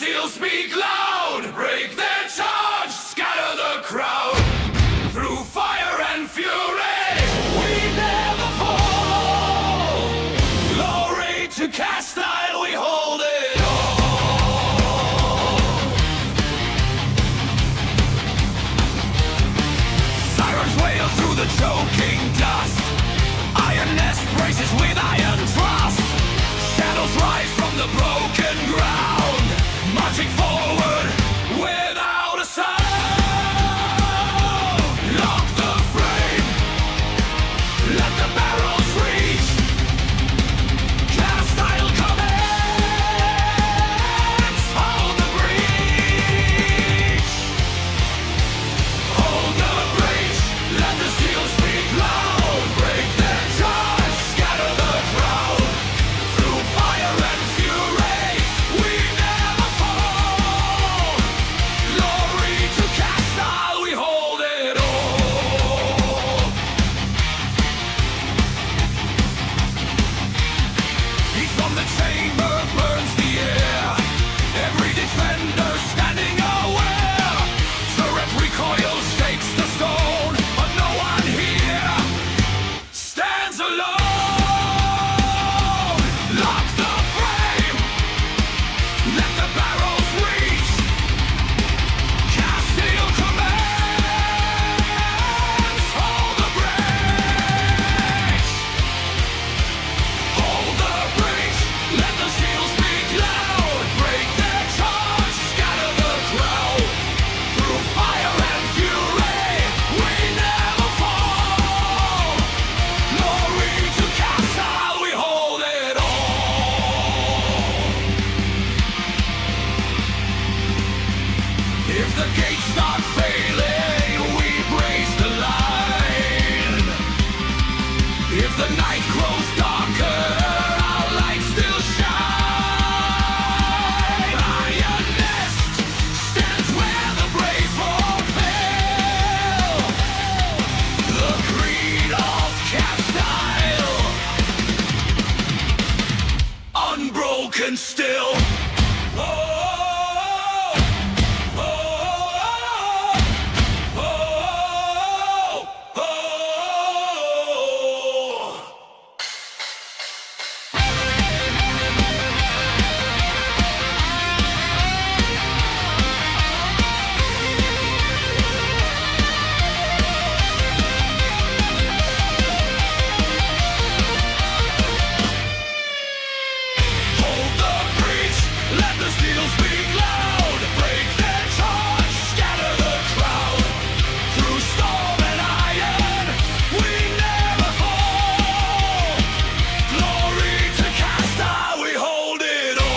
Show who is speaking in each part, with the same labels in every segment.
Speaker 1: steel speak loud, break their charge, scatter the crowd. Through fire and fury, we never fall. Glory to Castile, we hold it all. Sirens wail through the choking dust. Iron nest braces with iron trust. Shadows rise from the broken ground, marching forward without a sound. Lock the frame, let the barrels reach. Castile commands, hold the breach. Hold the breach, let the steel speak loud. Break their charge, scatter the crowd. Through fire and fury, we never fall. Glory to Castile, we hold it all. Heat from the chamber burns the air. Every defender standing aware. Turret recoil shakes the stone, but no one here stands alone. Lock the frame, let the barrels reach. Castile commands, hold the breach. Hold the breach, let the steel speak loud. Break their charge, scatter the crowd. Through fire and fury, we never fall. Glory to Castile, we hold it all. If the gates start failing, we brace the line. If the night grows darker, our light still shine. Iron nest stands where the brave fulfill the creed of Castile, unbroken still. Oh, oh, oh, oh, oh. Hold the breach, let the steel speak loud. Break their charge, scatter the crowd. Through storm and iron, we never fall. Glory to Castile, we hold it all.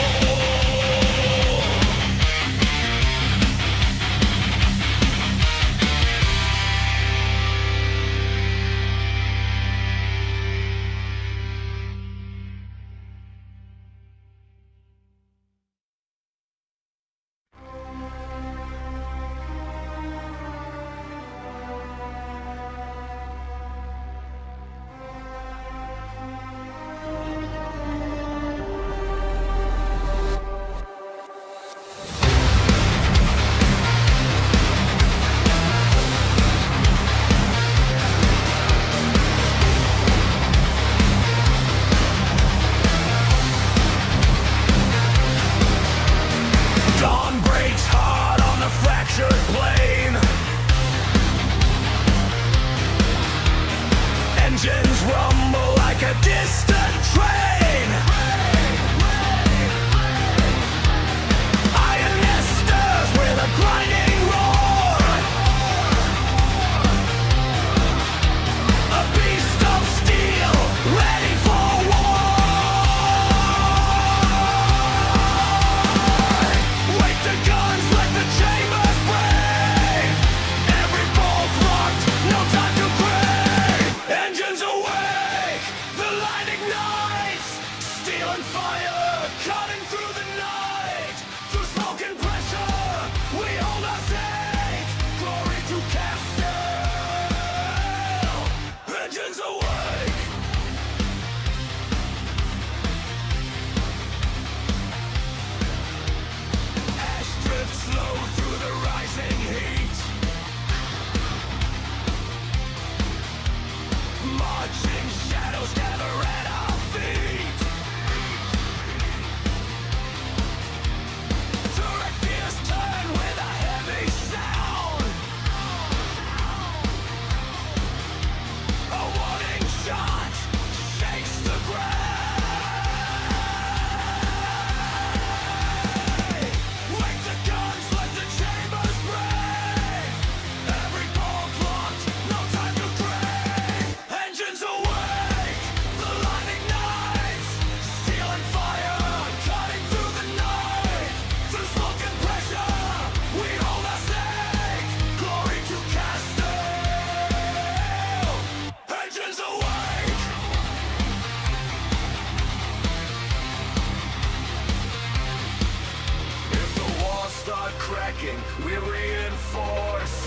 Speaker 1: Dawn breaks hard on the fractured plain. Engines rumble like a distant train. Iron nesters with a grinding roar. A beast of steel, ready for war. Wake the guns, let the chambers brave. Every bolt locked, no time to crave. Engines awake, the light ignites. Steel and fire, cutting through the night. Through smoke and pressure, we hold our stake. Glory to Castile. Engines awake. marching shadows gather at our feet. Turret gears turn with a heavy sound. A warning shot shakes the ground. Wake the guns, let the chambers break. Every bolt locked, no time to crave. Engines awake, the lightning knives, steel and fire cutting through the night. Through smoke and pressure, we hold our stake. Glory to Castile. Engines awake. If the walls start cracking, we reinforce.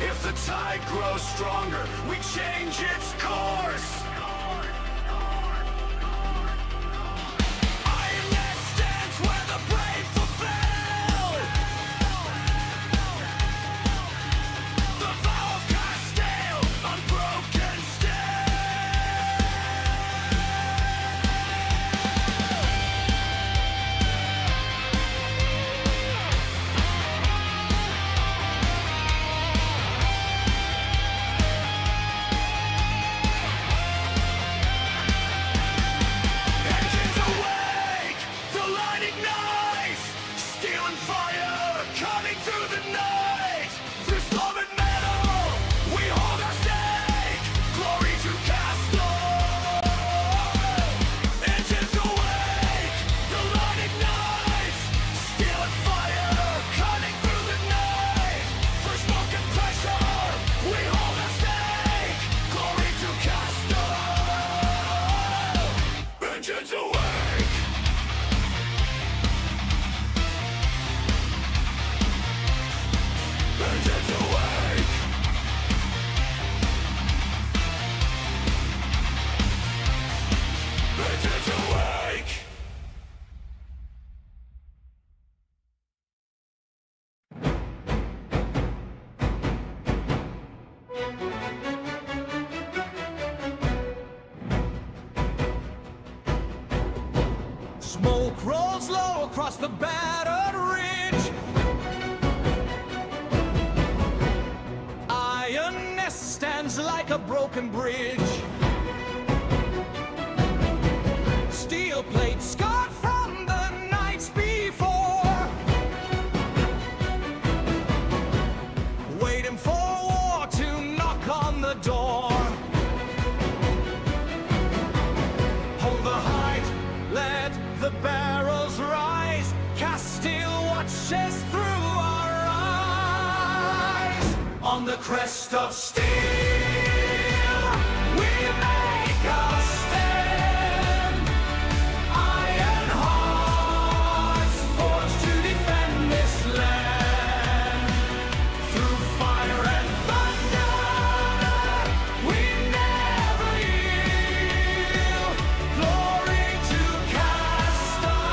Speaker 1: If the tide grows stronger, we change its course. Iron Nest stands where the brave fulfill. The vow of Castile, unbroken still. Engines awake, the light ignites. Steel and fire cutting through the night. Through storm and metal, we hold our stake. Glory to Castile. Engines awake, the light ignites. Steel and fire cutting through the night. Through smoke and pressure, we hold our stake. Glory to Castile. Engines awake. Engines awake. Engines awake. Smoke rolls low across the battered ridge. Iron Nest stands like a broken bridge. Steel plates scarred from the nights before, waiting for war to knock on the door. Hold the height, let the barrels rise. Castile watches through our eyes. On the crest of steel, we make a stand. Iron hearts forged to defend this land. Through fire and thunder, we never yield. Glory to Castile.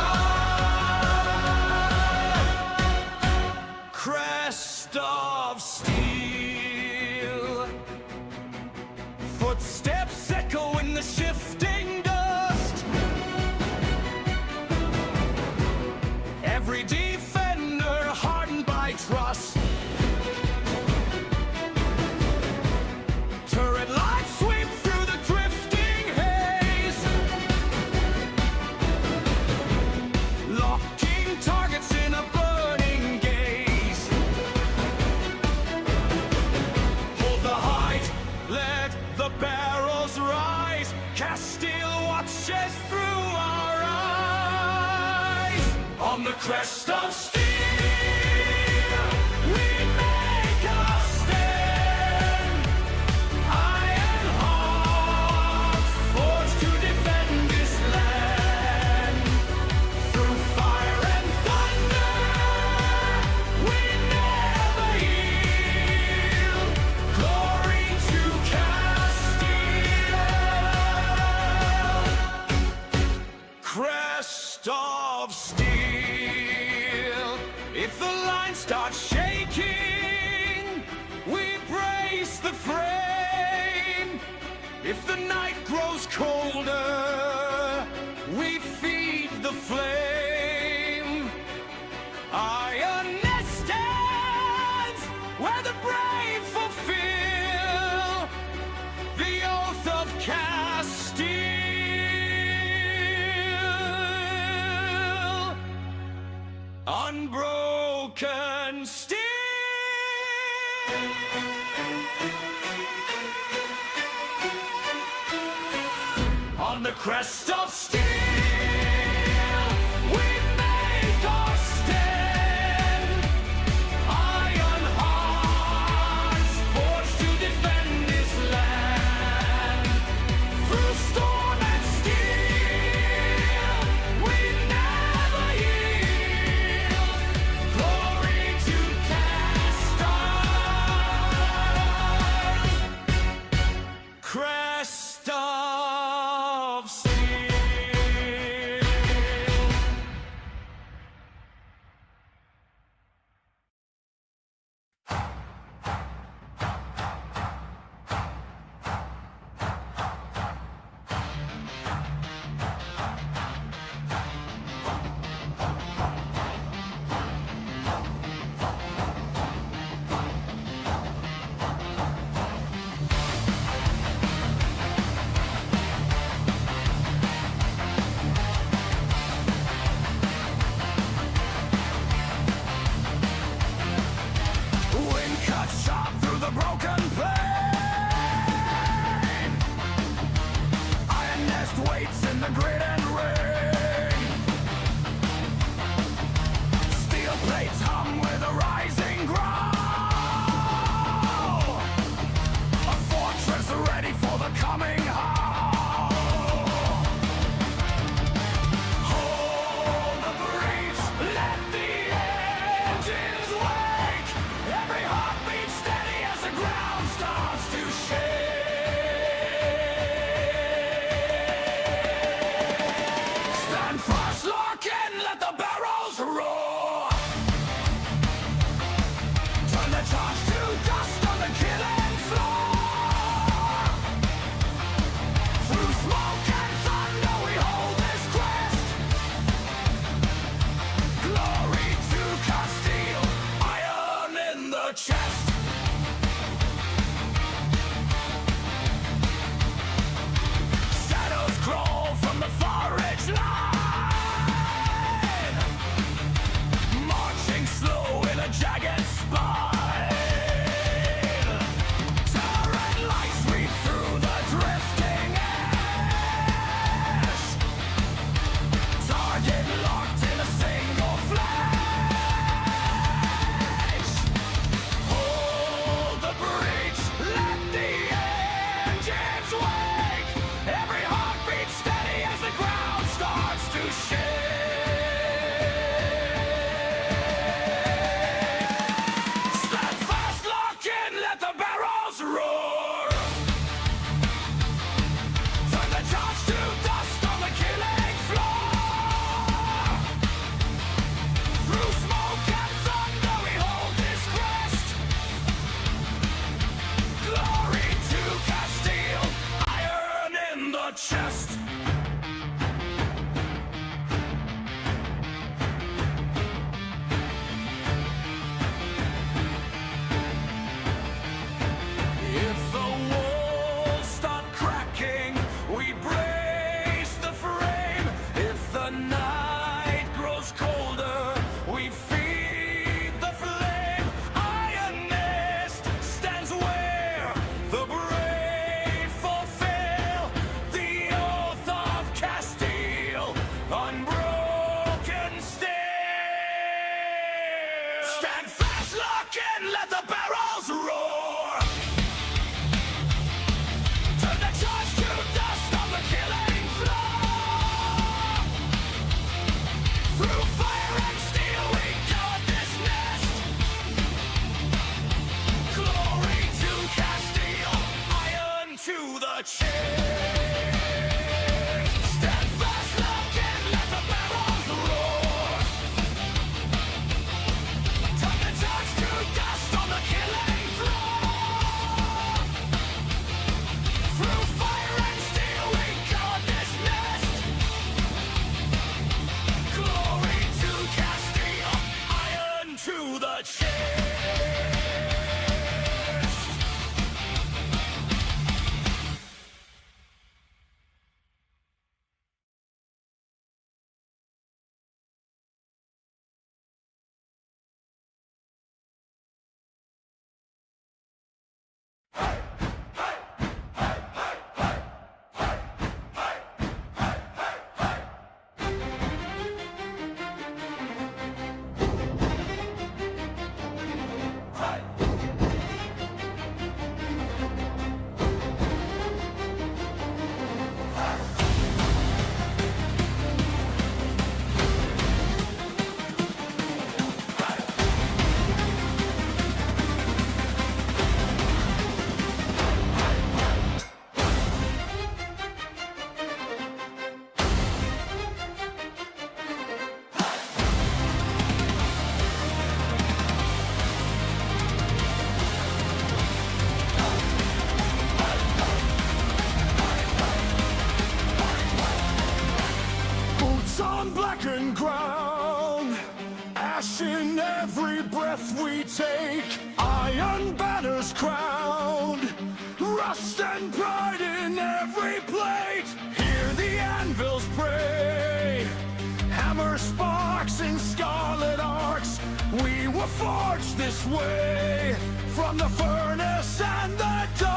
Speaker 1: Crest of steel. Footsteps echo in the shifting dust. Every defender hardened by trust. Turret lights sweep through the drifting haze, locking targets in a burning gaze. Hold the height, let the barrels rise. Castile watches through our eyes. On the crest of steel, we make a stand. Iron hearts forged to defend this land. Through fire and thunder, we never yield. Glory to Castile. Crest of steel. embrace the frame. If the night grows colder, we feed the flame. Iron nest stands where the brave fulfill the oath of Castile. Unbroken steel. On the crest of steel, we make our stand. Iron hearts forged to defend this land. Through storm and steel, we never yield. Glory to Castile. Crest of steel. Wind cuts sharp through the broken plain. Iron nest waits in the grit and rain. Steel plates hum with a rising growl. A fortress ready for the coming howl. Hold the breeze, let the engines wake. Every heartbeat steady as the ground starts to shake. Stand fast, lock in, let the barrels roar. Turn the charge to dust on the killing floor. Through smoke and thunder we hold this quest. Glory to Castile, iron in the chest. Shadows crawl from the far edge line, marching slow in a jagged spine. Turret lights sweep through the drifting ash. Target locked in a single flash. Hold the breach, let the engines wake. Every heartbeat steady as the ground starts to shake. Stand fast, lock in, let the barrels roar. Turn the charge to dust on the killing floor. Through smoke and thunder we hold this crest. Glory to Castile, iron in the chest. If the walls start cracking, we brace the frame. If the night grows colder, we feed the flame. Iron nest stands where the brave fulfill the oath of Castile. Unbroken steel. Stand fast, lock in, let the barrels roar. Turn the charge to dust on the killing floor. Through fire and steel we guard this nest. Glory to Castile, iron to the chest. Stand fast, lock in, let the barrels roar. Turn the charge to dust on the killing floor. Lust and pride in every plate. Hear the anvils pray. Hammer sparks in scarlet arcs. We were forged this way from the furnace and the dark.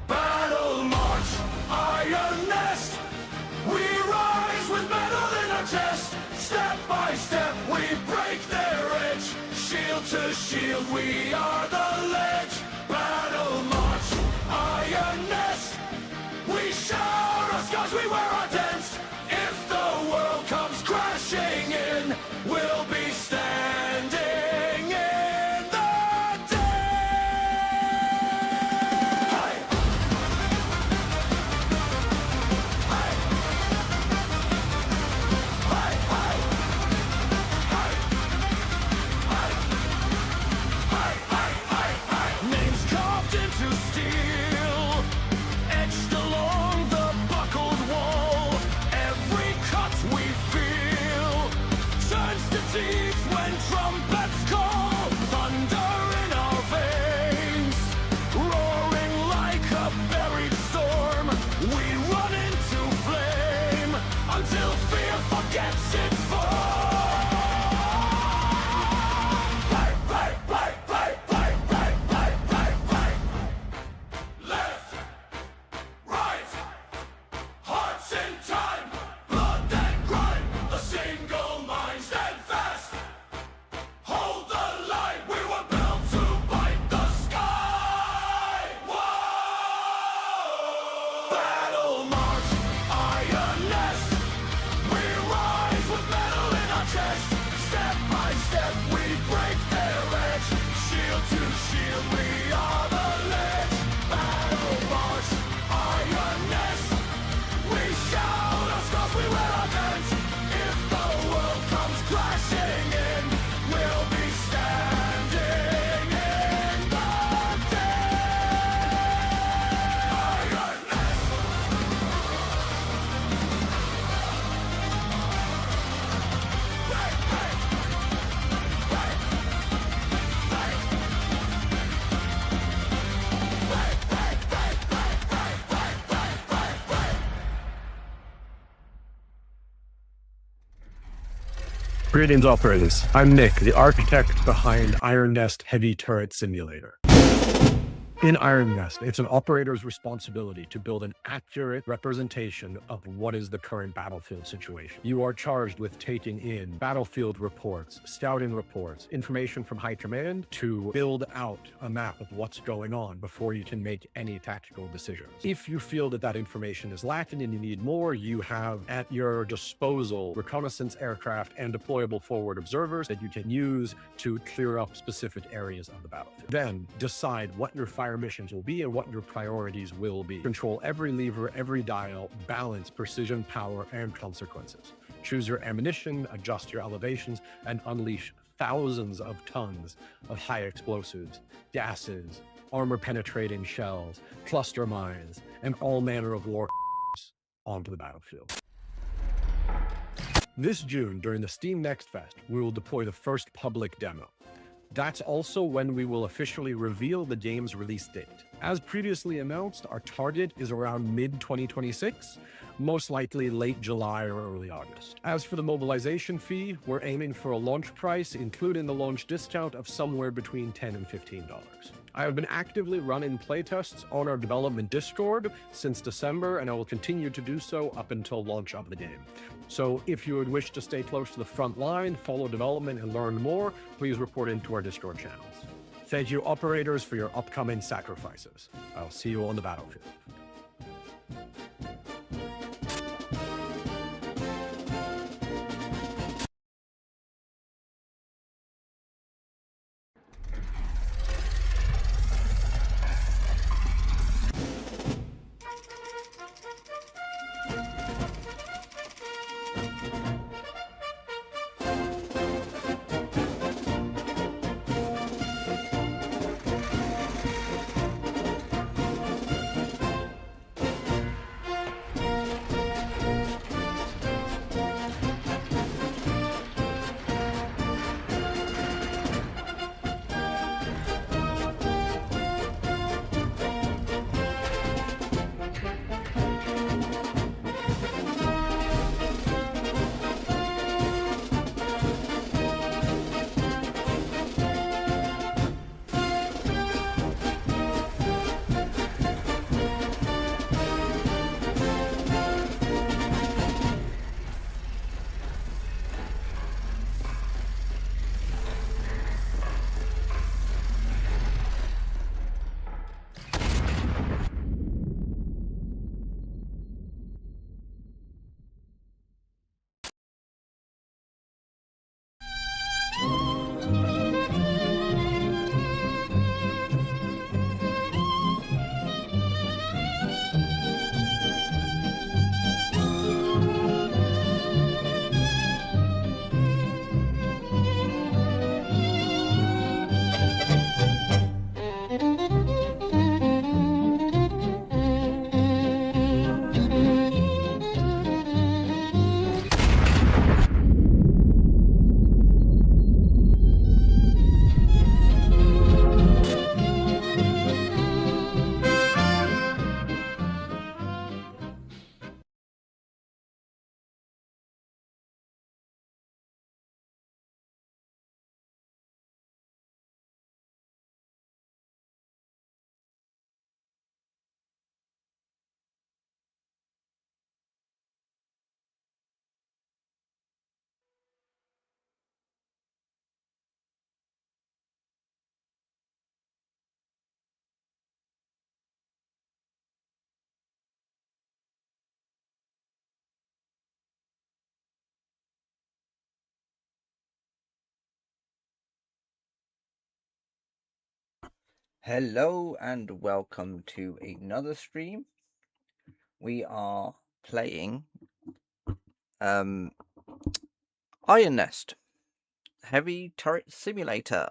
Speaker 1: Battle march, iron nest. We rise with metal in our chest. Step by step we break their edge. Shield to shield we are the ledge. Battle march, iron nest. We shout our scars, we wear our dents. If the world comes crashing in, we'll be standing in the dead. Names carved into steel, etched along the buckled wall. Every cut we feel turns to teeth when trumpets call. Thunder in our veins, roaring like a buried storm. We run into flame until fear forgets its form. Left, right, hearts in time, blood and grime, a single mind, stand fast. Hold the line, we were built to bite the sky. Whoa! Battle march, iron nest. We rise with metal in our chest. Step by step we break their edge. Shield to shield we are the ledge. Battle march, iron nest. We shout our scars, we wear our dents. If the world comes crashing in, we'll be standing in the dead. Iron nest.
Speaker 2: Greetings, operators. I'm Nick, the architect behind Iron Nest Heavy Turret Simulator. In Iron Nest, it's an operator's responsibility to build an accurate representation of what is the current battlefield situation. You are charged with taking in battlefield reports, scouting reports, information from high command to build out a map of what's going on before you can make any tactical decisions. If you feel that that information is lacking and you need more, you have at your disposal reconnaissance aircraft and deployable forward observers that you can use to clear up specific areas of the battlefield. Then decide what your fire missions will be and what your priorities will be. Control every lever, every dial, balance precision, power, and consequences. Choose your ammunition, adjust your elevations, and unleash thousands of tons of high explosives, gases, armor-penetrating shells, cluster mines, and all manner of war onto the battlefield. This June, during the Steam Next Fest, we will deploy the first public demo. That's also when we will officially reveal the game's release date. As previously announced, our target is around mid-2026, most likely late July or early August. As for the mobilization fee, we're aiming for a launch price, including the launch discount, of somewhere between $10 and $15. I have been actively running playtests on our development Discord since December, and I will continue to do so up until launch of the game. So if you would wish to stay close to the front line, follow development, and learn more, please report into our Discord channels. Thank you, operators, for your upcoming sacrifices. I'll see you on the battlefield.
Speaker 3: Hello and welcome to another stream. We are playing Iron Nest Heavy Turret Simulator.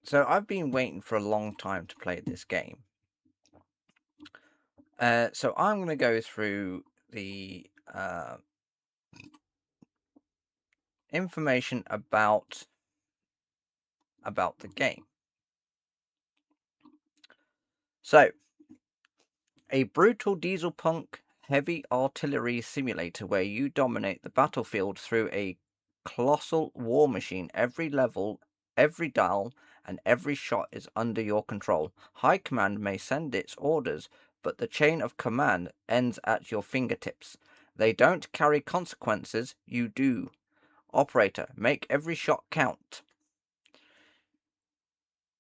Speaker 3: So I've been waiting for a long time to play this game. So I'm going to go through the information about the game. So, a brutal dieselpunk heavy artillery simulator where you dominate the battlefield through a colossal war machine. Every level, every dial, and every shot is under your control. High Command may send its orders, but the chain of command ends at your fingertips. They don't carry consequences, you do. Operator, make every shot count.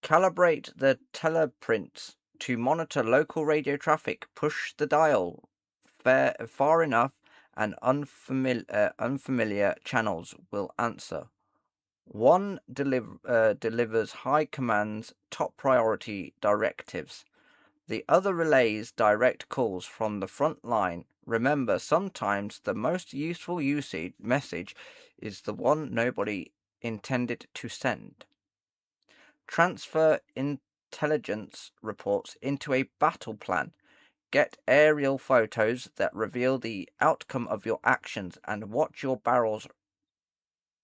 Speaker 3: Calibrate the teleprints to monitor local radio traffic. Push the dial far enough and unfamiliar channels will answer. One delivers High Command's top priority directives. The other relays direct calls from the front line. Remember, sometimes the most useful message is the one nobody intended to send. Transfer intelligence reports into a battle plan. Get aerial photos that reveal the outcome of your actions and watch your barrels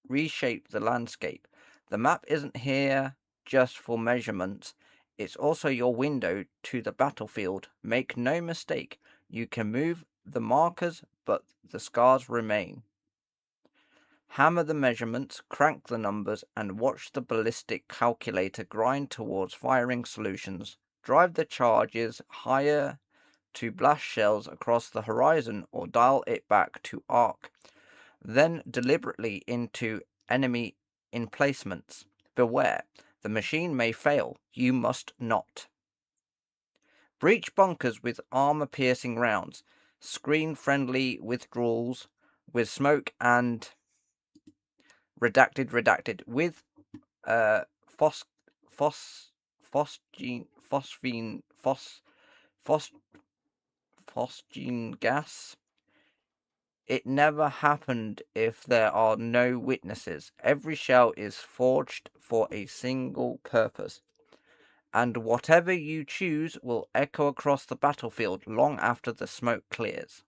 Speaker 3: reshape the landscape. The map isn't here just for measurements, it's also your window to the battlefield. Make no mistake, you can move the markers, but the scars remain. Hammer the measurements, crank the numbers, and watch the ballistic calculator grind towards firing solutions. Drive the charges higher to blast shells across the horizon or dial it back to arc. Then deliberately into enemy emplacements. Beware, the machine may fail. You must not. Breach bunkers with armor-piercing rounds. Screen-friendly withdrawals with smoke and redacted with phos phos phosgene phosphine phos phos phosgene gas. It never happened if there are no witnesses. Every shell is forged for a single purpose, and whatever you choose will echo across the battlefield long after the smoke clears.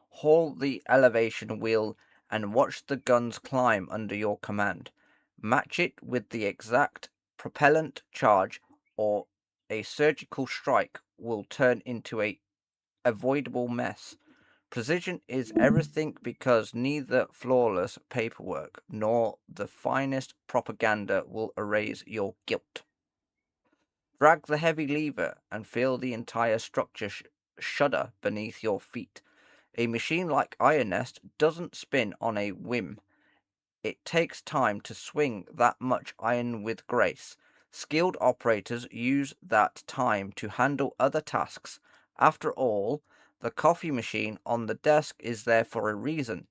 Speaker 3: Haul the elevation wheel and watch the guns climb under your command. Match it with the exact propellant charge, or a surgical strike will turn into a avoidable mess. Precision is everything, because neither flawless paperwork nor the finest propaganda will erase your guilt. Drag the heavy lever and feel the entire structure shudder beneath your feet. A machine like Iron Nest doesn't spin on a whim. It takes time to swing that much iron with grace. Skilled operators use that time to handle other tasks. After all, the coffee machine on the desk is there for a reason.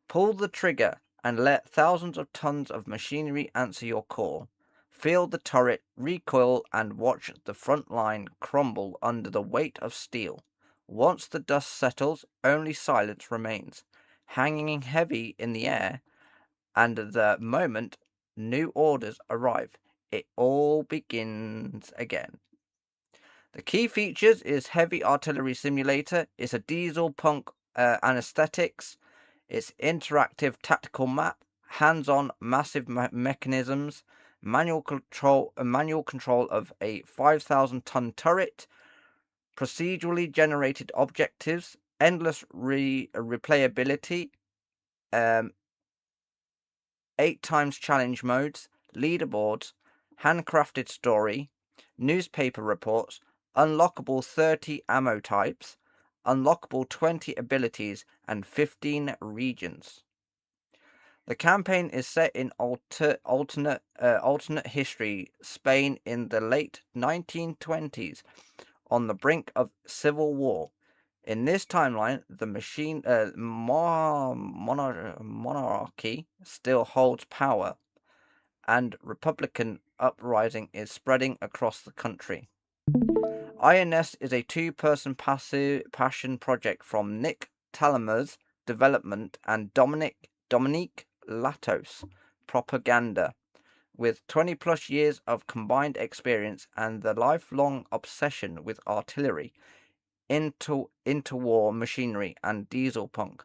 Speaker 3: Pull the trigger and let thousands of tons of machinery answer your call. Feel the turret recoil and watch the front line crumble under the weight of steel. Once the dust settles, only silence remains, hanging heavy in the air, and the moment new orders arrive, it all begins again. The key features is heavy artillery simulator. It's a diesel punk anesthetics. It's interactive tactical map, hands-on massive mechanisms, manual control of a 5,000-ton turret, procedurally generated objectives, endless replayability, 8 times challenge modes, leaderboards, handcrafted story, newspaper reports, unlockable 30 ammo types, unlockable 20 abilities, and 15 regions. The campaign is set in alternate history Spain in the late 1920s, on the brink of civil war. In this timeline, the machine monarchy still holds power, and Republican uprising is spreading across the country. Iron Nest is a two-person passion project from Nick Talamer's development and Dominique Latos propaganda, with 20 plus years of combined experience and the lifelong obsession with artillery, interwar machinery, and dieselpunk.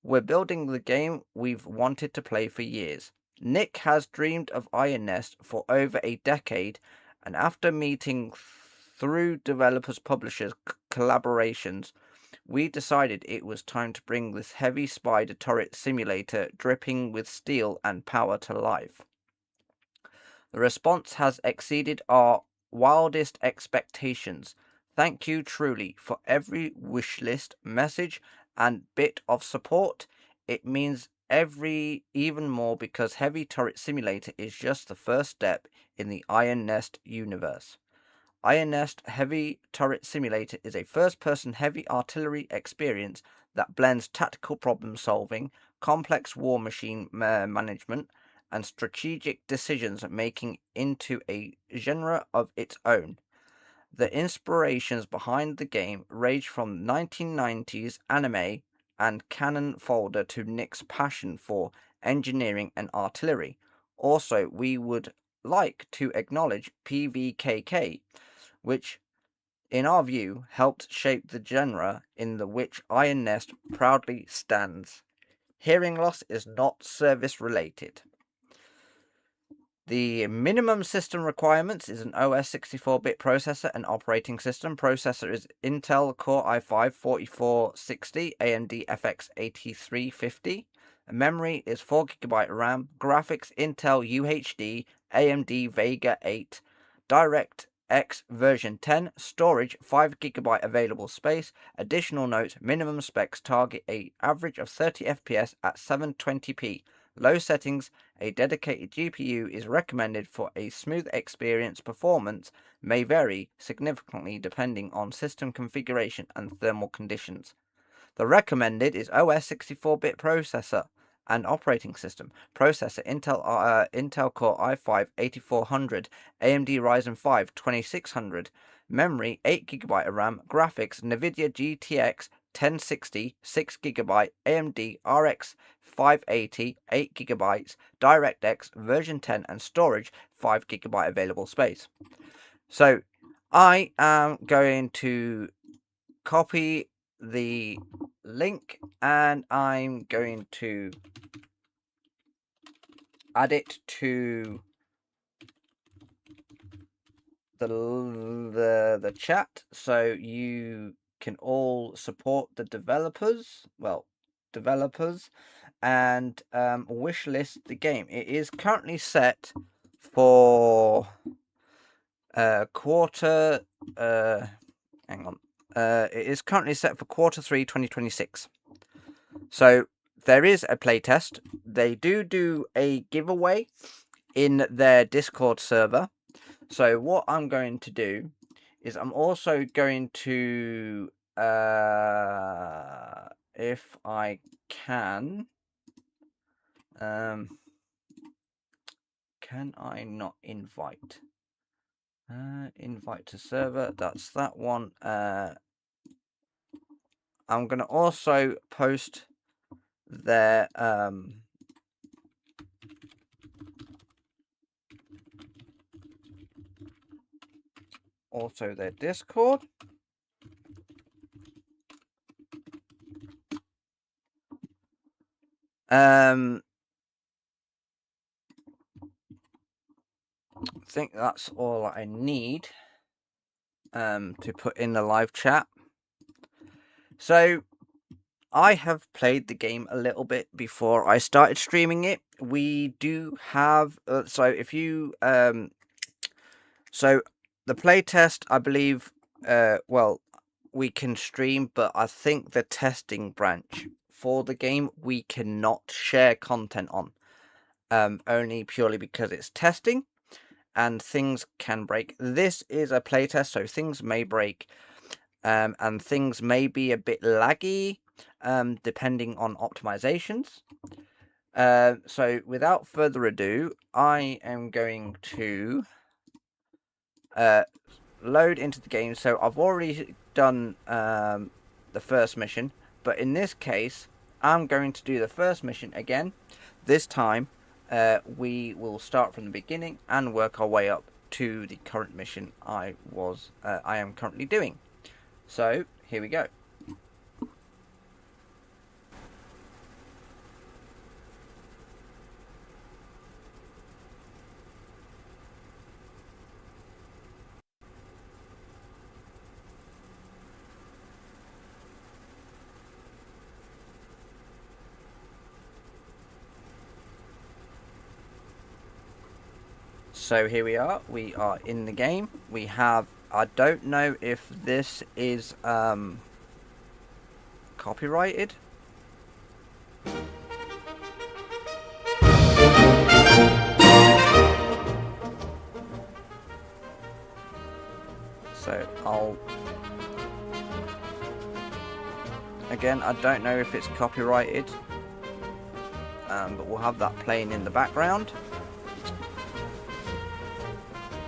Speaker 3: We're building the game we've wanted to play for years. Nick has dreamed of Iron Nest for over a decade, and after meeting through developers publishers collaborations, we decided it was time to bring this heavy spider turret simulator dripping with steel and power to life. The response has exceeded our wildest expectations. Thank you truly for every wishlist, message, and bit of support. It means even more because Heavy Turret Simulator is just the first step in the Iron Nest universe. Iron Nest Heavy Turret Simulator is a first-person heavy artillery experience that blends tactical problem solving, complex war machine management, and strategic decisions making into a genre of its own. The inspirations behind the game range from 1990s anime and cannon fodder to Nick's passion for engineering and artillery. Also, we would like to acknowledge PVKK, which, in our view, helped shape the genre in the which Iron Nest proudly stands. Hearing loss is not service related. The minimum system requirements is an OS 64-bit processor and operating system. Processor is Intel Core i5 4460, AMD FX 8350. Memory is 4GB RAM. Graphics Intel UHD, AMD Vega 8. DirectX version 10. Storage 5GB available space. Additional note: minimum specs target a average of 30 FPS at 720p. Low settings. A dedicated GPU is recommended for a smooth experience. Performance may vary significantly depending on system configuration and thermal conditions. The recommended is OS 64-bit processor and operating system. Processor Intel Core i5 8400, AMD Ryzen 5 2600. Memory 8GB RAM. Graphics NVIDIA GTX 1060 6GB, AMD RX 580 8GB, DirectX version 10, and storage 5GB available space. So I am going to copy the link and I'm going to add it to the chat so you can all support the developers and wishlist the game. It is currently set for quarter it is currently set for Q3 2026. So there is a playtest. They do a giveaway in their Discord server. So what I'm going to do is I'm also going to, if I can I not invite? Invite to server, that's that one. I'm going to also post their Discord. I think that's all I need to put in the live chat. So I have played the game a little bit before I started streaming it. We do have so if you so the playtest, I believe, we can stream, but I think the testing branch for the game we cannot share content on, only purely because it's testing and things can break. This is a playtest, so things may break. and things may be a bit laggy depending on optimizations. So without further ado, I am going to load into the game. So I've already done the first mission, but in this case I'm going to do the first mission again. This time we will start from the beginning and work our way up to the current mission I am currently doing. So here we go. So here we are in the game. We have, I don't know if this is copyrighted. So again, I don't know if it's copyrighted, but we'll have that playing in the background.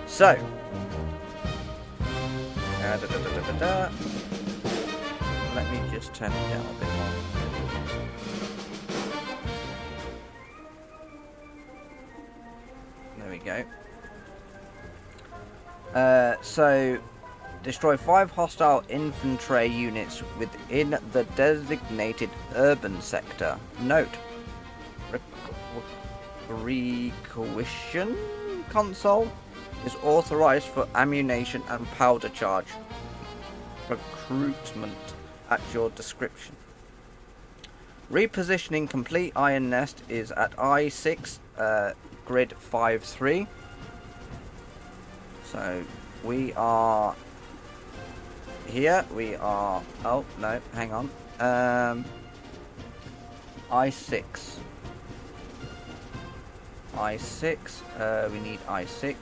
Speaker 3: So, let me just turn it down a bit more. There we go. So, destroy 5 hostile infantry units within the designated urban sector. Note, requisition console is authorized for ammunition and powder charge. Recruitment at your description. Repositioning complete. Iron Nest is at I6, grid 5-3. So we are here. We are. Oh no, hang on. I6. I6. We need I6.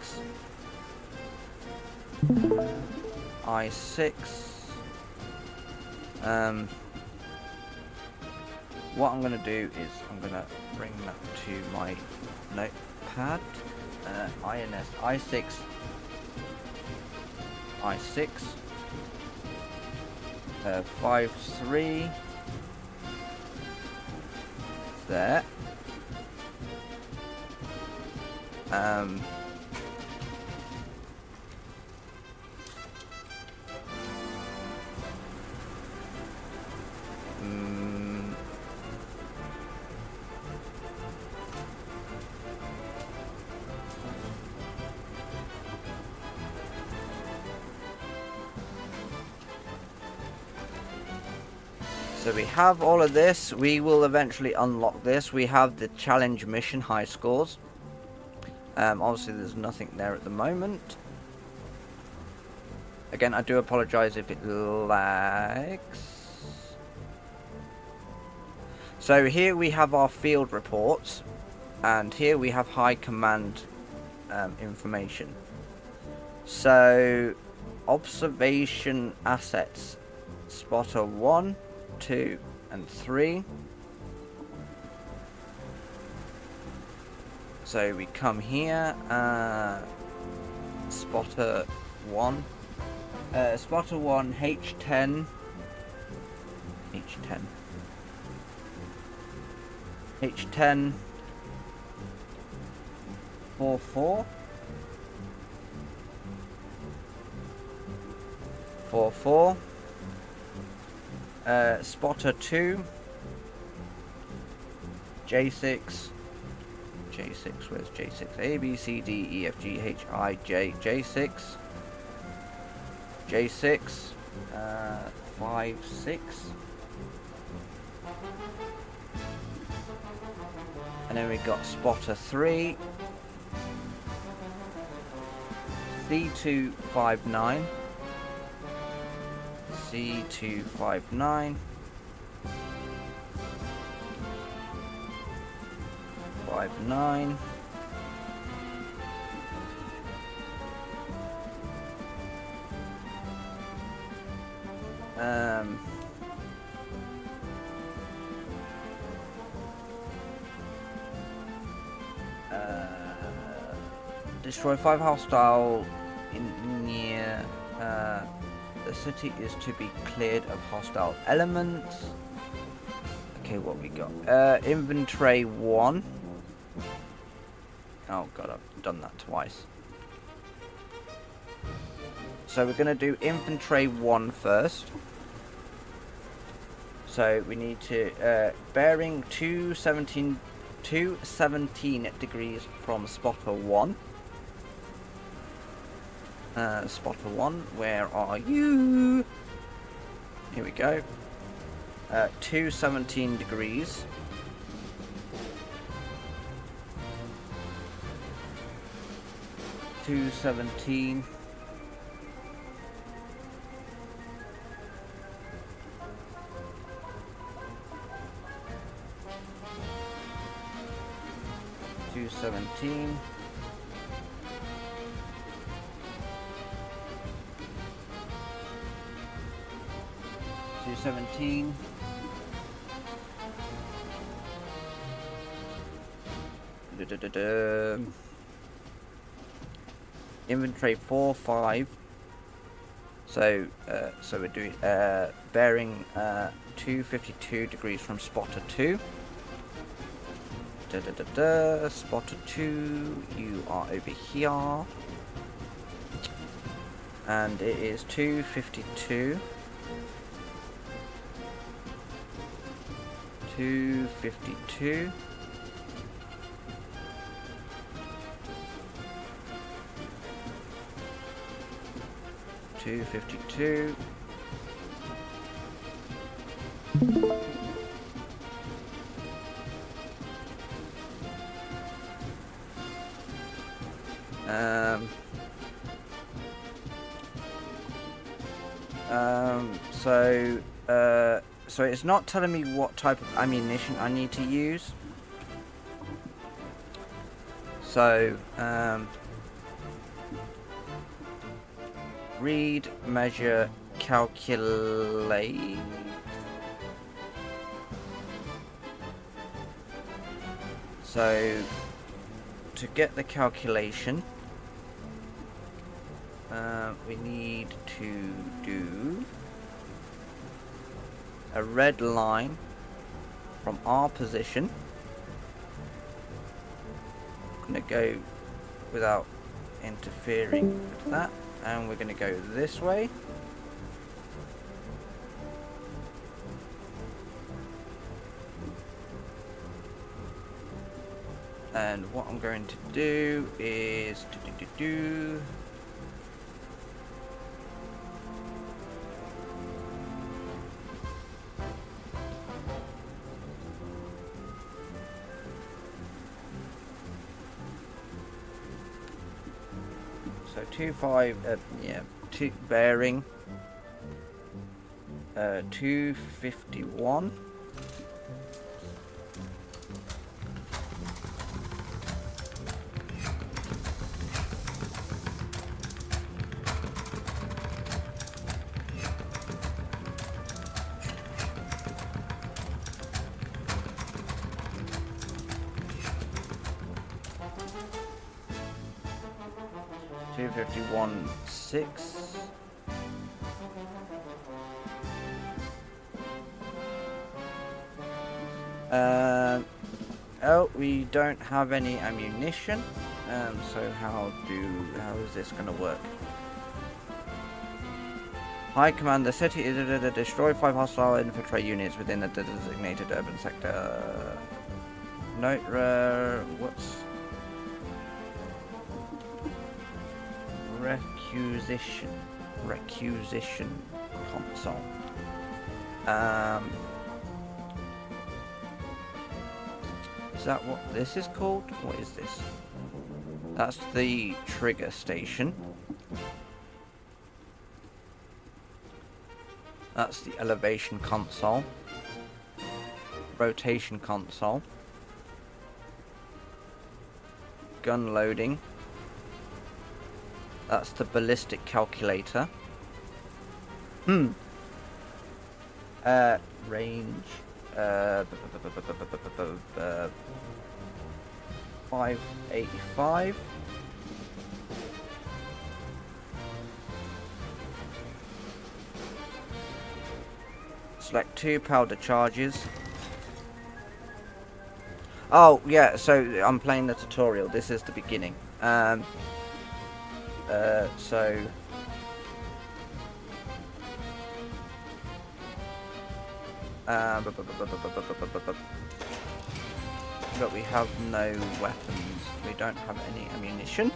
Speaker 3: I6. What I'm going to do is I'm going to bring that to my notepad. INS I6. I6. 5-3. There. So we have all of this. We will eventually unlock this. We have the challenge mission high scores. Obviously there's nothing there at the moment. Again, I do apologize if it lags. So here we have our field reports, and here we have high command information. So observation assets, spotter 1, 2 and 3. So we come here, spotter 1, spotter 1, H10, H10, 4-4, 4-4, spotter 2, J6, where's J6? A, B, C, D, E, F, G, H, I, J, J6, 5, 6. And then we got spotter 3, C259, C259, 59, Destroy 5 hostile in near. The city is to be cleared of hostile elements. Okay, what we got? Inventory 1. Oh god, I've done that twice. So we're going to do inventory 1 first. So we need to bearing 217 degrees from spotter 1. Spotter 1, where are you? Here we go. 217 degrees. (217). Inventory 4, 5. So we're doing bearing 252 degrees from spotter 2. Spotter 2, you are over here, and it is 252. 252. So it's not telling me what type of ammunition I need to use. So read, measure, calculate. So to get the calculation, we need to do a red line from our position. I'm going to go without interfering with that, and we're going to go this way. And what I'm going to do is so 25, two bearing 251. (251) 6. Oh, we don't have any ammunition. So how is this gonna work? High command, the city is destroy 5 hostile infantry units within the designated urban sector. Note, what's requisition console. Is that what this is called? What is this? That's the trigger station. That's the elevation console. Rotation console. Gun loading. That's the ballistic calculator. Range. 585. Select 2 powder charges. Oh, yeah, so I'm playing the tutorial. This is the beginning. So... but we have no weapons. We don't have any ammunition.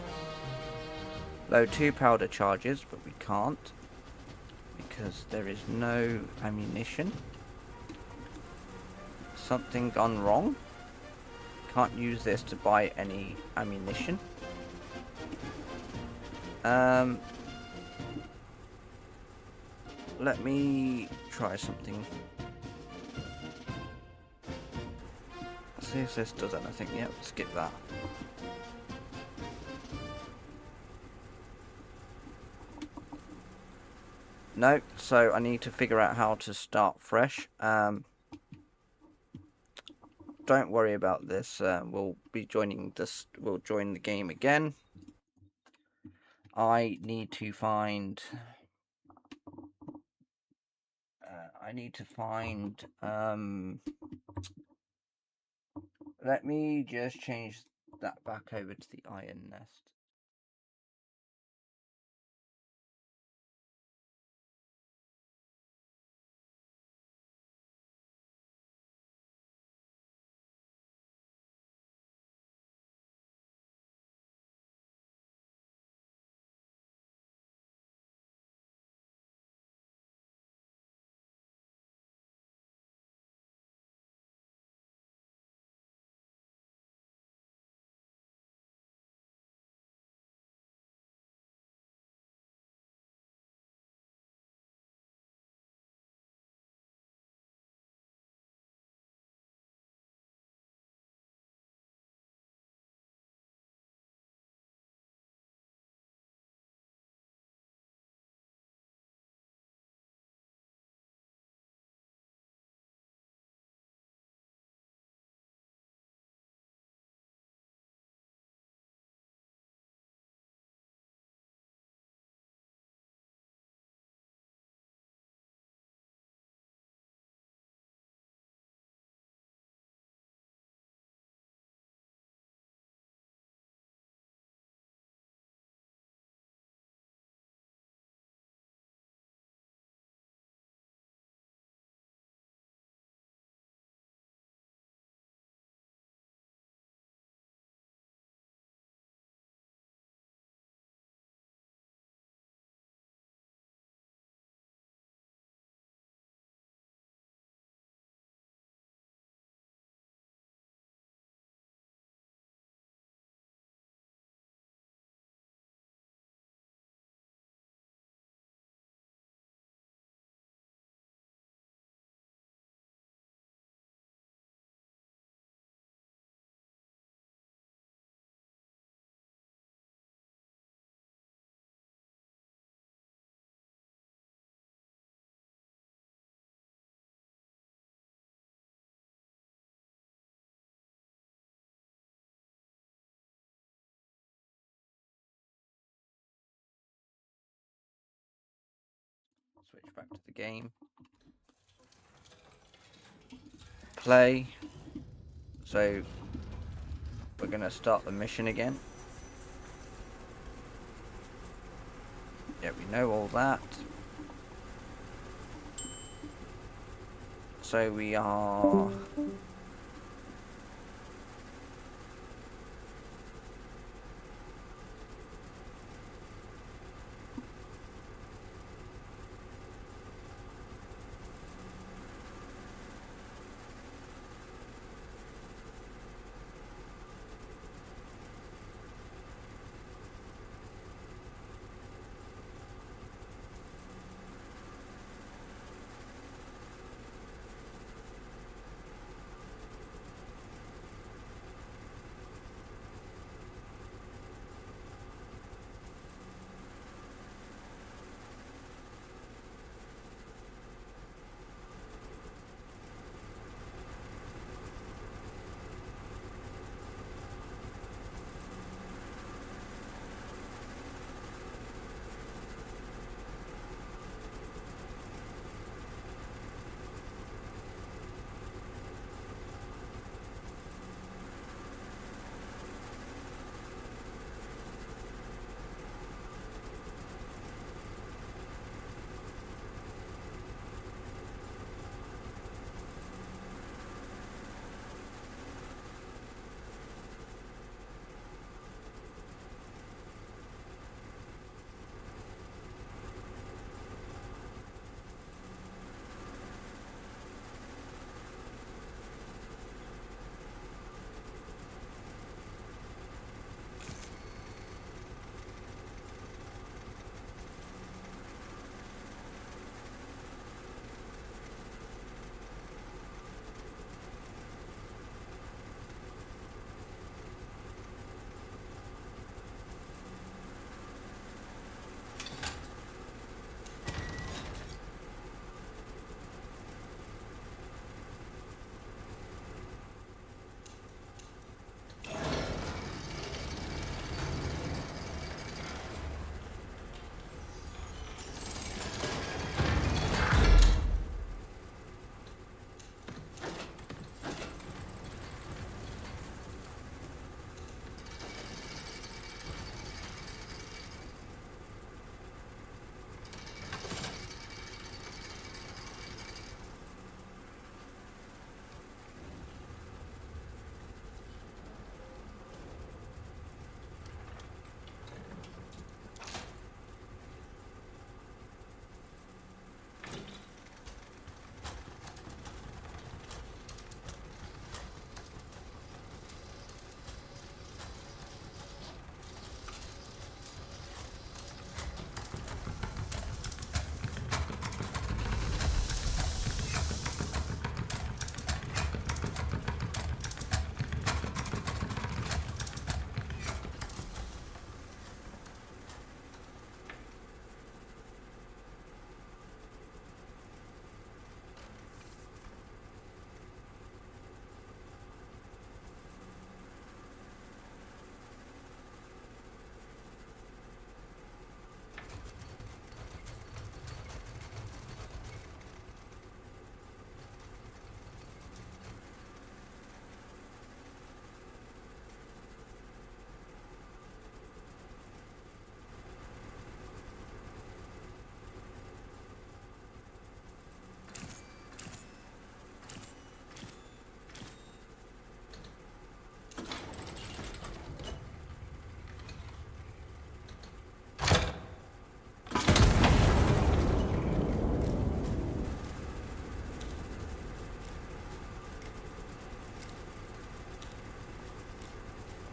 Speaker 3: Load 2 powder charges, but we can't. Because there is no ammunition. Something gone wrong. Can't use this to buy any ammunition. Let me try something. See if this does anything. Yep, skip that. No, so I need to figure out how to start fresh. Don't worry about this. We'll be joining this. We'll join the game again. I need to find. Let me just change that back over to the iron nest. Switch back to the game. Play. So we're going to start the mission again. Yeah, we know all that. So we are...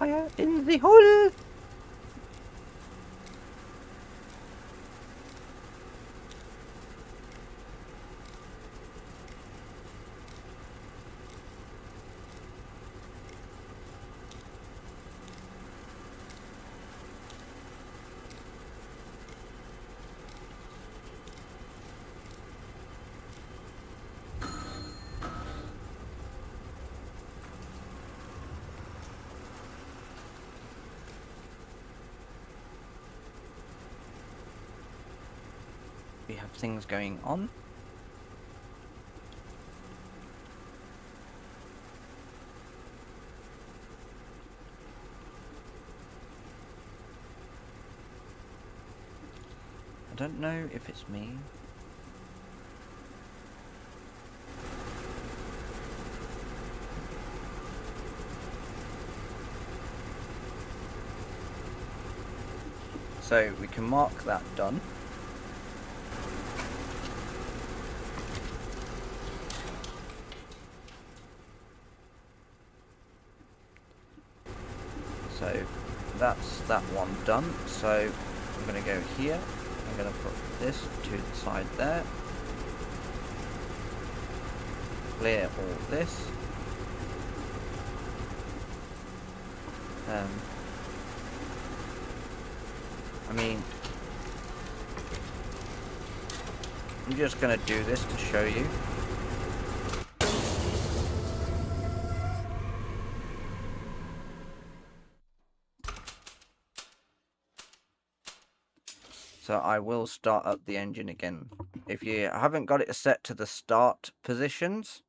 Speaker 3: fire in the hole! We have things going on. I don't know if it's me. So we can mark that done. So that's that one done. So I'm going to go here. I'm going to put this to the side there. Clear all this. I mean, I'm just going to do this to show you. So I will start up the engine again. If you haven't got it set to the start positions,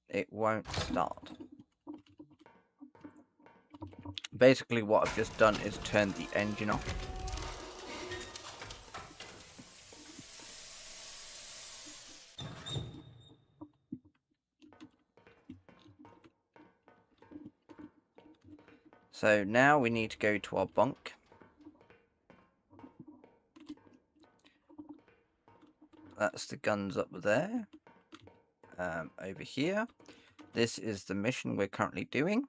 Speaker 3: it won't start. Basically what I've just done is turn the engine off. So now we need to go to our bunk. That's the guns up there. Over here. This is the mission we're currently doing.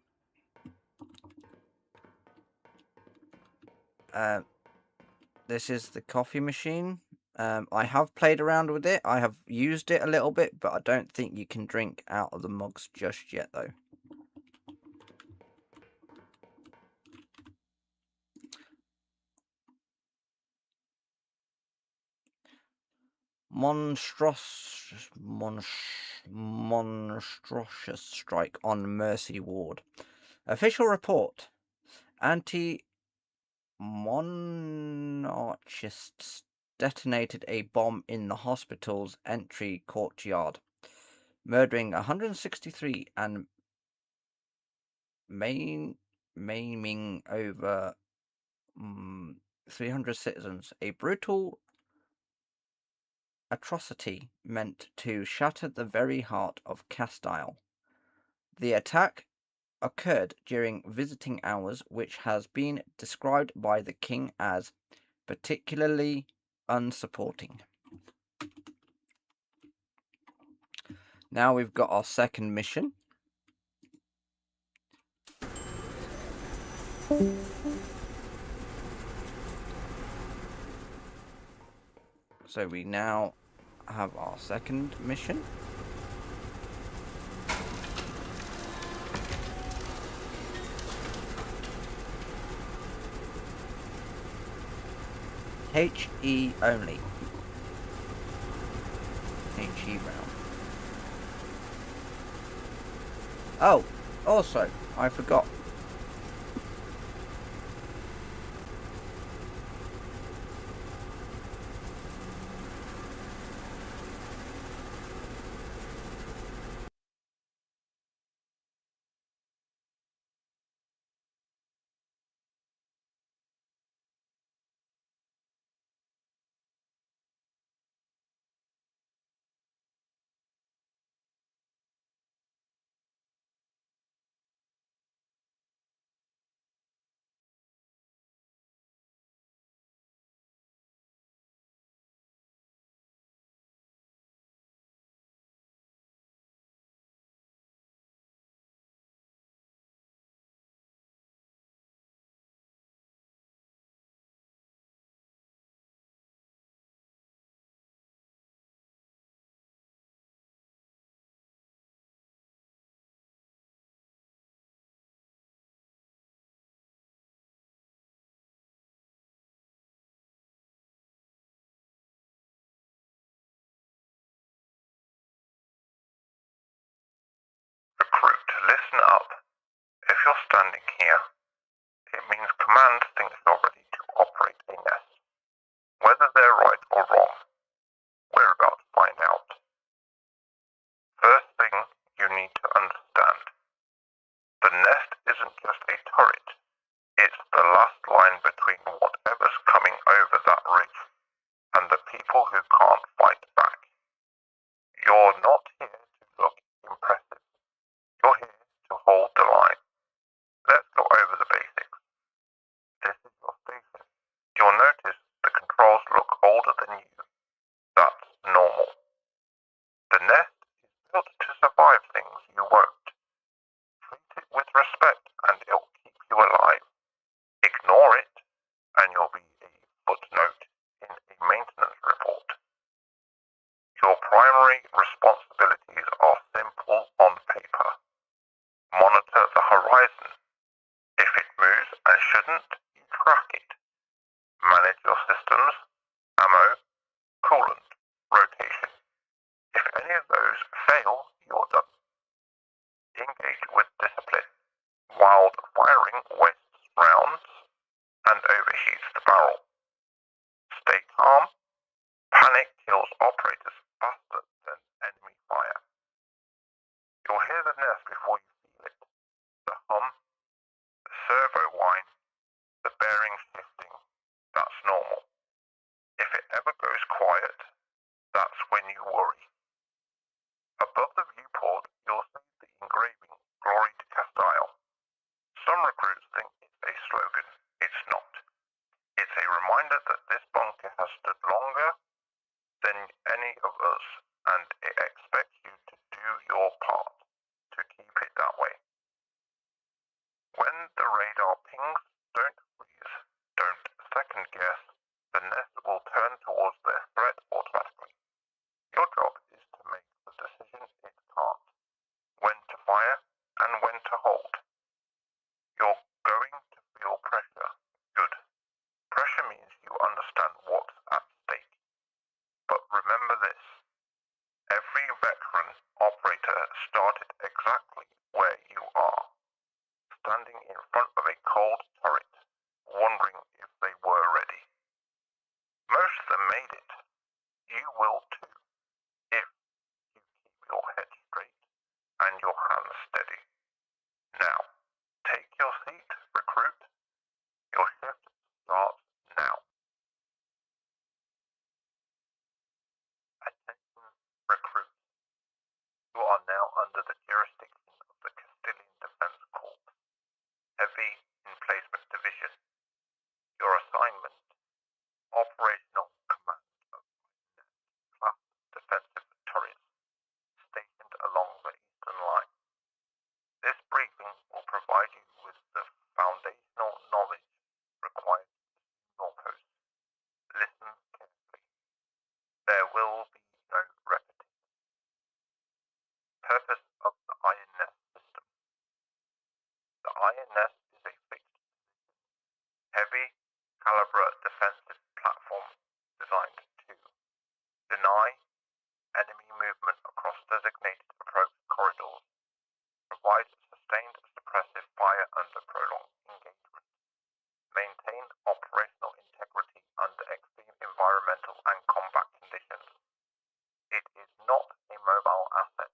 Speaker 3: This is the coffee machine. I have played around with it. I have used it a little bit, but I don't think you can drink out of the mugs just yet, though. Monstrous strike on Mercy Ward. Official report. Anti-monarchists detonated a bomb in the hospital's entry courtyard, murdering 163 and maiming over 300 citizens. A brutal atrocity meant to shatter the very heart of Castile. The attack occurred during visiting hours, which has been described by the king as particularly unsupporting. Now we've got our second mission. So we now have our second mission. HE only. HE round. Oh, also, I forgot.
Speaker 4: Listen up. If you're standing here, it means command thinks you're ready to operate a nest. Whether they're right or wrong, we're about to find out. First thing you need to understand, the nest isn't just a turret, it's the last line between whatever's coming over that ridge and the people who can't fight back. You're not here to look impressive, you're here to hold the line. Let's go over the basics. This is your station. You'll notice the controls look older than you. That's normal. The nest is built to survive things you won't. Treat it with respect and it'll keep you alive. Ignore it and you'll be a footnote in a maintenance report. Your primary responsibilities are simple on paper. Monitor the horizon. If it moves and shouldn't, you track it. Manage your systems, ammo, coolant, rotation. If any of those fail, you're done. Engage with discipline. Wild firing wastes rounds and overheats the barrel. Stay calm. Panic kills operators faster than enemy fire. You'll hear the nest before you feel it. The hum, the servo whine, the bearings shifting. That's normal. If it ever goes quiet, that's when you worry. Above the viewport, you'll see the engraving, Glory to Castile. Some recruits think it's a slogan. It's not. It's a reminder that this bunker has stood longer than any of us, and it expects you to do your part to keep it that way. When the radar pings, don't freeze, don't second guess, the nest will turn towards their threat automatically. Your job is to make the decision it can't, when to fire and when to hold. You're going to feel pressure. Good. Pressure means you understand what's at stake. But remember this, every veteran operator started exactly where you are, standing in front of a cold turret, wondering if they were ready. Most of them made it. You will too, if you keep your head straight and your hands steady. Now, take your seat, recruit. Your shift starts now. Attention, recruits. You are now under the jurisdiction of the Castilian Defense Corps, Heavy Emplacement Division. Your assignment, Operational Command of class defensive turrets stationed along the eastern line. This briefing will provide you with the foundational knowledge required to your post. Listen carefully. There will be no repetition. Purpose of the Iron Nest system. The Iron Nest is a fixed, heavy caliber defensive platform designed to deny enemy movement across designated approach corridors, provide sustained suppressive fire under prolonged engagement, maintain operational integrity under extreme environmental and combat conditions. It is not a mobile asset.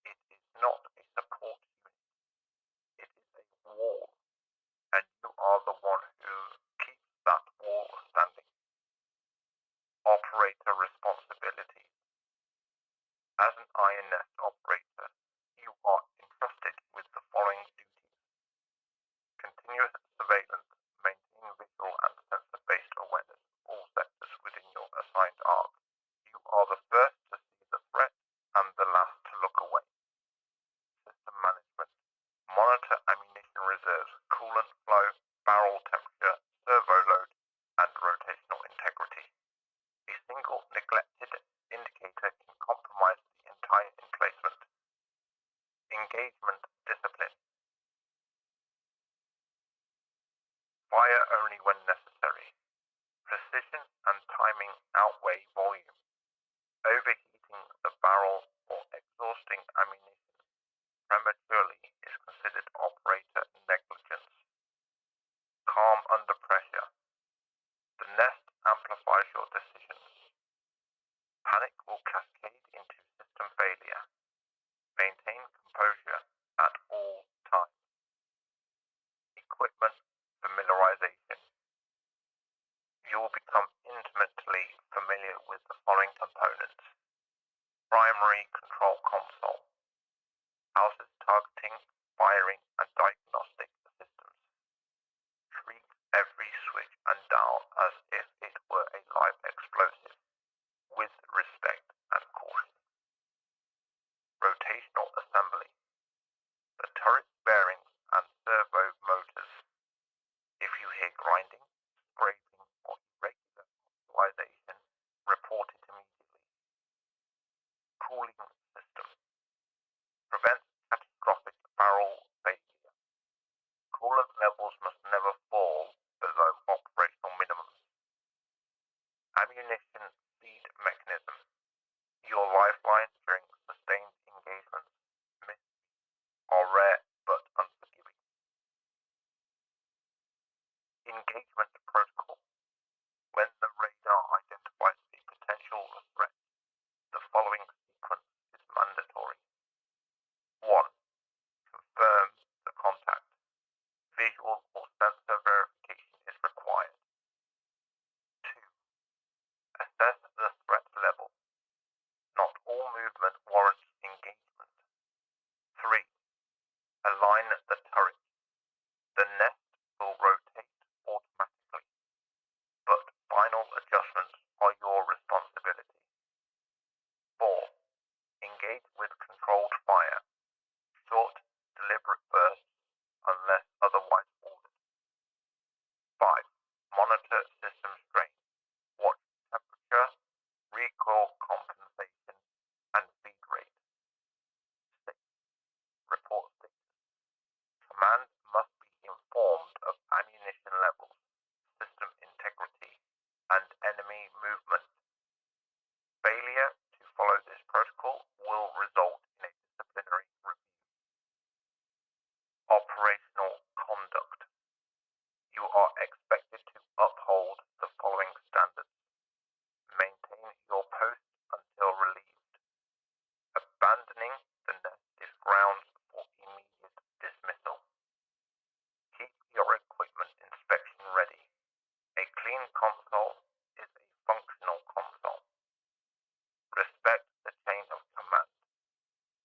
Speaker 4: It is not a support unit. It is a wall, and you are the one who keeps that wall standing. Operator responsibility. As an Iron Nest operator, you are entrusted with the following duties. Continuous surveillance, maintain visual and sensor-based awareness of all sectors within your assigned arc. You are the first to see the threat and the last to look away. System management. Monitor ammunition reserves, coolant flow, barrel temperature, servo load, and rotational integrity. A single neglected indicator can compromise the entire emplacement. Engagement discipline. Fire only when necessary. Precision and timing outweigh volume. Overheating the barrel or exhausting ammunition prematurely is considered operator negligence. Calm under pressure. The nest amplifies your decisions. Panic will cascade into system failure. Maintain composure at all times. Equipment familiarization. You will become intimately familiar with the following components. Primary control console. Houses targeting, firing, and diagnostic systems. Treat every switch and dial as if it were a live explosive, with respect and caution. Rotational assembly. The turret bearings and servo motors. If you hear grinding, scraping, or irregular oscillation, report it immediately. Cooling system. Prevents catastrophic barrel failure. Coolant levels must never fall below operational minimums. Ammunition feed mechanism. Your lifeline during sustained engagements. Misses are rare but unforgiving. Engagement protocol. When the radar identifies a potential threat, the following sequence is mandatory. 1. Confirm the contact. Visual or sensor verification is required. 2. Assess the threat level. Not all movement warrants engagement. 3. Align the turret. The nest will rotate automatically, but final adjustments are your responsibility. 4. Engage with controlled fire. Short, deliberate bursts unless otherwise ordered. 5. Monitor system strain. Watch temperature, recoil compensation, and feed rate. 6. Report status. Command must be informed of ammunition levels, system integrity, and enemy movement. Failure to follow this protocol will result in a disciplinary review. Operational conduct. You are expected to uphold the following standards. Maintain your post until relieved. Abandoning the nest is grounds for immediate dismissal. Keep your equipment inspection ready. A clean console is a functional console. Respect the chain of command.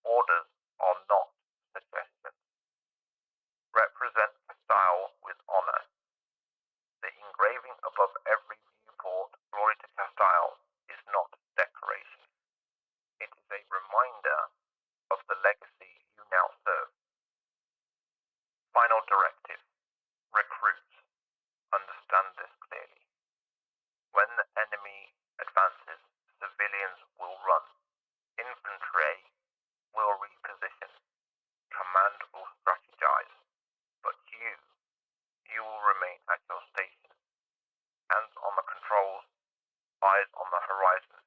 Speaker 4: Orders are not suggestions. Represent a style with honor. The engraving above every viewport, Glory to Castile, is not decoration. It is a reminder of the legacy you now serve. Final directive. Recruits. Understand this clearly. When the enemy advances, civilians will run. Infantry will reposition. Command will strategize. But you will remain at your station. Hands on the controls, eyes on the horizon.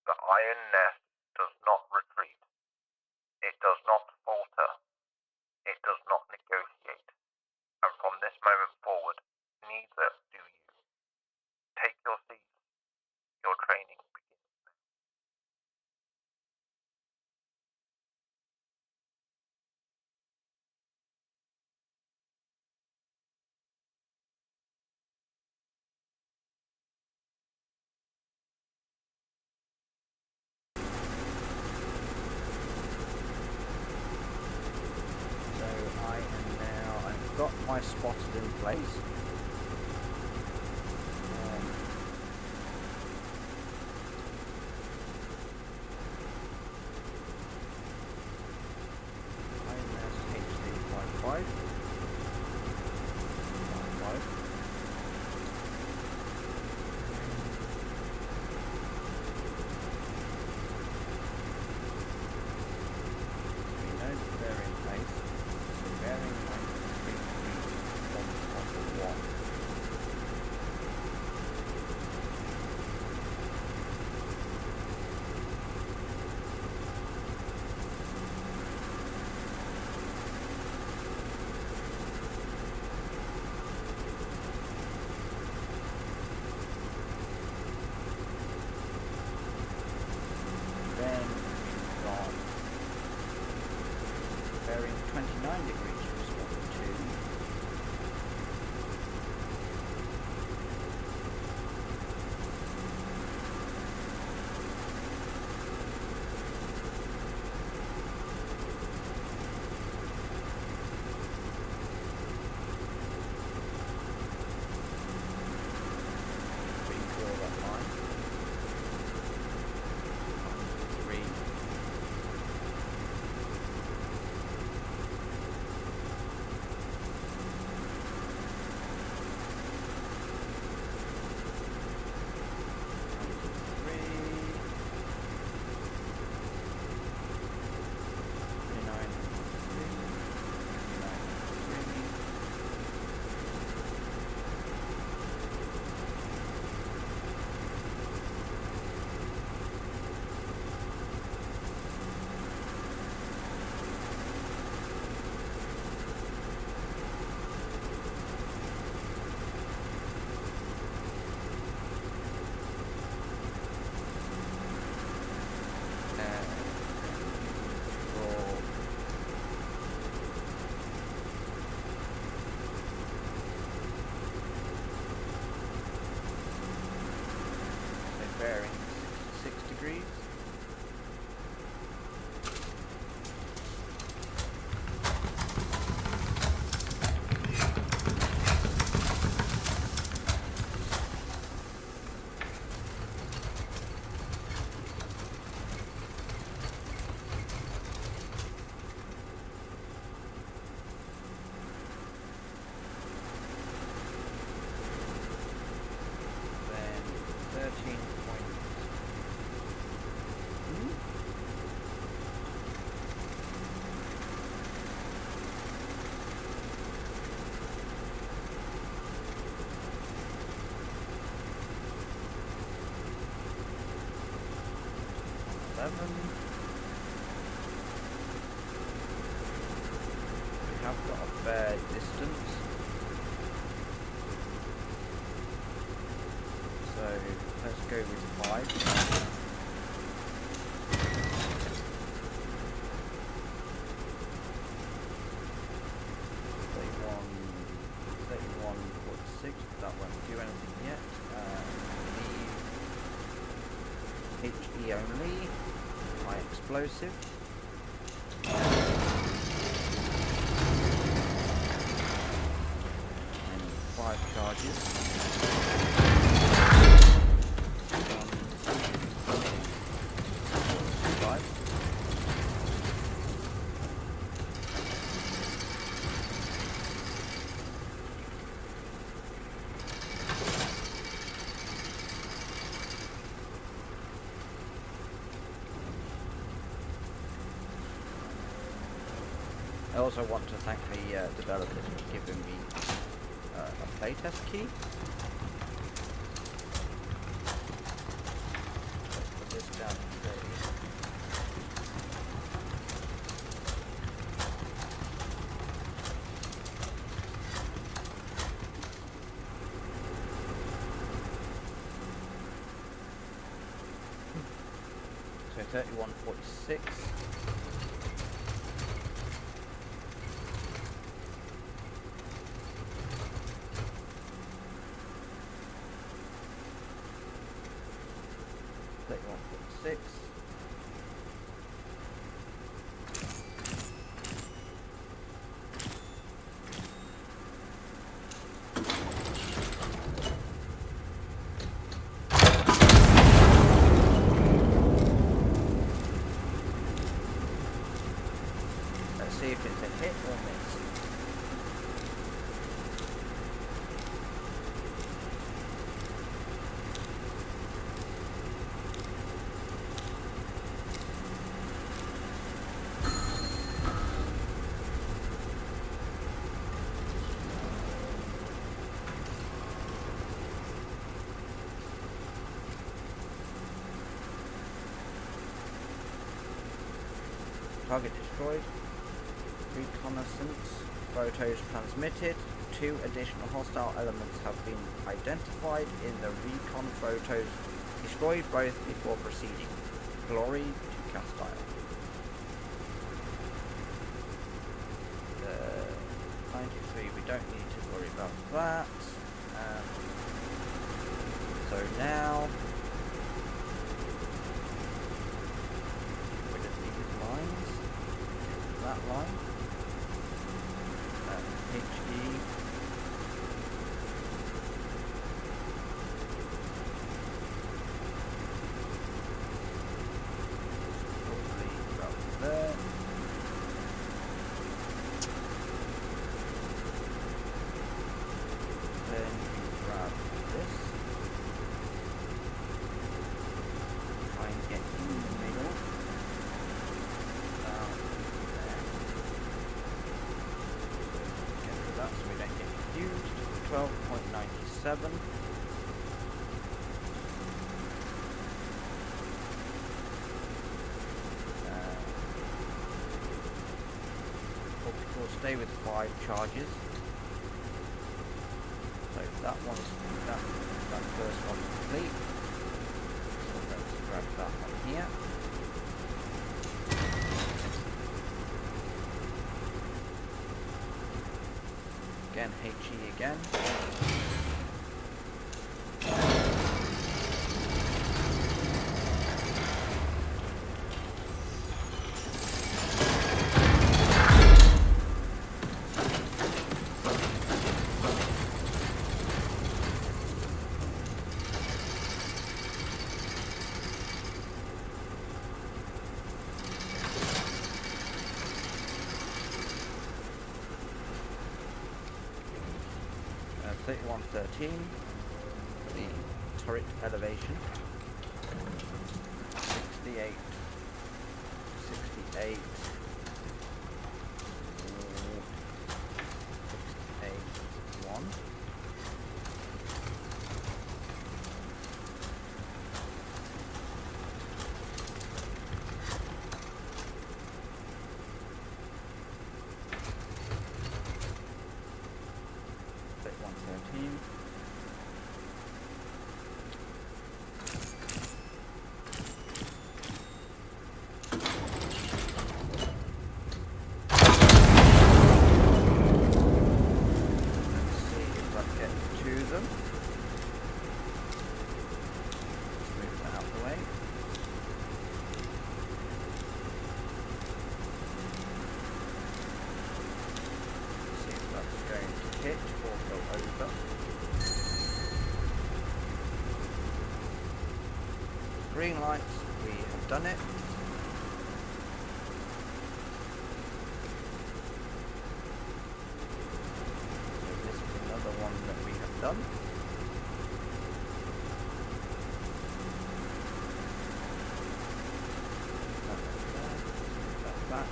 Speaker 4: The iron nest does not retreat. It does not falter. It does not negotiate. And from this moment forward, neither do you. Take your seats. Your training begins now.
Speaker 3: So I've got my spotters in place. IMS HD55. We know that they're in place, so bearing 93 degrees on top of 1. bearing 29 degrees from spot 2. Redraw that line. 3. Bearing 66 degrees. Then 13. 11. We have got a fair distance, so let's go with 5. 31.6, that won't do anything yet. HE only, high explosive. And 5 charges. 5. I also want to thank the developers for giving me a playtest key. Let's put this down to 30. So 31.46. Six. Let's see if it's a hit or miss. Target destroyed. Reconnaissance. Photos transmitted. 2 additional hostile elements have been identified in the recon photos. Destroyed both before proceeding. Glory to Castile. don't need to worry about that. So now, rid of these lines, that line, HE, probably about there. Then we grab this, try and get in the middle, down there. So get rid of that so we don't get confused. 12.97. We'll stay with 5 charges. So that first one's complete. So let's grab that one here. Again, HE again. Uh, 3113, the turret elevation. 68, 68, 68, 1. Bit 113. Let's see if I get to them. Let's move that out of the way. See if that's going to hit or go over. Green lights, we have done it. So this is another one that we have done. Move that back.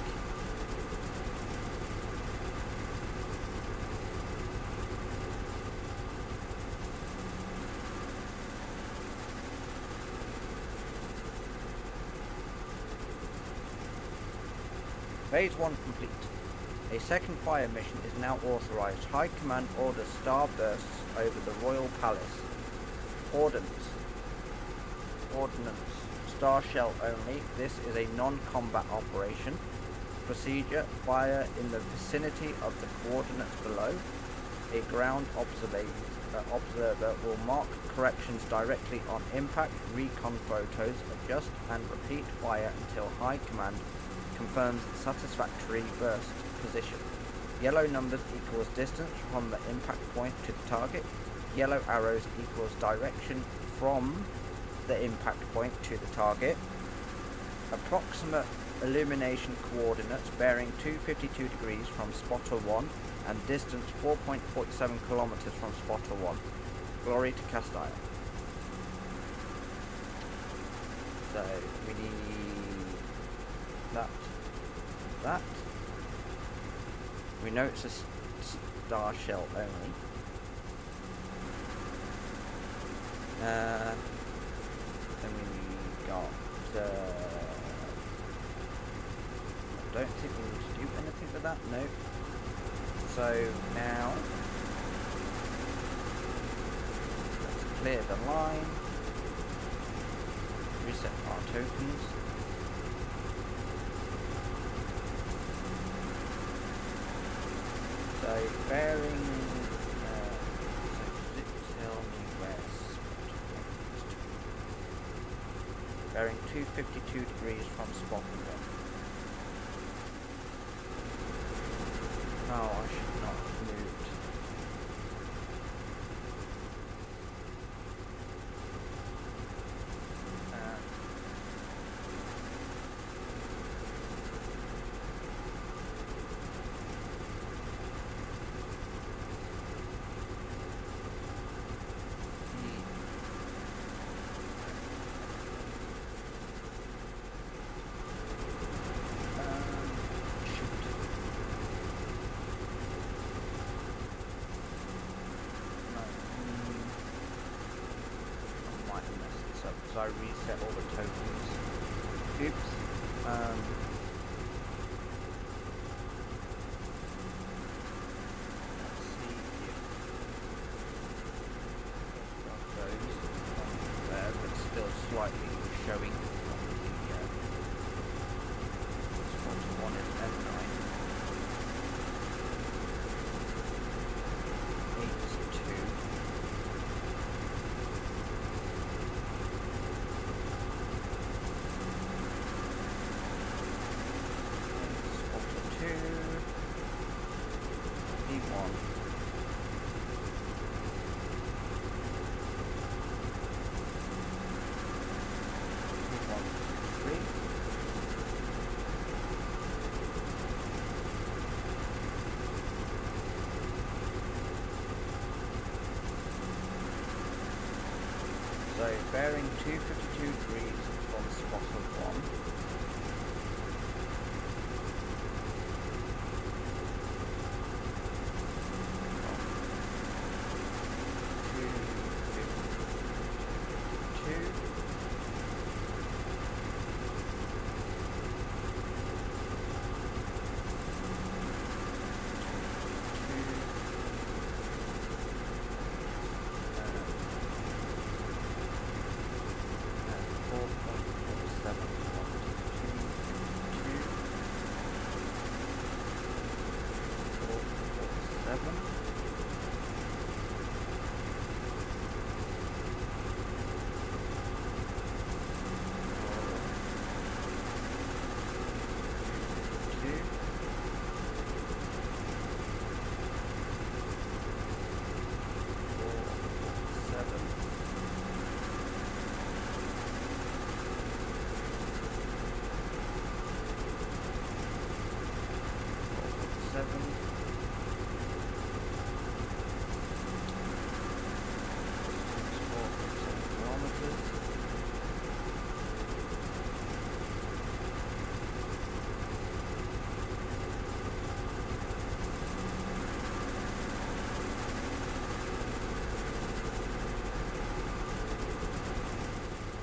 Speaker 3: Phase 1 complete. A second fire mission is now authorized. High Command orders star bursts over the Royal Palace. Ordnance. Star shell only. This is a non-combat operation. Procedure: fire in the vicinity of the coordinates below. A ground observer will mark corrections directly on impact, recon photos, adjust and repeat fire until High Command confirms satisfactory burst position. Yellow numbers equals distance from the impact point to the target. Yellow arrows equals direction from the impact point to the target. Approximate illumination coordinates bearing 252 degrees from spotter 1 and distance 4.47 kilometers from spotter 1. Glory to cast iron. So we need that. We know it's a star shell only. Then we got. I don't think we need to do anything with that. No. So now let's clear the line. Reset our tokens. So So bearing, so does it tell me where spot 1 is to be? Bearing 252 degrees from spot 1. Oh, I should not have moved. I reset all the tokens. Oops. Let's see if that goes on there, but still slightly showing on the spot 1 is F9. 8 is 2. So bearing 252 degrees from spot of 1.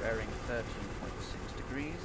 Speaker 3: Bearing 13.6 degrees.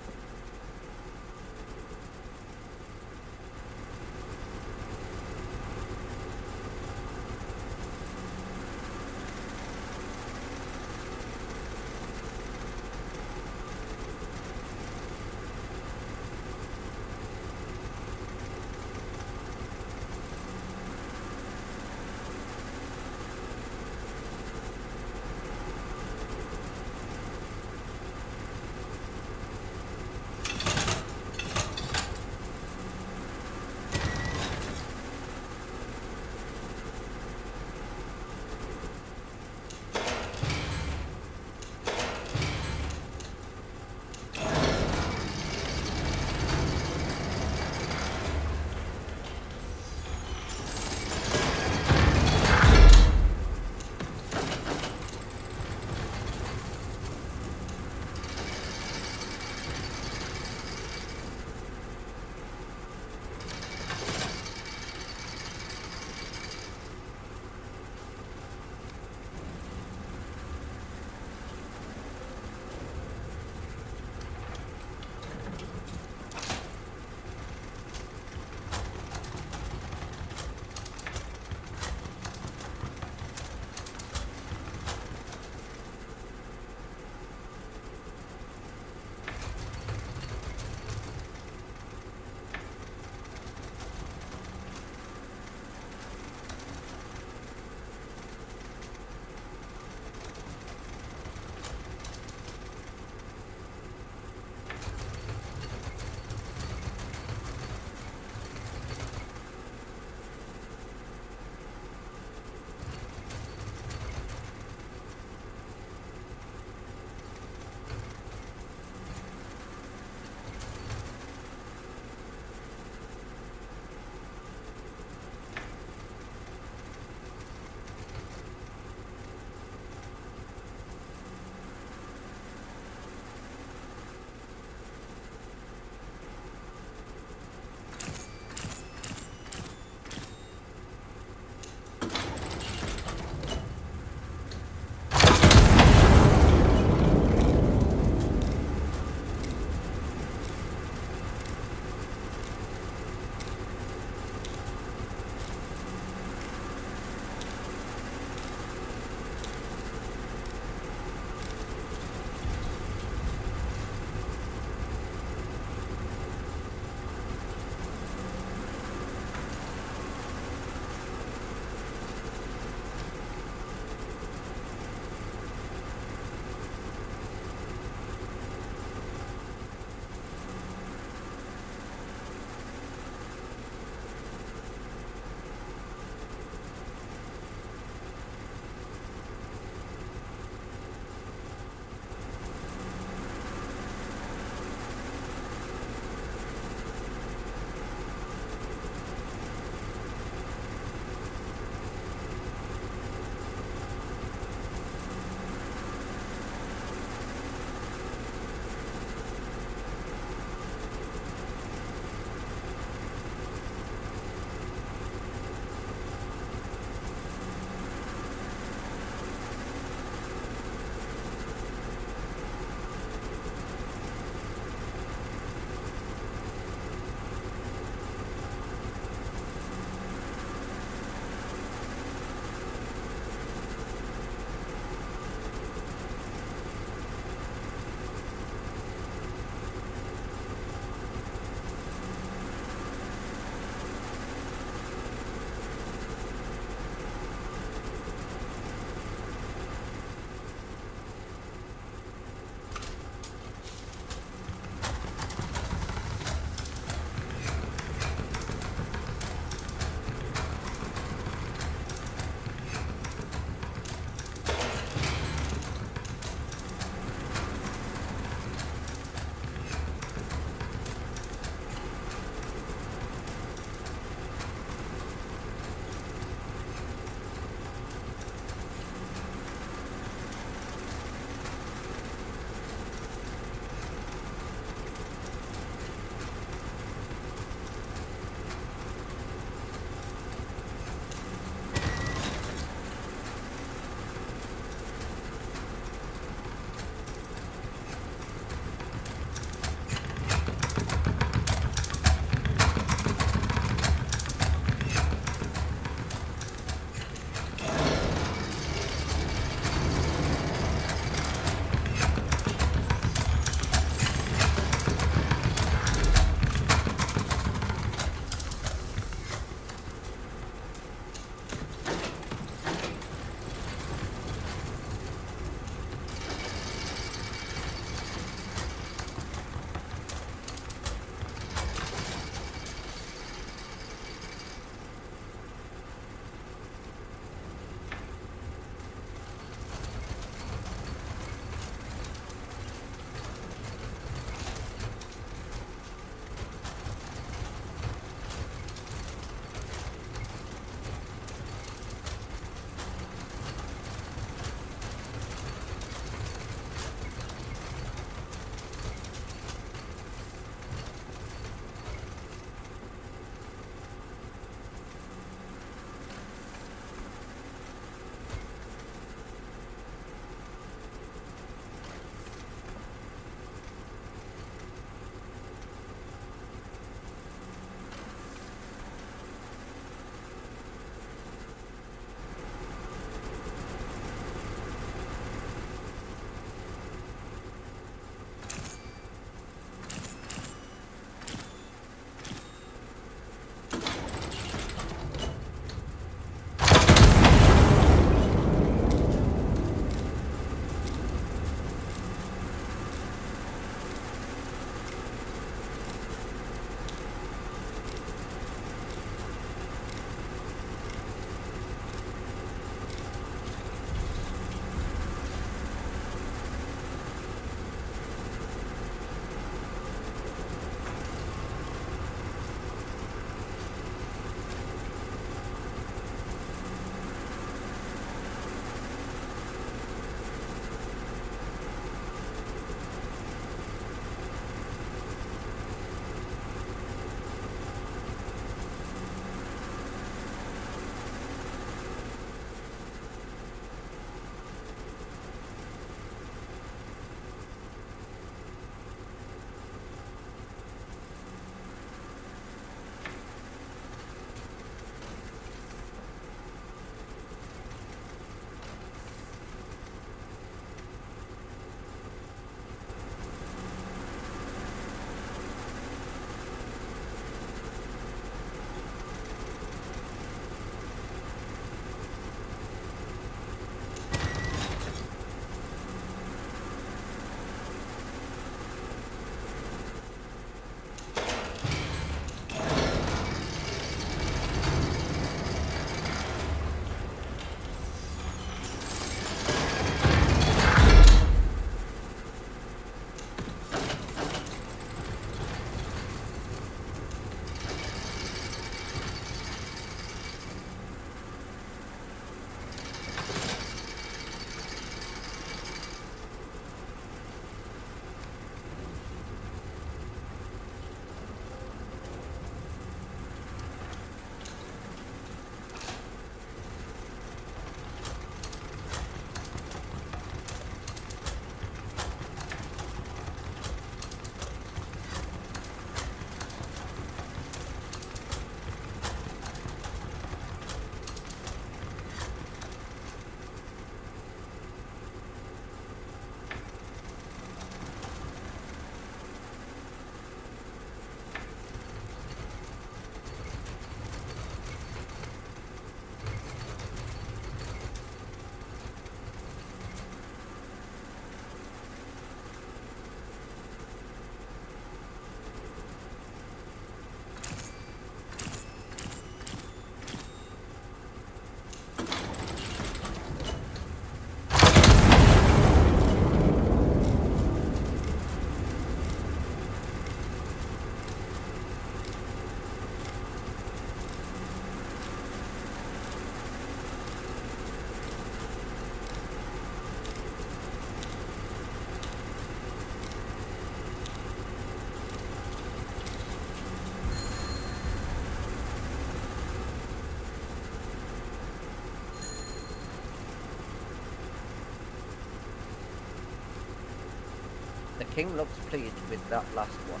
Speaker 3: king looks pleased with that last one.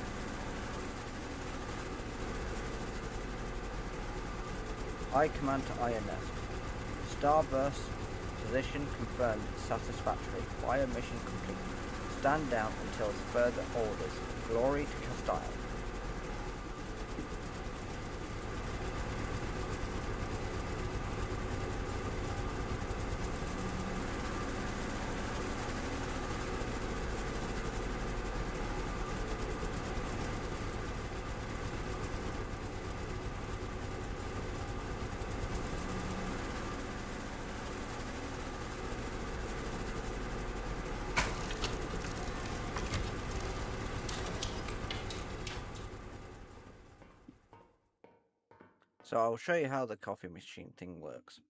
Speaker 3: I command to Iron Nest. Starburst position confirmed satisfactory. Fire mission complete. Stand down until further orders. Glory to Castile. So I'll show you how the coffee machine thing works.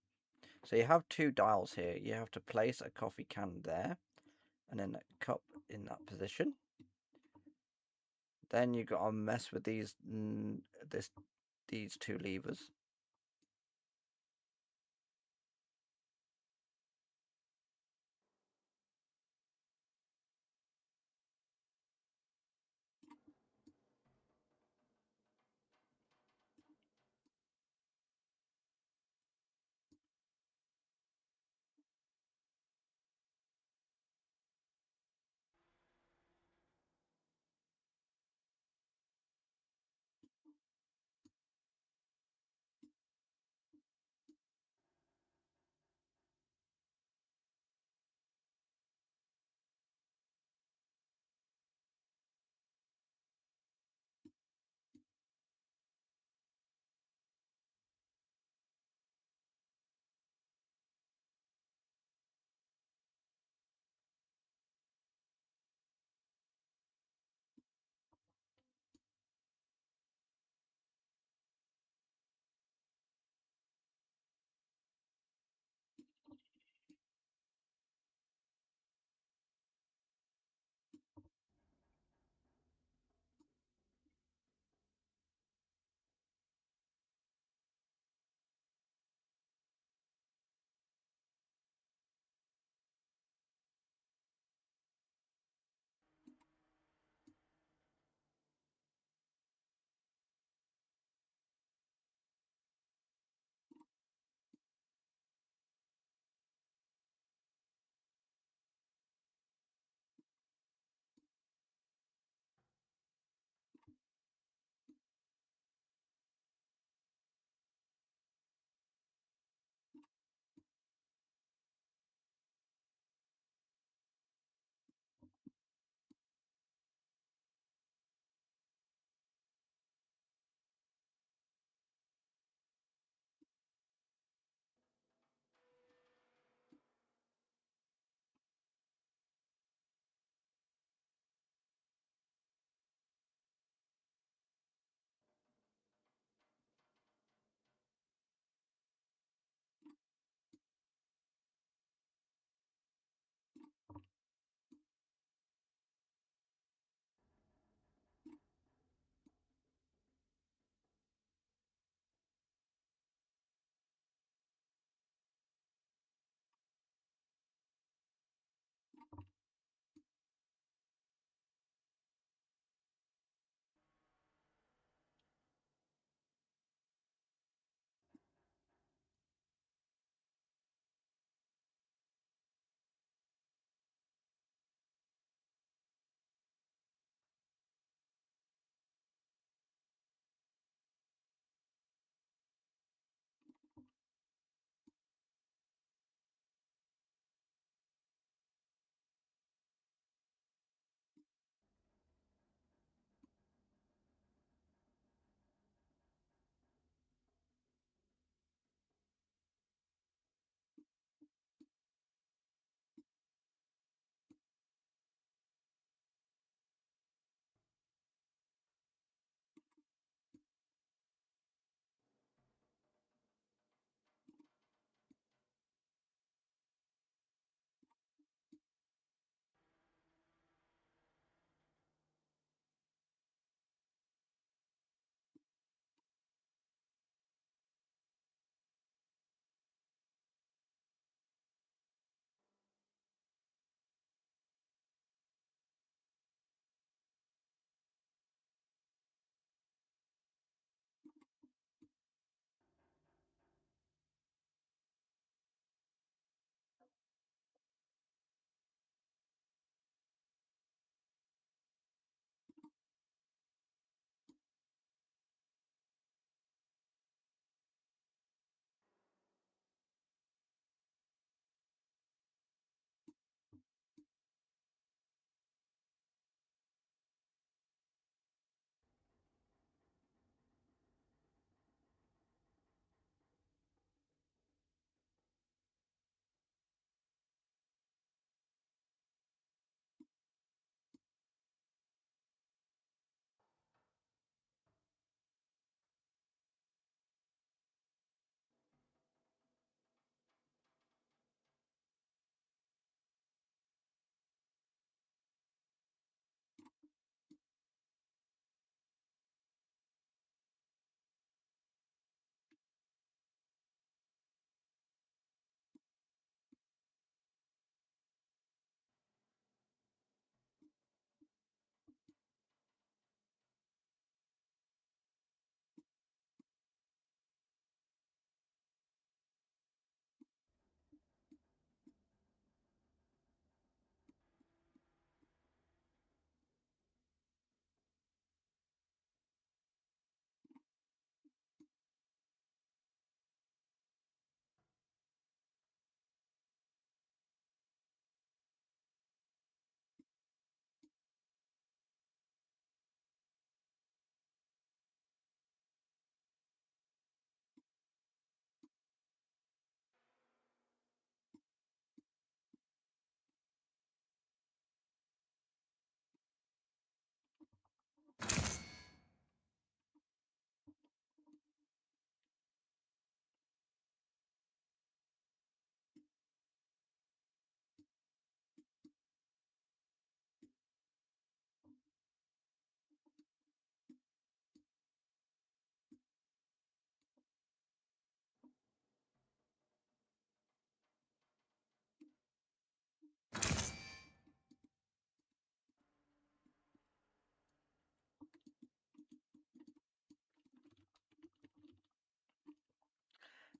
Speaker 3: So you have two dials here. You have to place a coffee can there, and then a cup in that position. Then you got to mess with these two levers.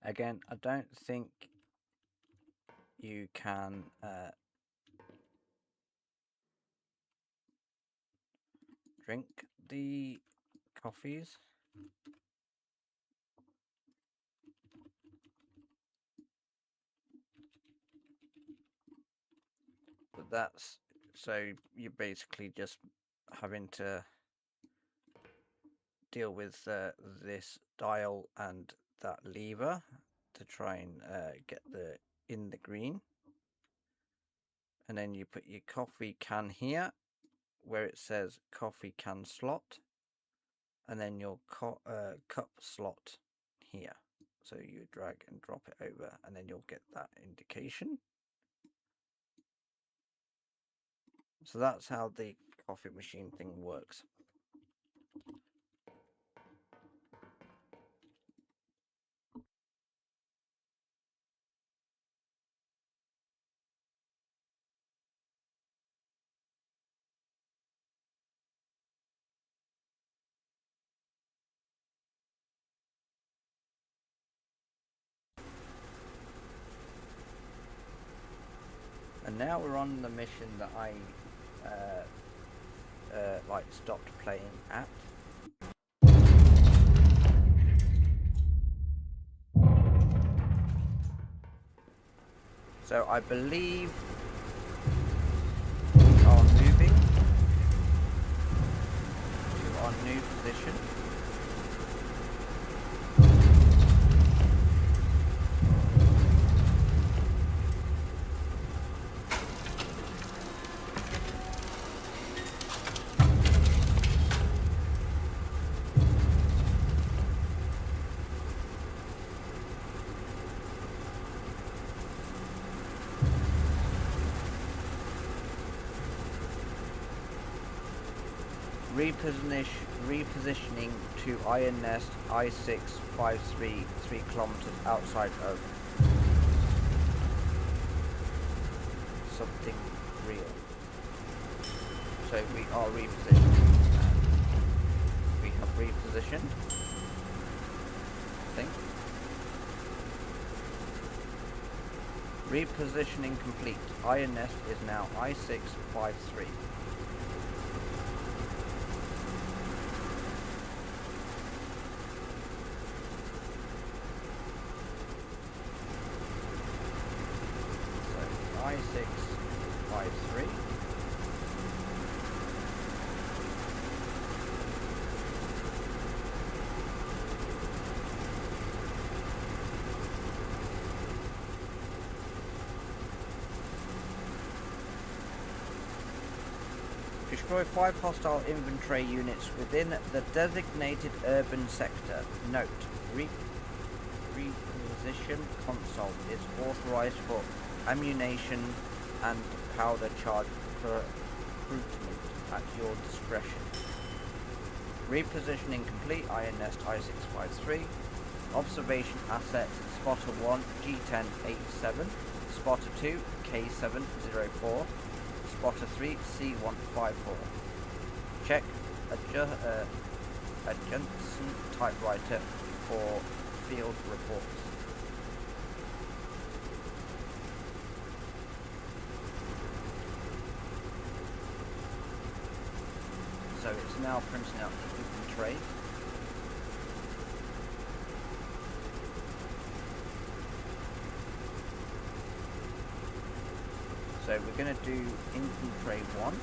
Speaker 3: Again, I don't think you can drink the coffees. But that's so you're basically just having to deal with this dial and that lever to try and get in the green. And then you put your coffee can here where it says coffee can slot, and then your cup slot here. So you drag and drop it over, and then you'll get that indication. So that's how the coffee machine thing works. And now we're on the mission that I stopped playing at. So I believe we are moving to our new position. Repositioning to Iron Nest I-653 3 kilometers outside of something real. So we are repositioned. We have repositioned. I think. Repositioning complete. Iron Nest is now I-653. I-653. Destroy 5 hostile infantry units within the designated urban sector. Note, reposition console is authorized for ammunition and powder charge recruitment at your discretion. Repositioning complete. Iron Nest I-653. Observation assets: Spotter 1 G1087, Spotter 2 K704, Spotter 3 C154. Check a Johnson typewriter for field reports. So it's now printing out the infantry. So we're going to do infantry 1.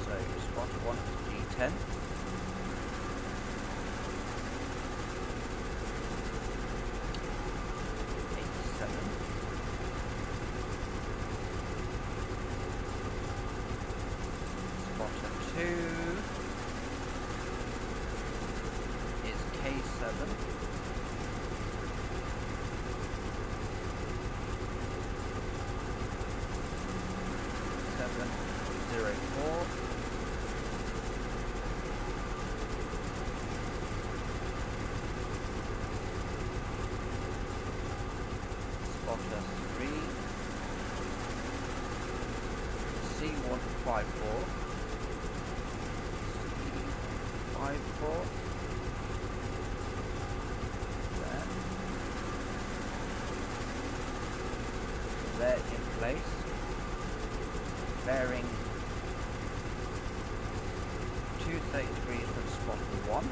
Speaker 3: So Spotter 1 is G10. Spotter 2 is K7. (704). Spotter 3 C154. C154. C154. There. So they're in place. Bearing 230 degrees from spotter 1.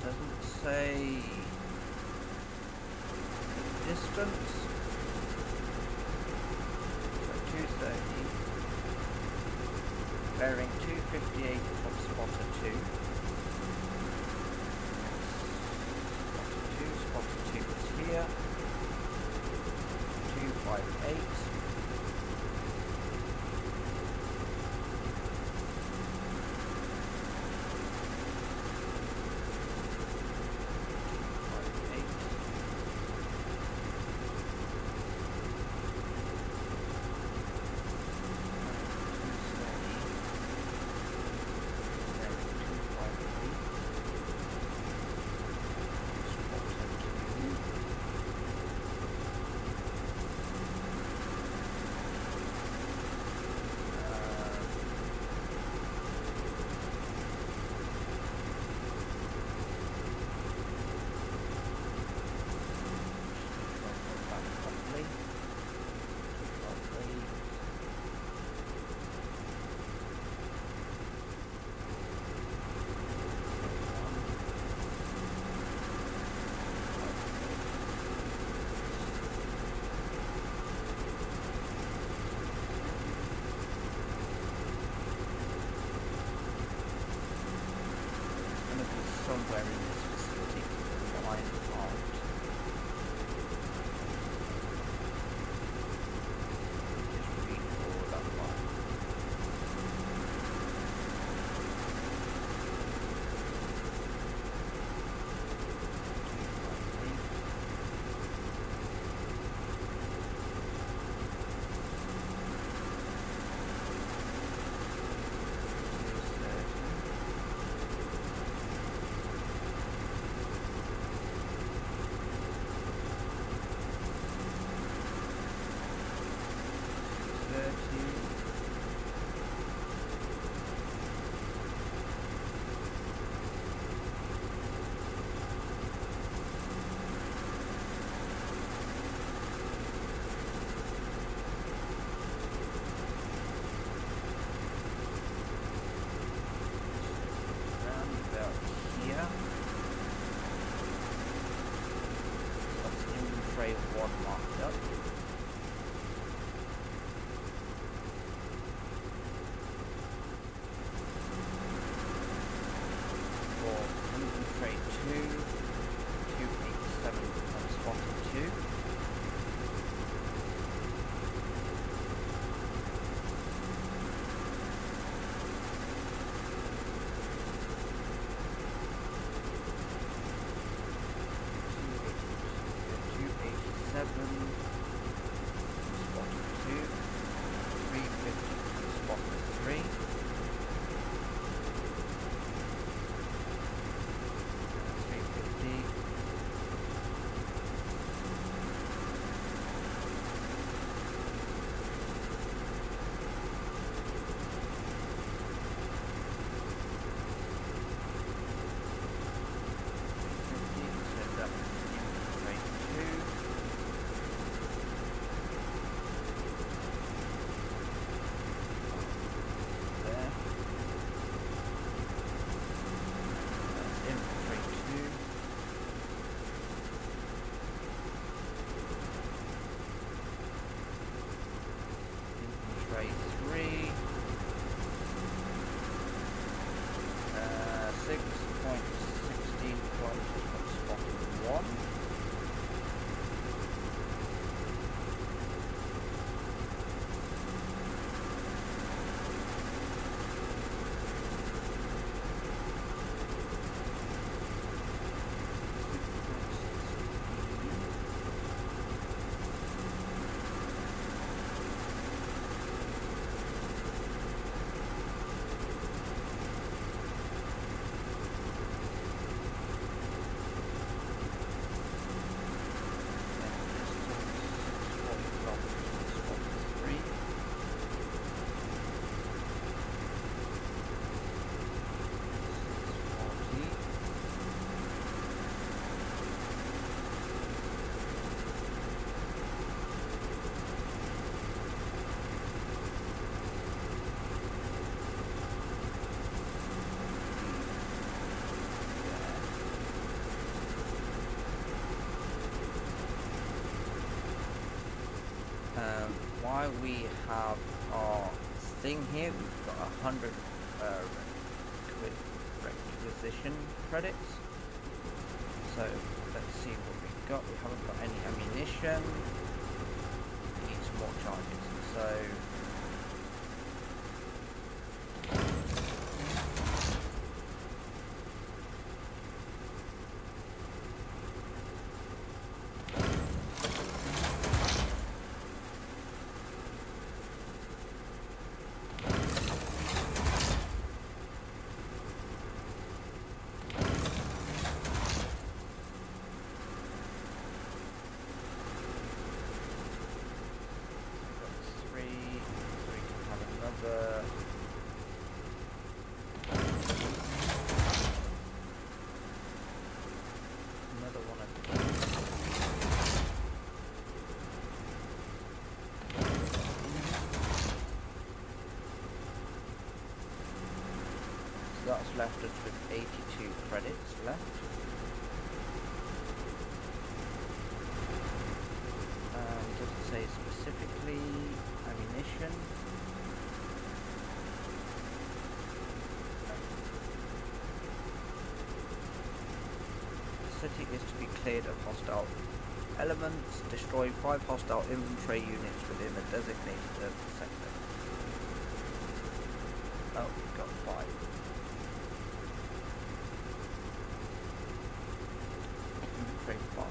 Speaker 3: Doesn't say distance. So 230. Bearing 258 from spotter 2. Spotter 2 is here. 258. Somewhere in this facility, the line out. Just read all that line. Tray 1 marked up. For engine tray 2, 287 on spotter 2. while we have our thing here, we've got 100 requisition credits. So let's see what we've got. We haven't got any ammunition. We need some more charges. So another one of these. So that's left us with 82 credits left. Does it say specifically ammunition? The city is to be cleared of hostile elements. Destroy 5 hostile infantry units within the designated urban sector. Oh, we've got 5. Infantry 5.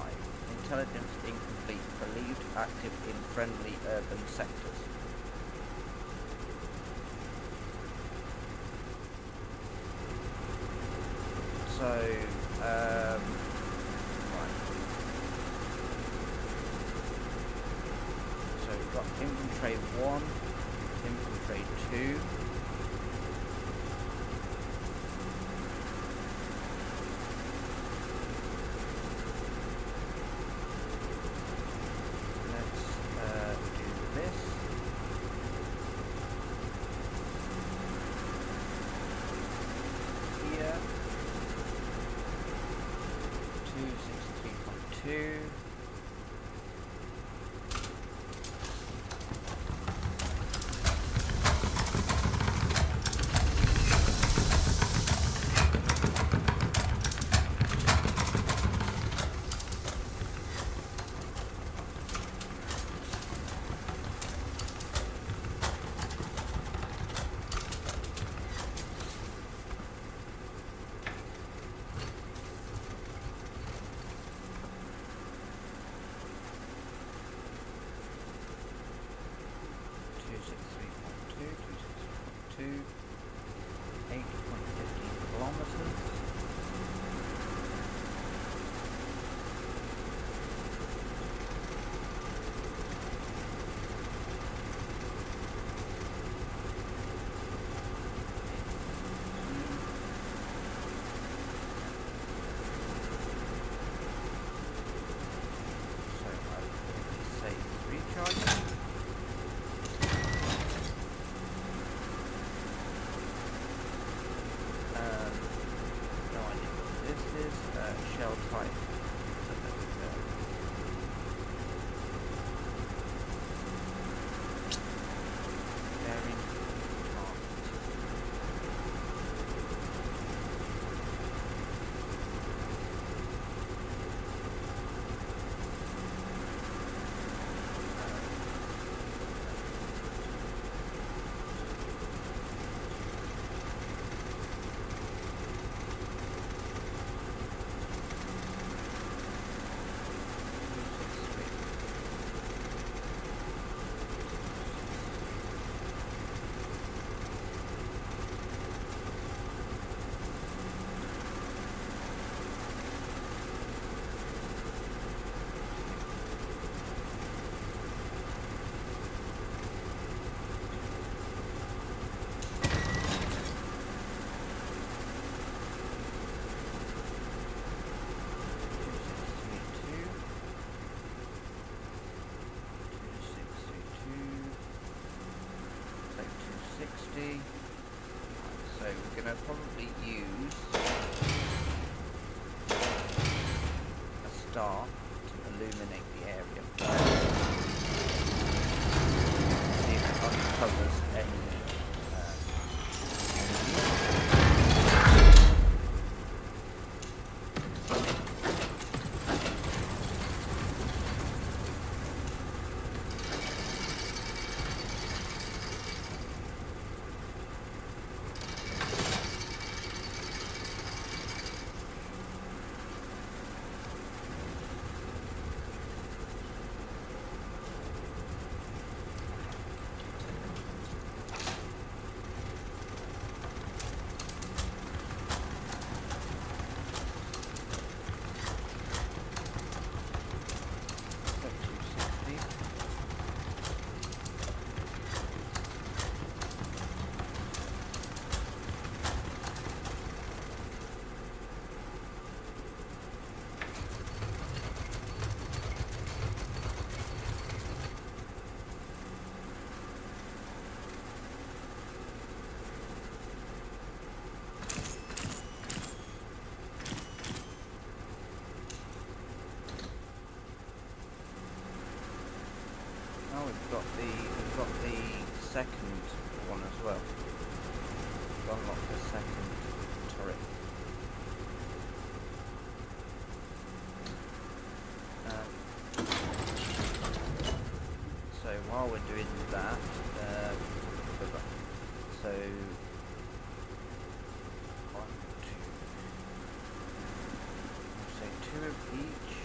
Speaker 3: Intelligence incomplete. Believed active in friendly urban sectors. So, right. So we've got infantry 1, infantry 2. Let's do this. Here. 263.2. To 8.15 kilometers. So I will say 3 charges. Shell type. So there we go. Bearing target. So we're going to probably use a star to illuminate the area. covers any we've got the second one as well. We've unlocked the second turret. So while we're doing that, so 1, 2, say 2 of each.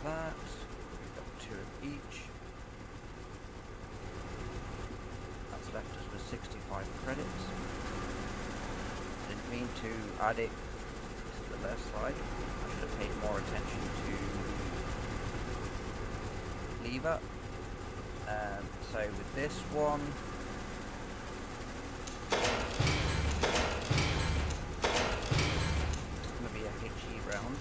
Speaker 3: That. We've got 2 of each. That's left us with 65 credits. Didn't mean to add it to the left side. I should have paid more attention to lever. So with this one, it's going to be a HE round.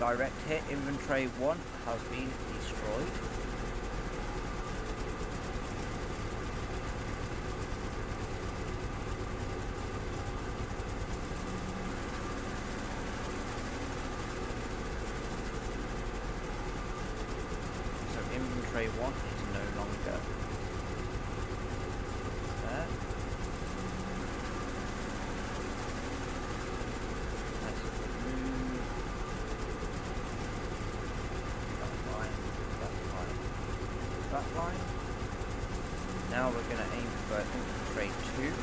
Speaker 3: direct hit. Inventory 1 has been destroyed. So inventory 1 is no longer there. Let's remove that line. Now we're going to aim for infiltrate 2.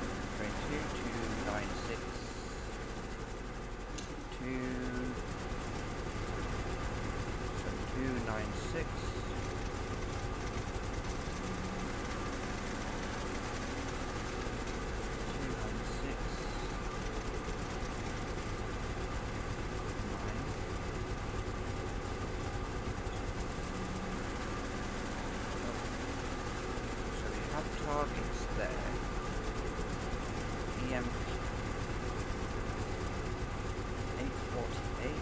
Speaker 3: Infiltrate 2, 296. 296. So we have targets there. EMP 848.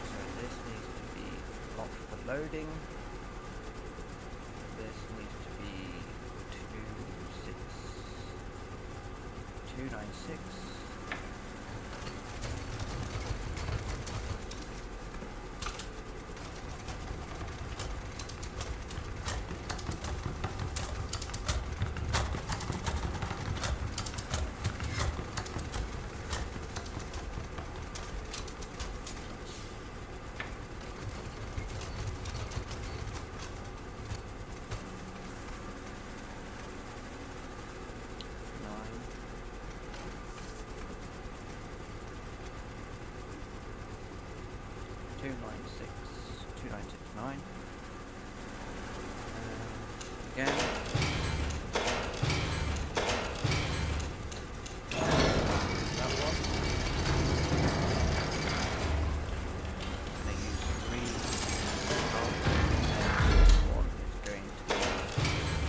Speaker 3: So this needs to be locked for loading. This needs to be 296. Two nine six 2969. Again. That one. They use 3. And this one is going to be 18.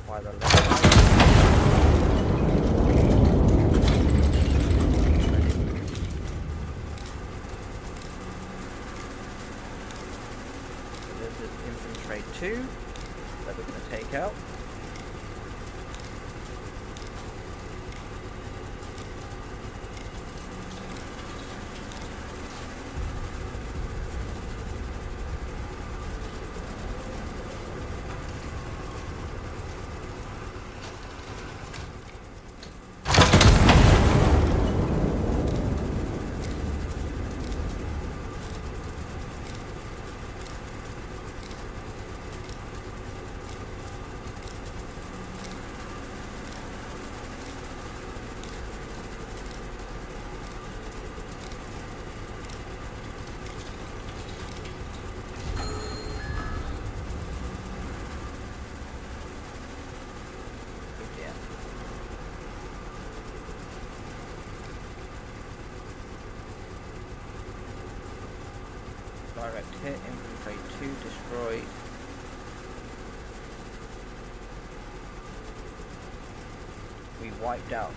Speaker 3: By the left. So this is infantry 2 that we're going to take out. direct hit. Infantry 2 destroyed. We wiped out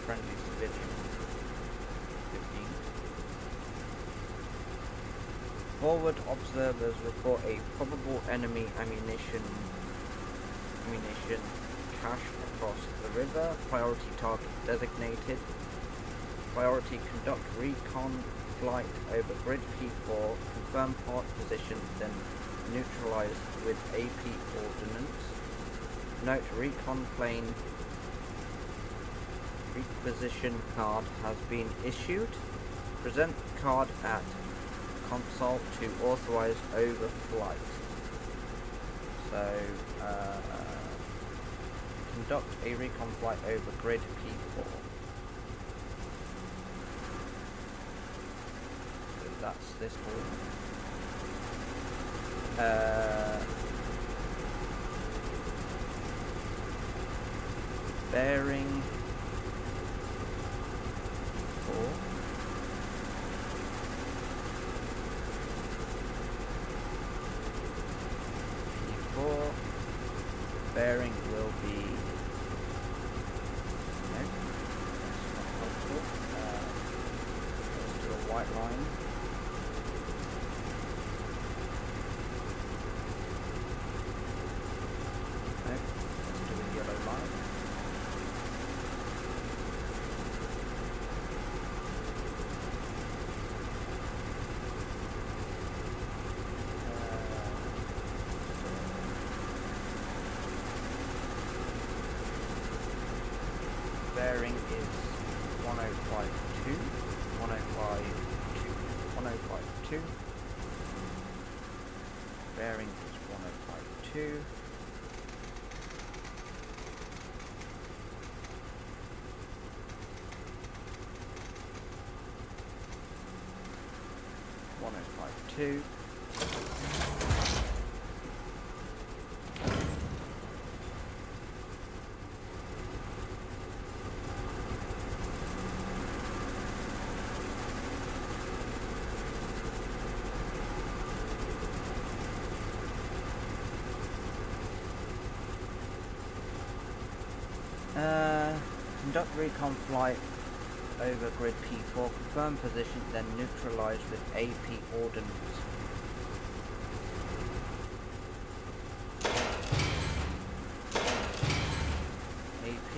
Speaker 3: friendly civilian. 15. Forward observers report a probable enemy ammunition cache across the river. Priority target designated. Priority conduct recon flight over grid P4. Confirm part position, then neutralize with AP ordnance. Note: recon plane requisition card has been issued. Present card at console to authorize overflight. So, conduct a recon flight over grid P4. So that's this one. Bearing 4. P4. Bearing will be. No, that's not helpful. Let's do a white line. No, let's do a yellow line. Bearing is 1052, 1052, 1052. Bearing is 1052. Conduct recon flight over grid P4, confirm position, then neutralize with AP ordnance. AP.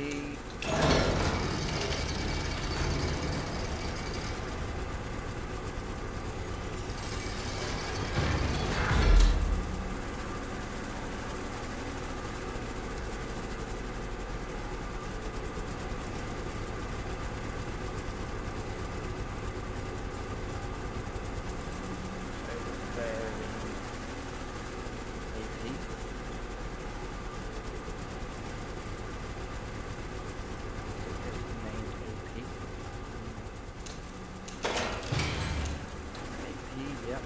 Speaker 3: Yep.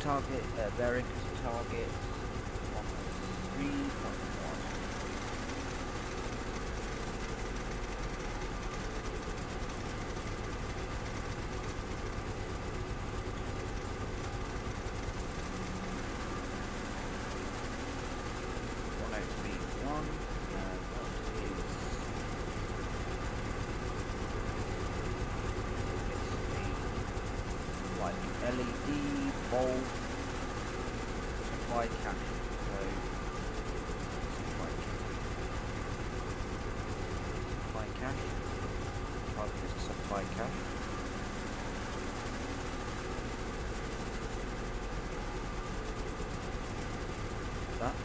Speaker 3: Target, bearing to target 103.1. LED bulb supply cache. So supply cache. Target is supply cache. That.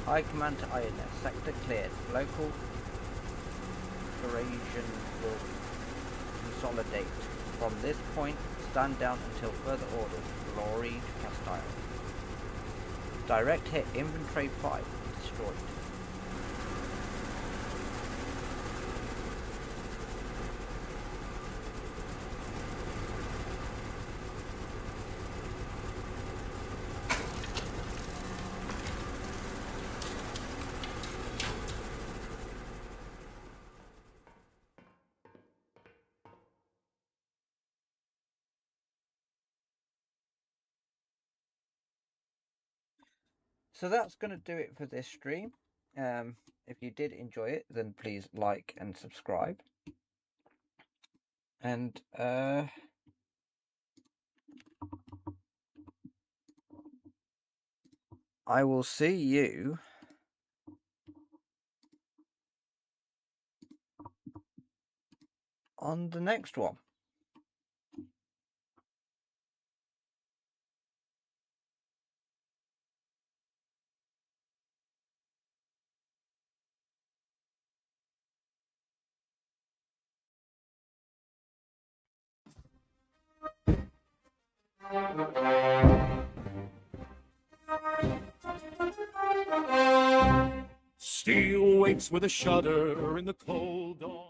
Speaker 3: High command to Iron Nest. Sector cleared. Local operation will consolidate. From this point, stand down until further orders. Glory to Castile. Direct hit. Infantry 5. Destroyed. So that's going to do it for this stream. If you did enjoy it, then please like and subscribe. And I will see you on the next one.
Speaker 1: Steel wakes with a shudder in the cold dawn.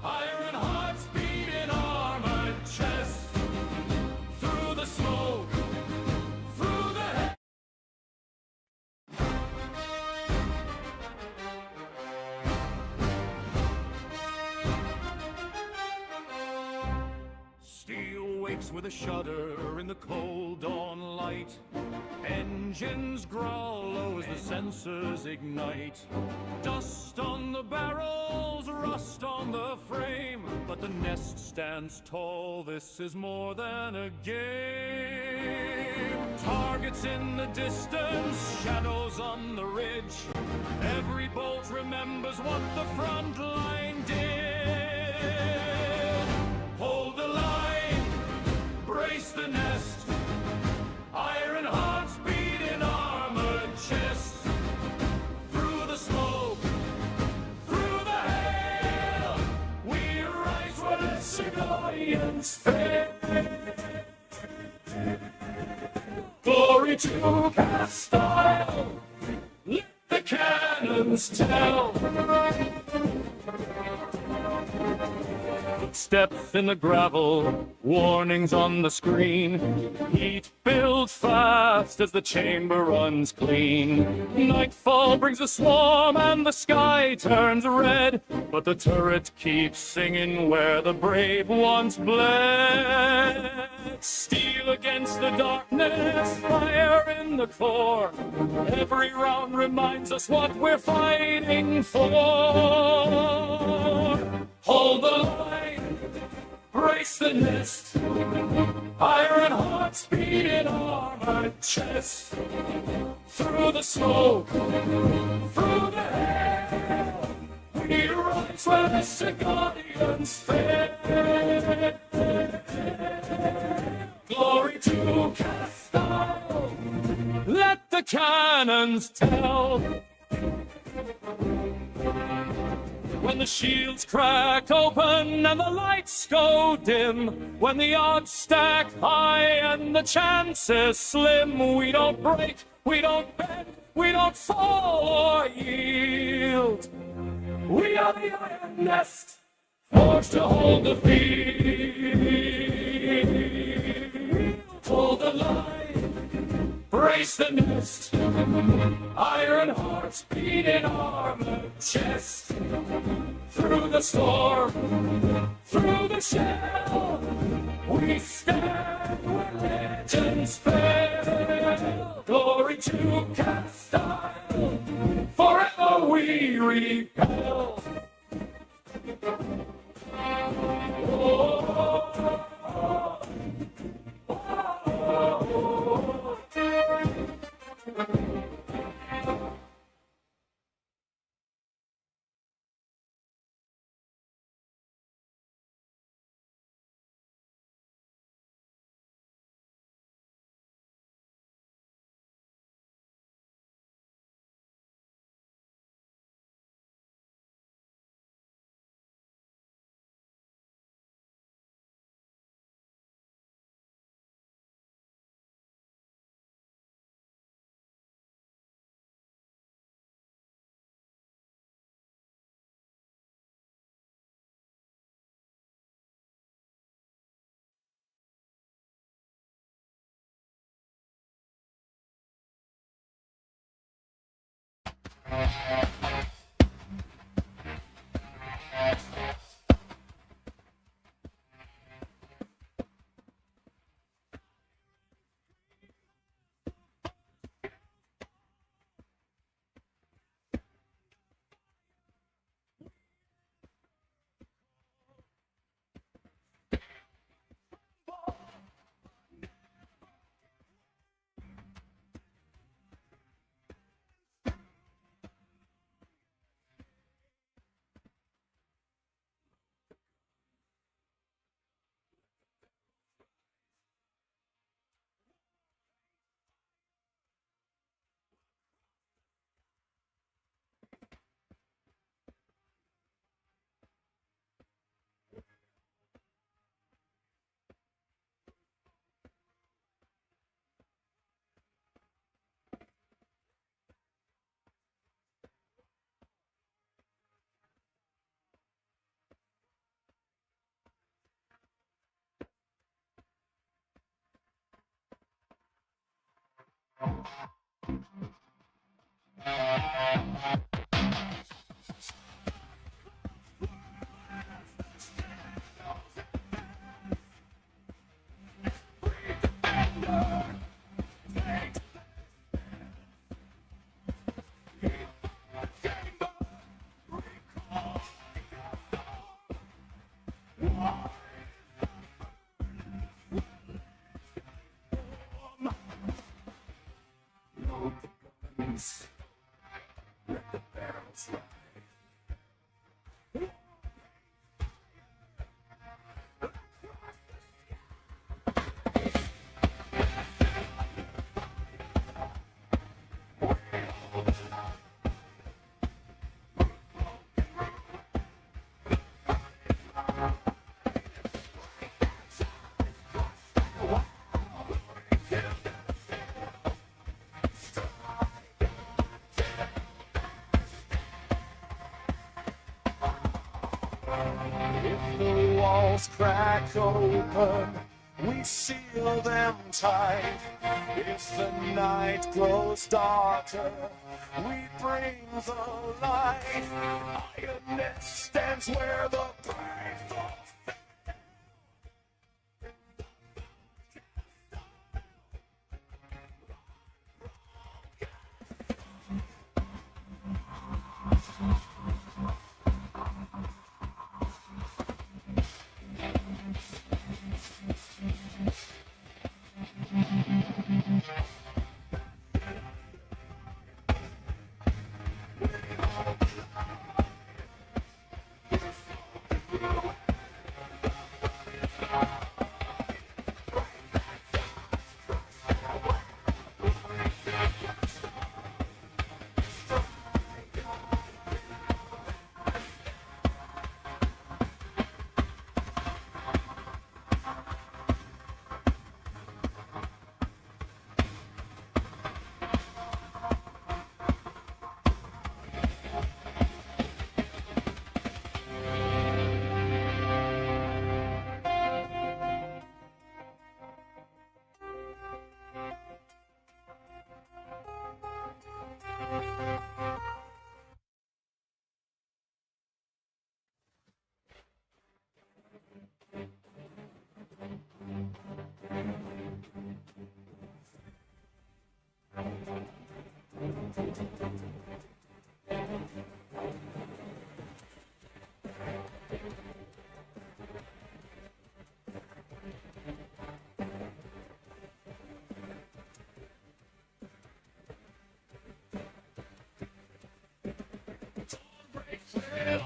Speaker 1: Iron hearts beating armored chest. Through the smoke, through the head. Steel wakes with a shudder in the cold dawn light. Engines growl low as the sensors ignite. Dust on the barrels, rust on the frame, but the nest stands tall. This is more than a game. Targets in the distance, shadows on the ridge. Every bolt remembers what the front line did. Hold the line, brace the nest. Iron hearts beat in armored chest. Through the smoke, through the hail, we rise when civilians fail. Glory to Castile, let the cannons tell. Footsteps in the gravel, warnings on the screen. Heat builds fast as the chamber runs clean. Nightfall brings a swarm and the sky turns red, but the turret keeps singing where the brave once bled. Steel against the darkness, fire in the core. Every round reminds us what we're fighting for. Hold the line, brace the nest. Iron hearts beat in armored chest. Through the smoke, through the hail, fights where the Sigurdians fail. Glory to Castile, let the cannons tell. When the shields crack open and the lights go dim, when the odds stack high and the chances slim, we don't break, we don't bend, we don't fall or yield. We are the Iron Nest, forged to hold the field. Pull the line, brace the nest, iron hearts beat in armored chest. Through the storm, through the shell, we stand where legends fail. Glory to Castile, forever we repel. Let the barrels rise. If the walls crack open, we seal them tight. If the night grows darker, we bring the light. Iron Nest stands where the brave fall.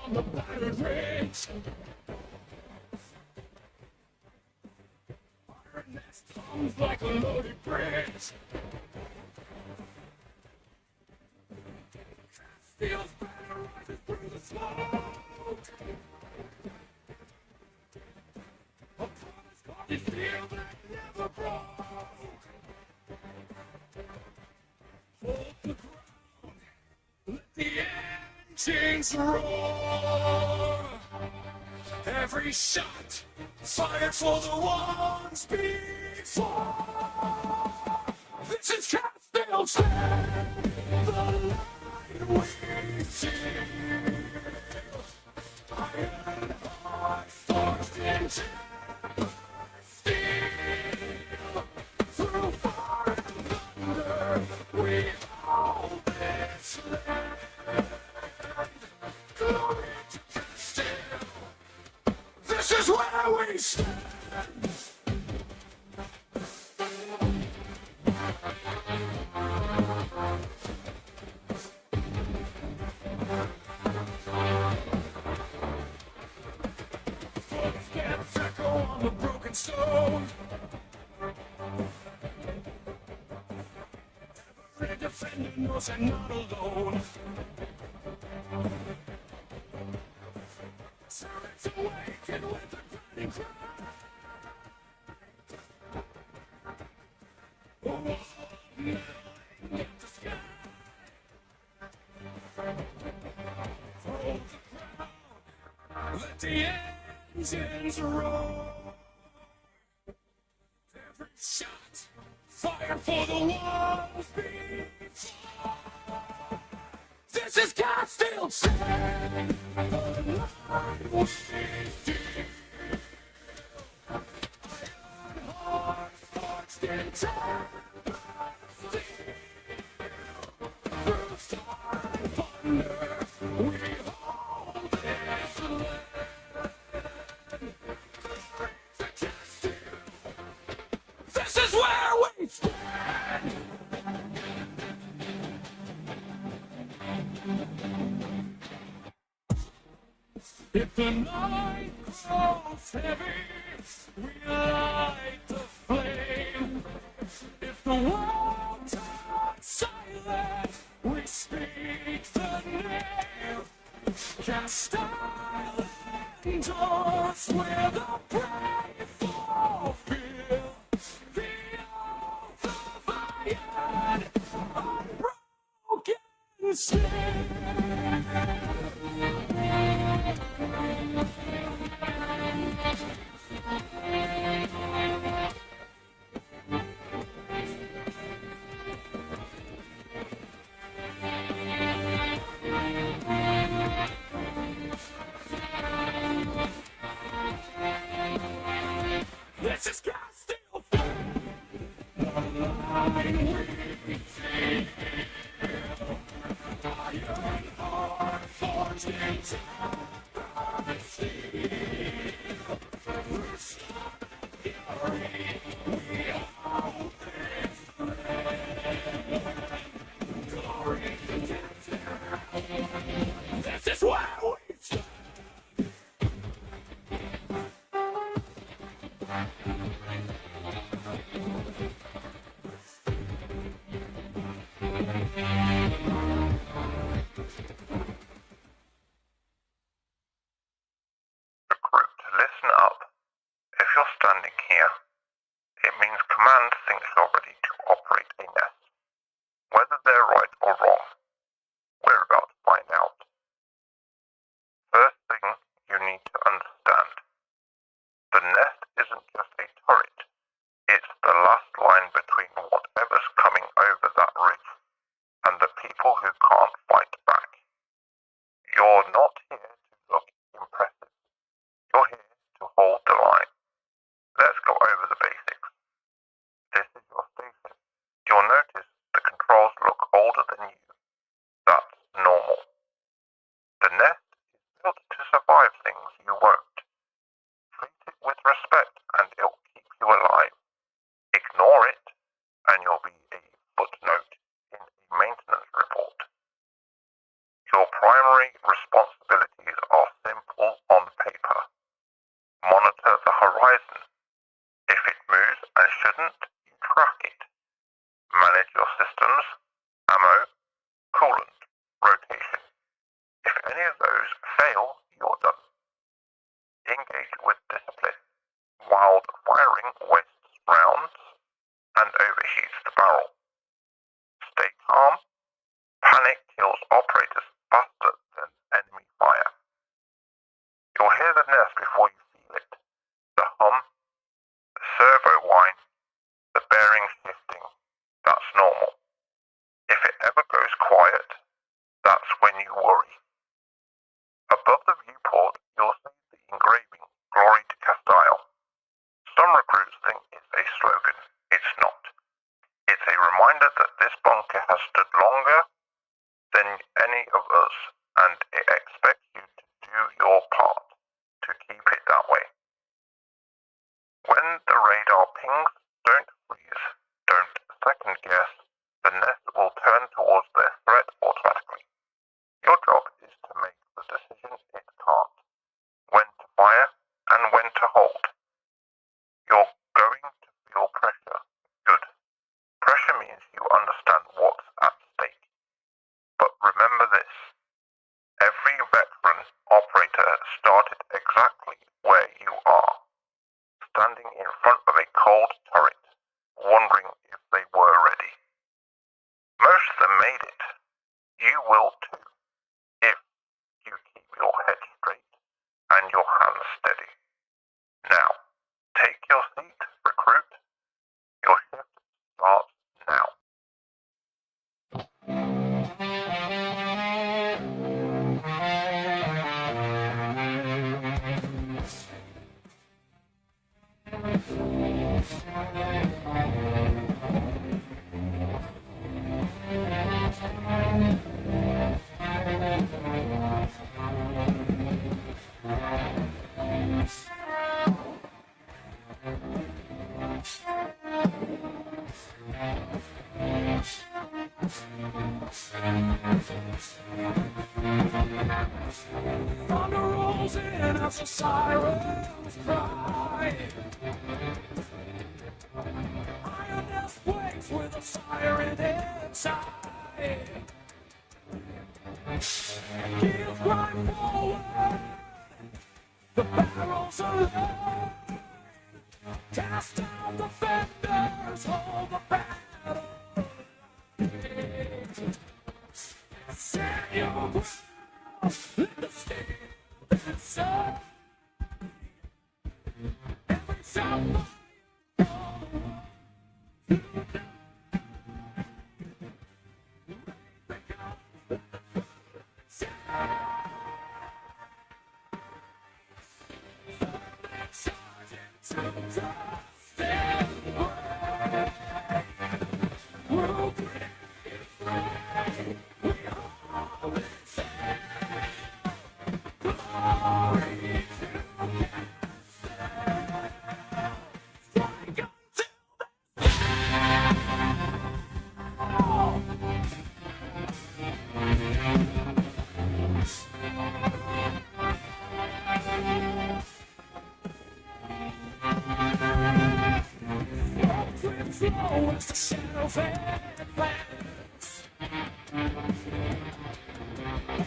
Speaker 1: On the battered rigs. Iron nest hums like a loaded bridge. Steel's banner rises through the smoke. A promise carved in steel that never broke. Hold the ground, let the engines roar. Every shot fired for the ones before. This is Castile Stand, the line we see. Iron hearts forged into steel. Through fire and thunder, we hold this land. Glory to Castile. This is where we stand. Footsteps echo on the broken stone. Every defender knows they're not alone. Spirits awaken with a grinding cry. A wall of metal in the sky. Hold the ground, let the engines roar. Every shot fired for the ones before. This is Castile Stand, the line we see. Iron hearts forged in time. Through fire and thunder, we hold this land. Glory to Castile. This is where we stand. If the night grows heavy, we light the flame. If the world turns silent, we speak the name. Castile endures where the brave fulfill the oath of iron, unbroken stand. This is Castile Stand, the line we see. Iron heart forged in time steel. Through storm and fury, we hold this land. Glory to Castile. This is where we stand.
Speaker 4: Recruit, listen up. If you're standing here, it means command thinks you're ready to operate a nest. Whether they're right or wrong, we're about to find out. First thing you need to understand, the nest isn't just a turret, it's the last line between whatever's coming over that ridge and the people who can't fight back. You're not here to look impressive, you're here to hold the line. Let's go over the basics. This is your station. You'll notice the controls look older than you ammo, coolant, rotation. If any of those fail, you're done. Engage with discipline. Wild firing wastes rounds and overheats the barrel. Stay calm. Panic kills operators faster than enemy fire. You'll hear the nest before you feel it. The hum, the servo whine, the bearing shifting. That's normal. If it ever goes quiet, that's when you worry. Above the viewport, you'll see the engraving, Glory to Castile. Some recruits think it's a slogan. It's not. It's a reminder that this bunker has stood longer than any of us, and it expects you to do your part to keep it that way. When the radar pings, don't freeze, don't second guess. The nest will turn towards their threat automatically. Your job is to make the decision it can't. When to fire and when to hold. You're going to feel pressure. Good. Pressure means you understand what's at stake. But remember this. Every veteran operator started exactly where you are. Standing in front of a cold turret, wondering if they were ready. Most of them made it. You will too, if you keep your head straight and your hands steady. Now, take your seat, recruit. Your shift starts now.
Speaker 1: Thunder rolls in as the sirens cry. Iron Nest wakes with a siren inside. Keels grind forward, the barrels alive. Cast down the fenders, hold the battle. Set your ground, let the steel inside. Every sound flow as the shadow advance.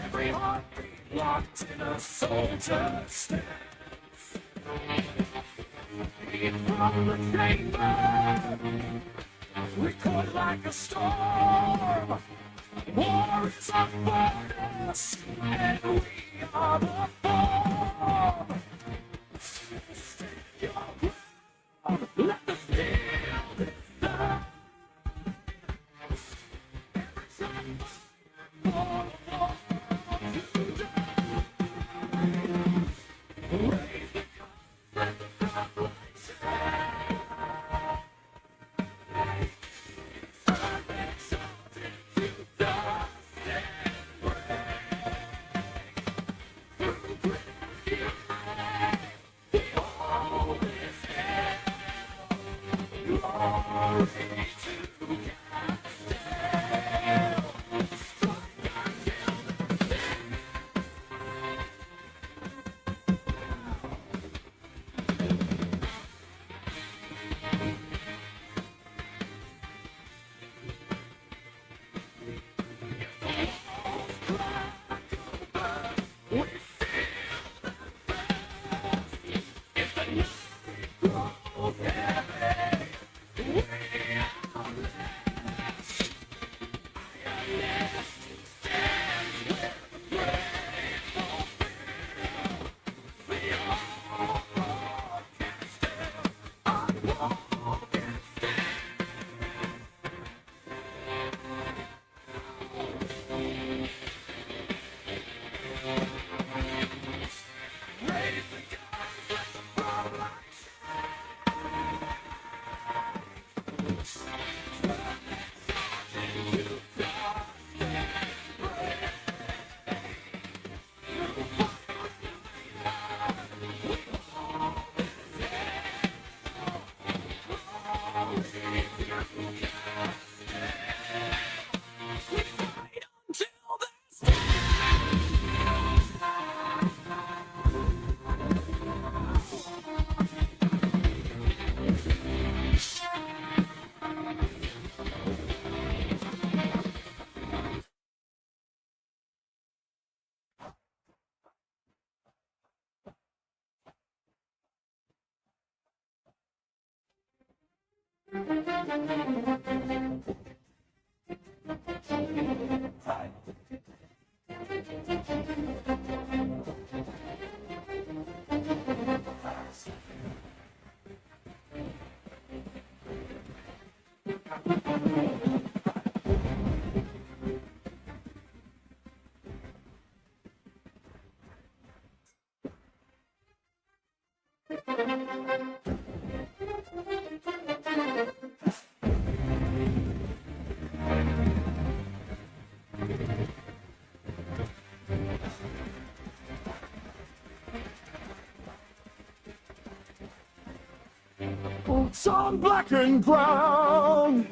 Speaker 1: Every heartbeat locked in a soldier's stance. Beat from the chamber, record like a storm. War is our furnace, and we are the form. Stand your ground, let the steel inside. Every time raise the cup, let the front lights shine. Turn exalted to dust and break. Through grit and the old is hell. Glory to Castile. Strike until Boots on blackened ground,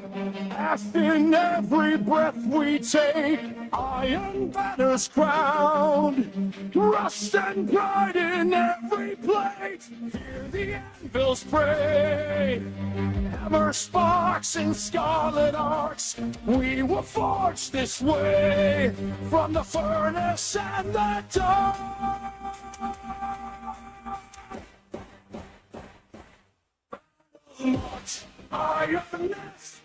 Speaker 1: ash in every breath we take, iron banners crowned, rust and pride in every plate. Hear the anvils pray, hammer sparks in scarlet arcs. We were forged this way from the furnace and the dark. March, ironess,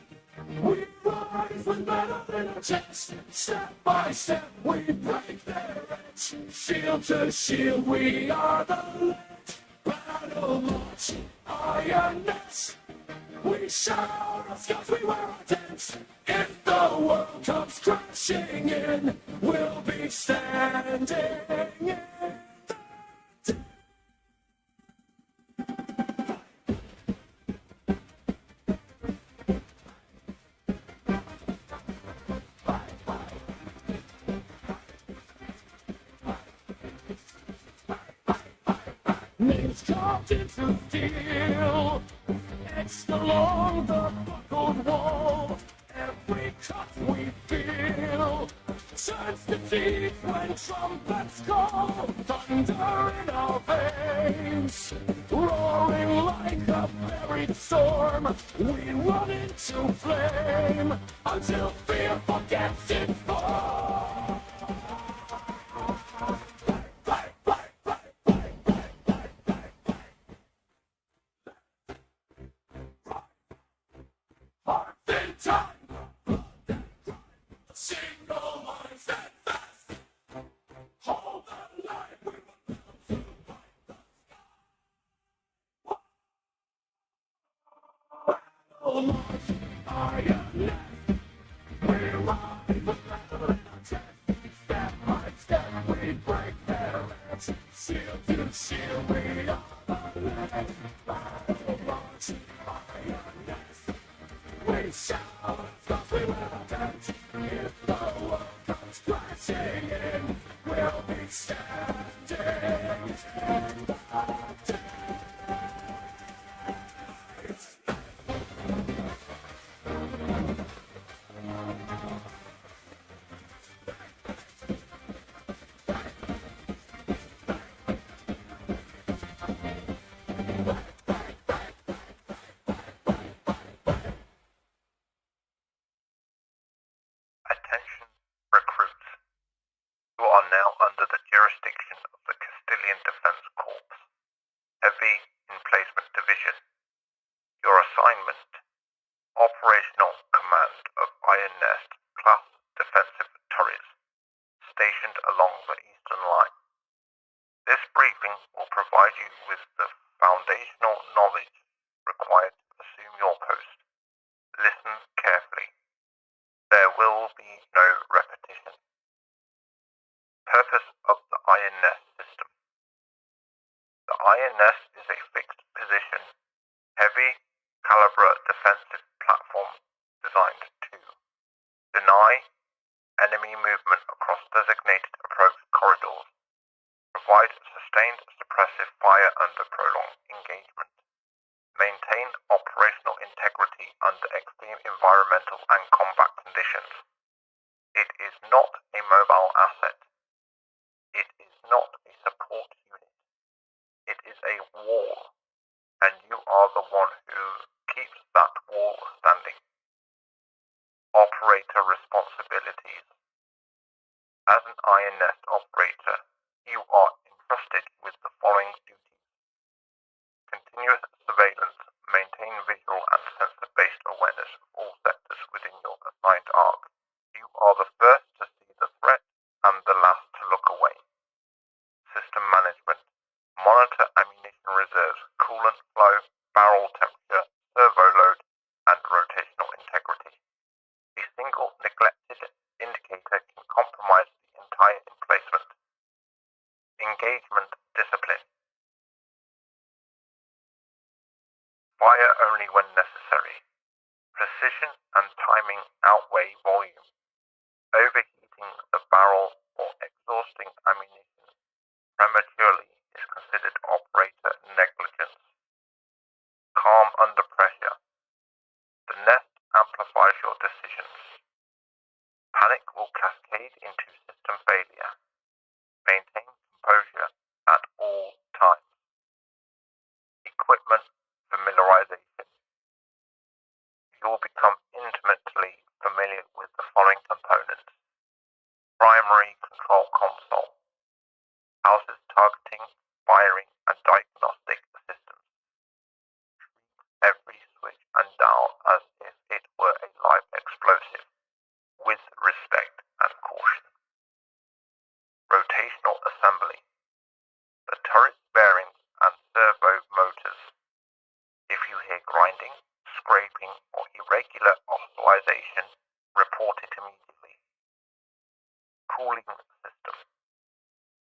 Speaker 1: we rise with metal in our chest. Step by step, we break their edge. Shield to shield, we are the left. Battle march, ironess, we shout our scouts, we wear our tents. If the world comes crashing in, we'll be standing in. Names carved into steel, etched along the buckled wall. Every cut we feel turns to teeth when trumpets call. Thunder in our veins, roaring like a buried storm. We run into flame until fear forgets its form. In time, blood and crime, a single mind steadfast. Hold the line, we will build to light the sky. Battle march, iron nest, we rise with metal in our chest. Step by step, we break their edge. Shield to shield, we are the left. Battle march, iron nest. We shout, cause we will attempt. If the world comes crashing in, we'll be standing in the daylight.
Speaker 4: Attention, recruits. You are now under the jurisdiction of the Castilian Defense Corps, Heavy Emplacement Division. Your assignment, Operational Command of Iron Nest Class Defensive Turrets, stationed along the eastern line. This briefing will provide you with the foundational knowledge required to assume your post. Listen carefully. There will be no repetition. Purpose of the Iron Nest system. The Iron Nest is a fixed position, heavy caliber defensive platform designed to deny enemy movement across designated approach corridors, provide sustained suppressive fire under prolonged engagement, maintain operational integrity under extreme environmental and combat conditions. It is not a mobile asset. It is not a support unit. It is a wall, and you are the one who keeps that wall standing. Operator responsibilities. As an Iron Nest operator, you are entrusted with the following duties: Continuous surveillance, maintain visual and sensor-based awareness of all sectors within your assigned arc. You are the first to see the threat and the last to look away. System management. Monitor ammunition reserves, coolant flow, barrel temperature, servo load, and rotational integrity. A single neglected indicator can compromise the entire emplacement. Engagement discipline. Fire only when necessary. Precision and timing outweigh volume. Overheating the barrel or exhausting ammunition prematurely is considered operator negligence. Calm under pressure. The nest amplifies your decisions. Panic will cascade into system failure. Maintain composure at all times. Equipment familiarization. You will become intimately familiar with the following components. Primary control console. Houses targeting, firing, and diagnostic systems. Every switch and dial as if it were a live explosive, with respect and caution. Rotational assembly. The turret bearings and servo motors. If you hear grinding, scraping, or irregular oscillation, report it immediately. Cooling system.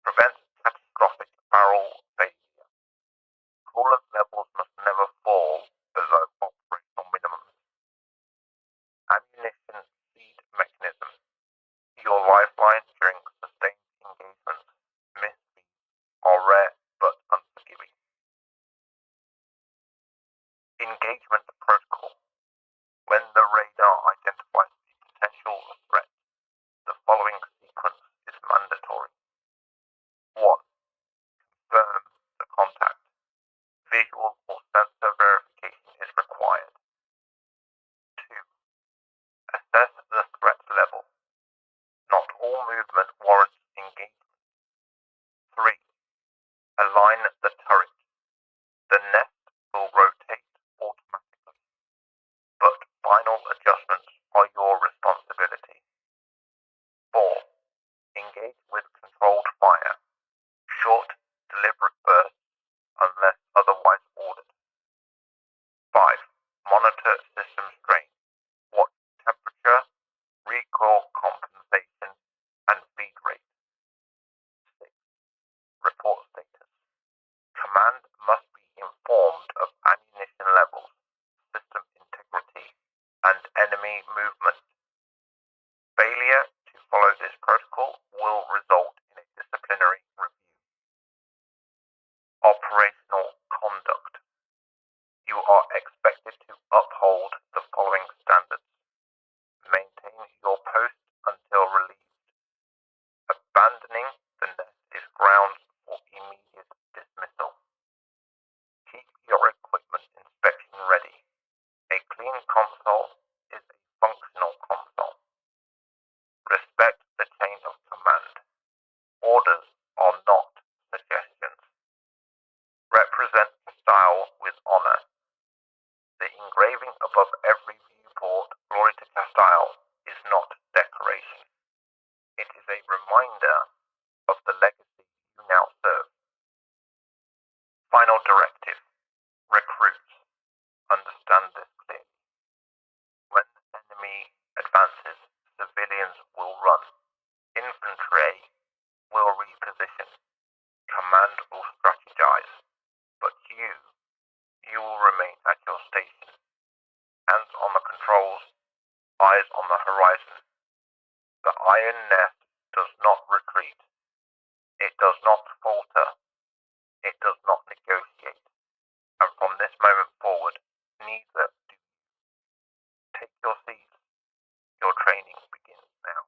Speaker 4: Prevents catastrophic barrel failure. Coolant levels must never fall below operational minimums. Ammunition seed mechanism. Your lifeline during sustained engagements. Misfeeds are rare but unforgiving. Engagement protocol. When the radar identifies a potential threat, the following sequence is mandatory. 1. Confirm the contact. Visual or sensor verification is required. 2. Assess the threat level. Not all movement warrants engagement. 3. Align the turret. The nest will rotate automatically, but final adjustments are your responsibility. 4. Engage with controlled fire. Short, deliberate bursts unless otherwise ordered. 5. Monitor system strain. Watch temperature, recoil compensation, and feed rate. 6. Report status. Command must be informed of ammunition levels, system integrity, and enemy movement. Failure to follow this protocol will result in a disciplinary review. Operational conduct. You are expected to uphold the following standards. Maintain your post until relieved. Abandoning the nest is grounds for immediate dismissal. Keep your equipment inspection ready. A clean console is a functional console. Respect the chain of command. Orders are not suggestions. Represent the style with honor. The engraving above every viewport, Glory to Castile, is not decoration. It is a reminder of the legacy you now serve. Final directive. Recruits. Understand this clearly. When the enemy advances, civilians will run. Infantry will reposition. Command will strategize. But you will remain at your station. Hands on the controls, eyes on the horizon. The iron nest does not retreat. It does not falter. It does not negotiate. And from this moment forward, neither do you. Take your seats. Your training begins now.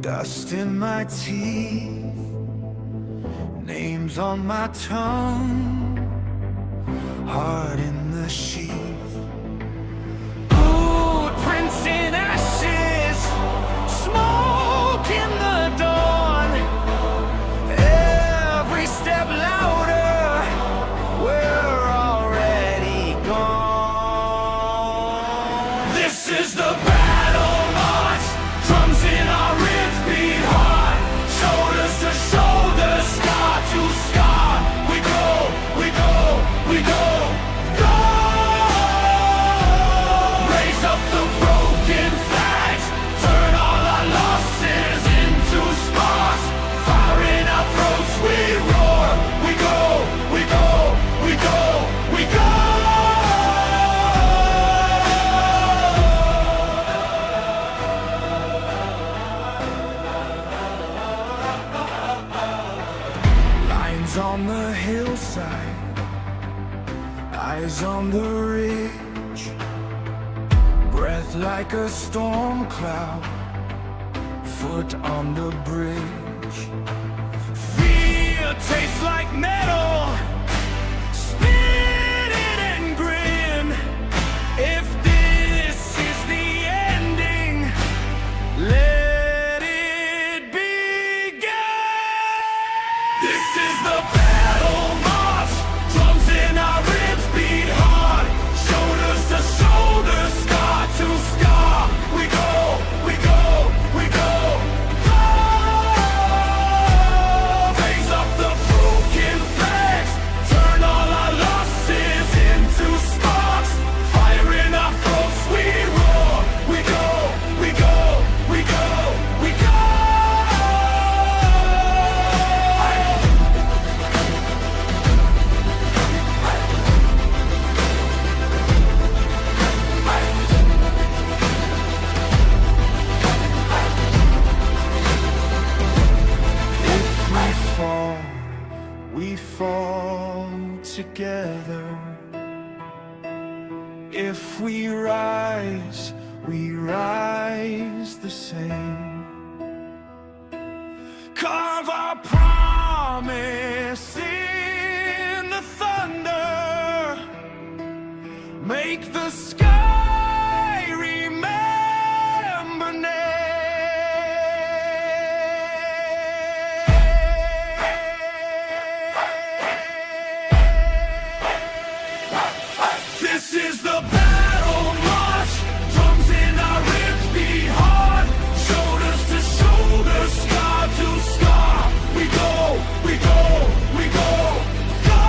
Speaker 1: dust in my teeth, names on my tongue, heart in the sheath, footprints in ashes, smoke in the dawn, every step louder, we're already gone. This is the battle march, drums in our ribs beat hard, shoulders to shoulder, scar to scar. We go, we go, we go, go. Raise up the broken flags, turn all our losses into sparks. Fire in our throats, we roar. We go, we go, we go, we go. Lines on the hillside, eyes on the ridge, breath like a storm cloud, foot on the bridge. Fear tastes like metal, spit it and grin. If this is the ending, let it be. together. If we rise the same. Carve our promise in the thunder. Make the sky remember This is the battle march. Drums in our ribs beat hard. Shoulders to shoulder, scar to scar. We go, we go, we go. Go!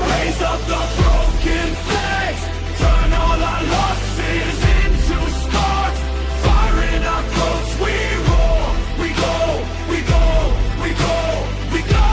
Speaker 1: Raise up the broken flags. Turn all our losses into sparks. Fire in our throats, we roar. We go, we go, we go, we go.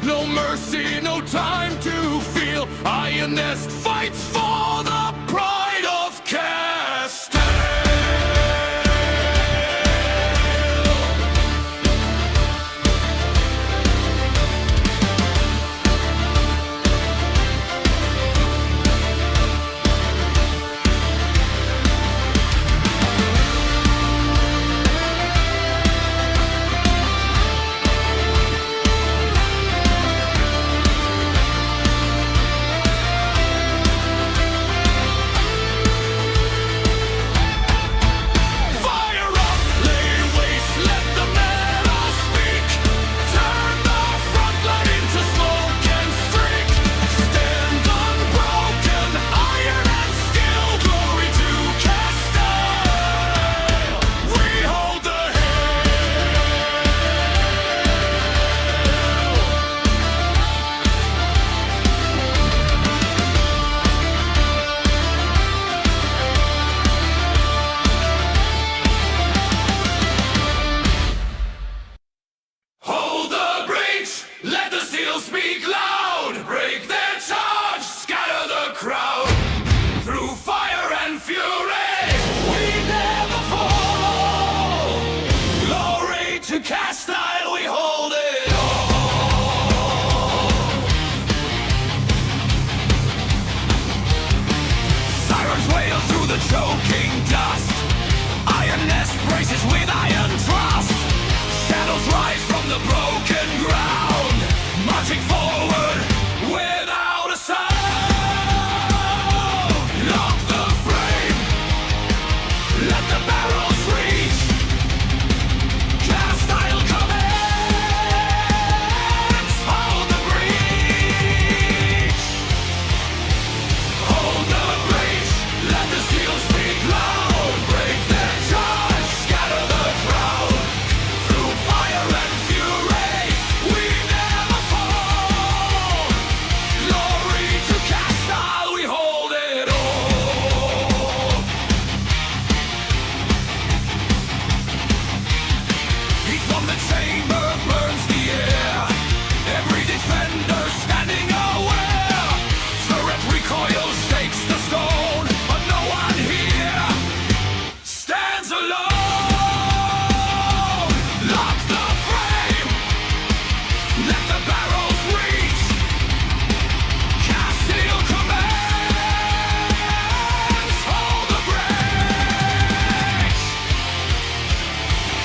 Speaker 1: No mercy, no time to feel. Iron Nest fights for the pride of Castile. choking dust. Iron nest braces with iron trust. Shadows rise from the broken ground, marching forward without a sound. Lock the frame, let the barrels reach. Cast iron commands, hold the breach. Hold the breach, let the steel speak loud. Break their charge, scatter the crowd. Through fire and fury, we never fall. Glory to Castle, we hold it all. Heat from the chamber burns the air. Every defender standing aware. Turret recoil shakes the stone, but no one here stands alone. Lock the frame, let the barrels reach. Cast steel commands, hold the breach.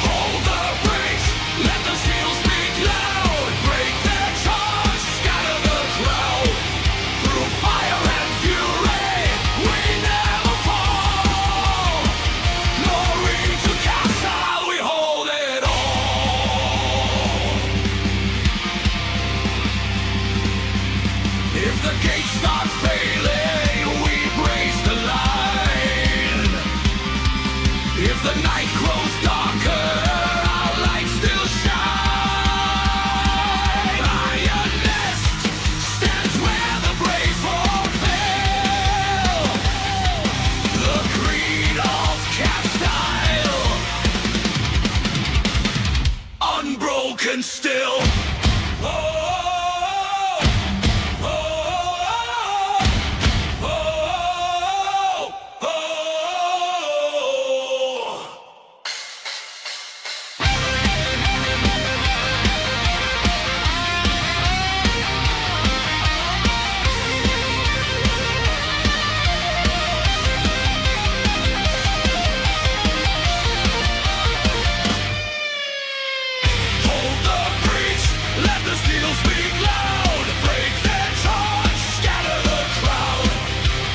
Speaker 1: Hold the breach, let the steel speak loud. Break their charge, scatter the crowd. Through fire and fury, we never fall. Glory to Castle, we hold it all. If the gates start failing, we raise the line. If the night grows darker, our light still shine. Iron Nest stands where the brave fulfill the creed of Castile, unbroken still. Oh, oh, oh, oh, oh. Hold the breach, let the steel speak loud. Break their charge, scatter the crowd.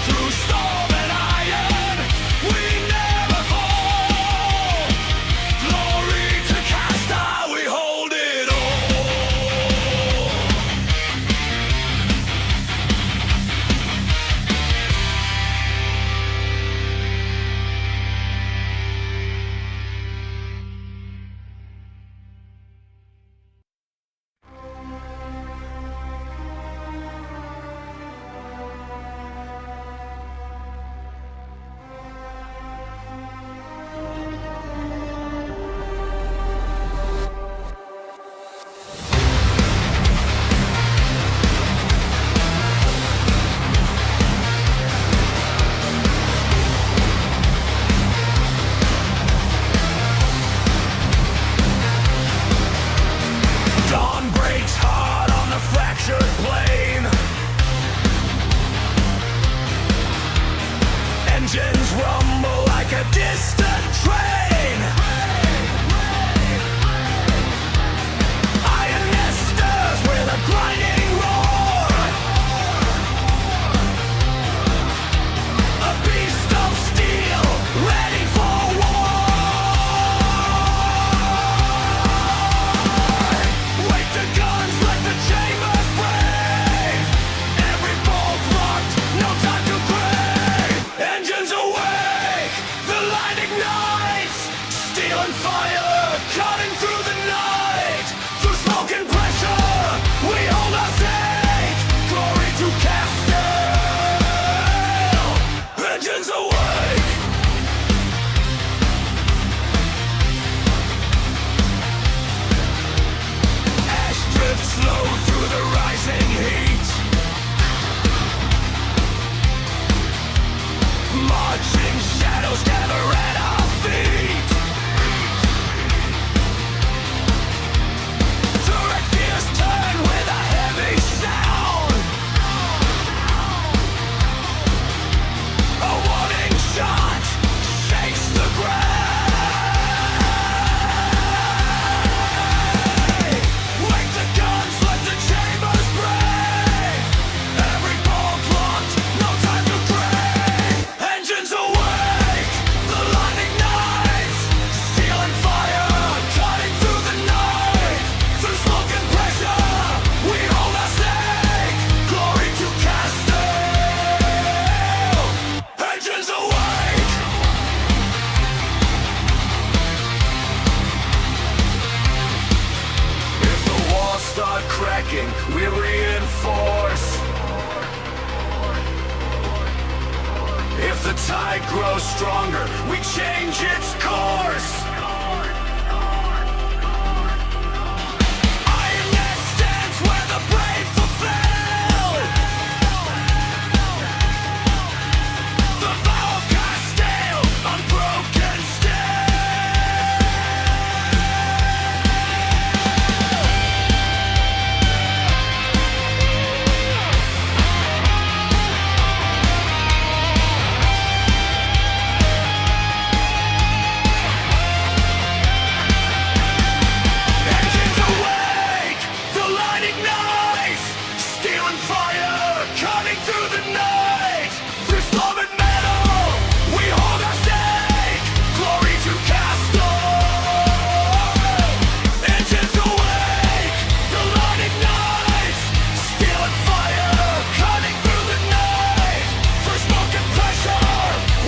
Speaker 1: Through storm and iron, we never fall. Glory to Castor, we hold it all. Dawn breaks hard on the fractured plain. Engines rumble like a distant train. Iron nesters with a grinding roar. A beast of steel, ready for war. Wake the guns, let the chambers brave. Every bolt locked, no time to crave. Engines awake, the light ignites. Steel and fire, cutting through the night. Through smoke and pressure, we hold our stake. Glory to Castle. Engines awake. Ash drifts slow through the rising heat. Marching shadows gather at our feet. Turret gears turn with a heavy sound. A warning shot the tide grows stronger, we change its course. Iron Nest stands where the brave fulfill the vow of Castile, unbroken still. Engines awake, the light ignites, steel and fire cutting through the night. Through storm and metal, we hold our stake, glory to Castle. Engines awake, the light ignites, steel and fire cutting through the night. Through smoke and pressure,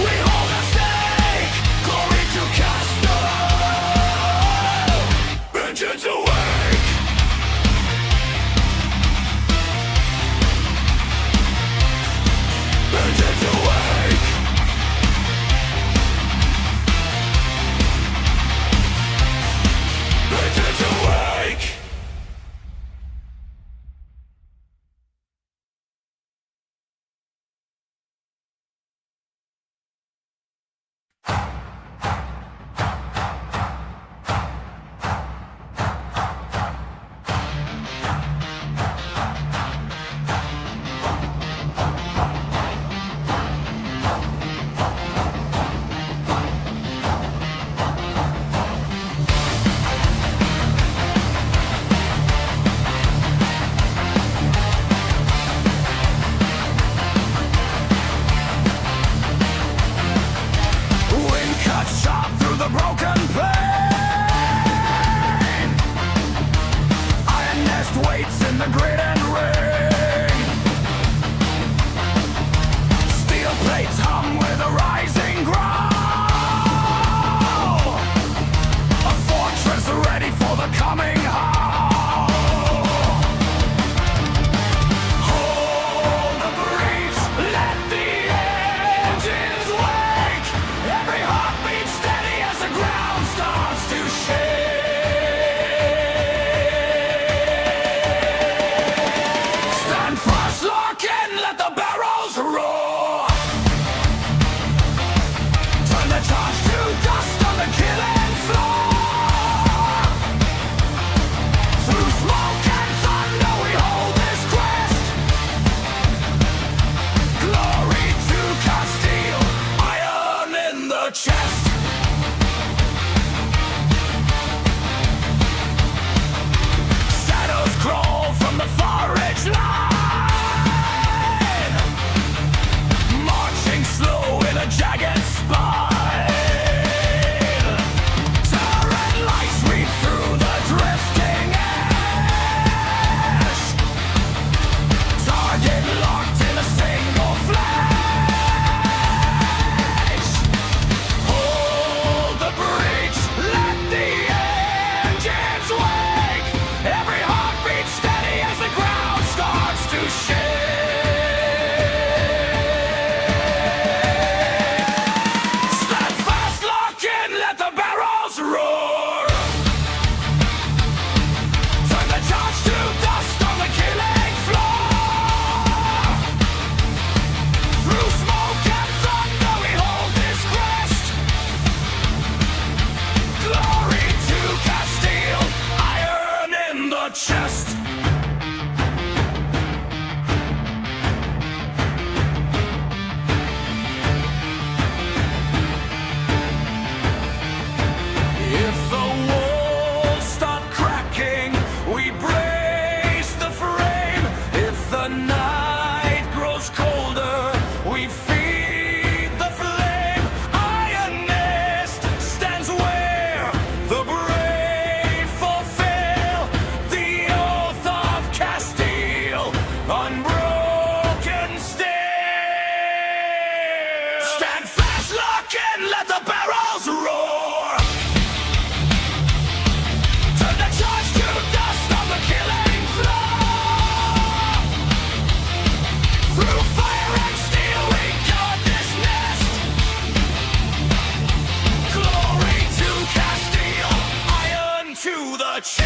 Speaker 1: we hold our stake, glory to Castle. Engines awake. Engines awake. Engines awake. Wind cuts sharp through the broken pane. Iron Nest waits in the grit and rain. Steel plates hum with a rising growl. A fortress ready for the coming howl. Hold the breeze, let the engines wake. Every heartbeat steady as the ground starts to shake. Stand fast, lock in, let the barrels roar. Turn the charge to dust on the killing floor. Through smoke and thunder we hold this quest. Glory to Castile, iron in the chest. Shadows crawl from the far edge line, marching slow in a jagged spine. Turret lights sweep through the drifting ash. Target locked in a single flash. Hold cheek.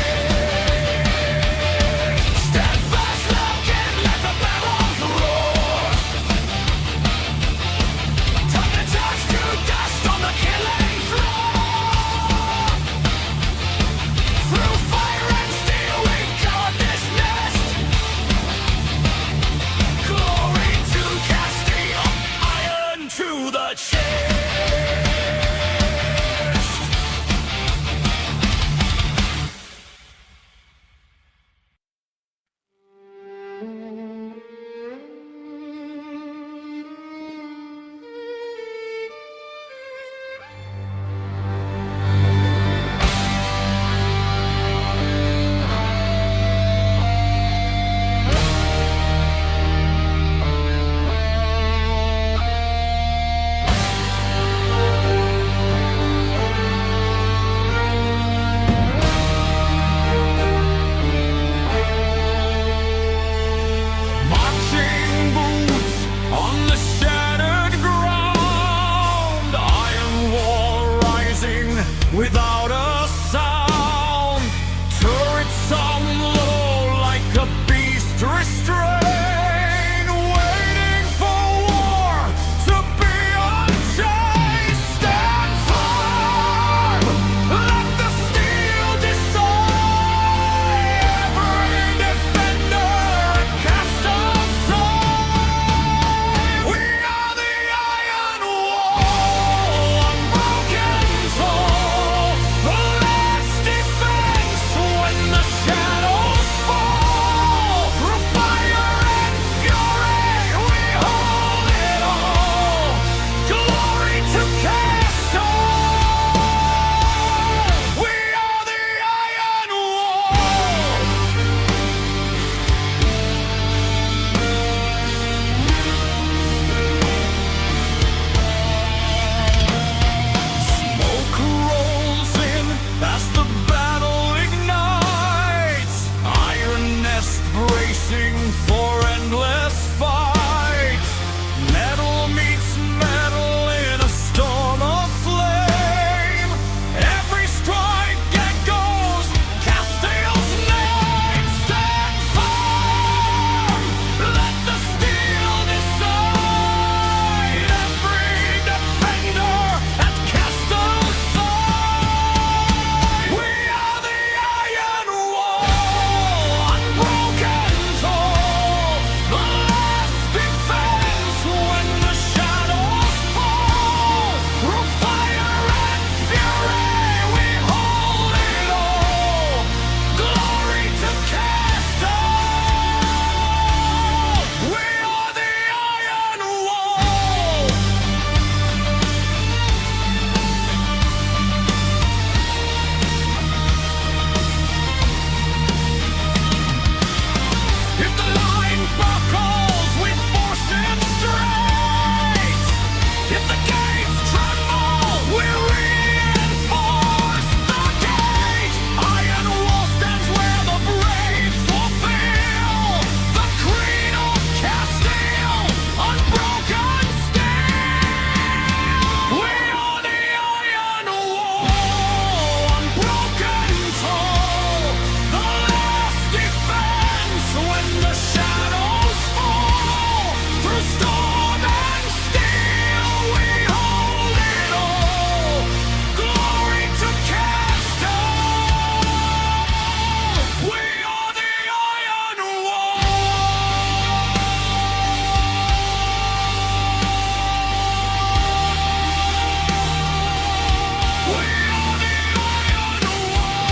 Speaker 1: Stand fast, look and let the barrels roar. Time to charge to dust on the killing floor. Through fire and steel we guard this nest. Glory to Castile, iron to the chest. Marching boots on the shattered ground, iron wall rising without a sound. Turrets on low like a beast restrained, waiting for war to be unchained. Stand firm, let the steel decide. Every defender cast aside. We are the iron wall, unbroken tall, the last defense when the shadows fall. Through fire and fury we hold it all. Glory to Castle. We are the iron wall. Smoke rolls in as the battle ignites. Iron nest bracing for endless fight. Metal meets metal in a storm of flame. Every strike echoes Castile's name. Stand firm, let the steel decide. Every defender at Castle's side. We are the iron wall, unbroken tall, the last defense when the shadows fall. Through fire and fury we hold it all. Glory to Castle. We are the iron wall. If the line buckles, we force it straight. If the gates tremble, we reinforce the gate. Iron wall stands where the brave fulfill the creed of Castile, unbroken steel. We are the iron wall, unbroken tall, the last defense when the shadows fall. Through storm and steel we hold it all. Glory to Castle. We are the iron wall. We are the iron wall.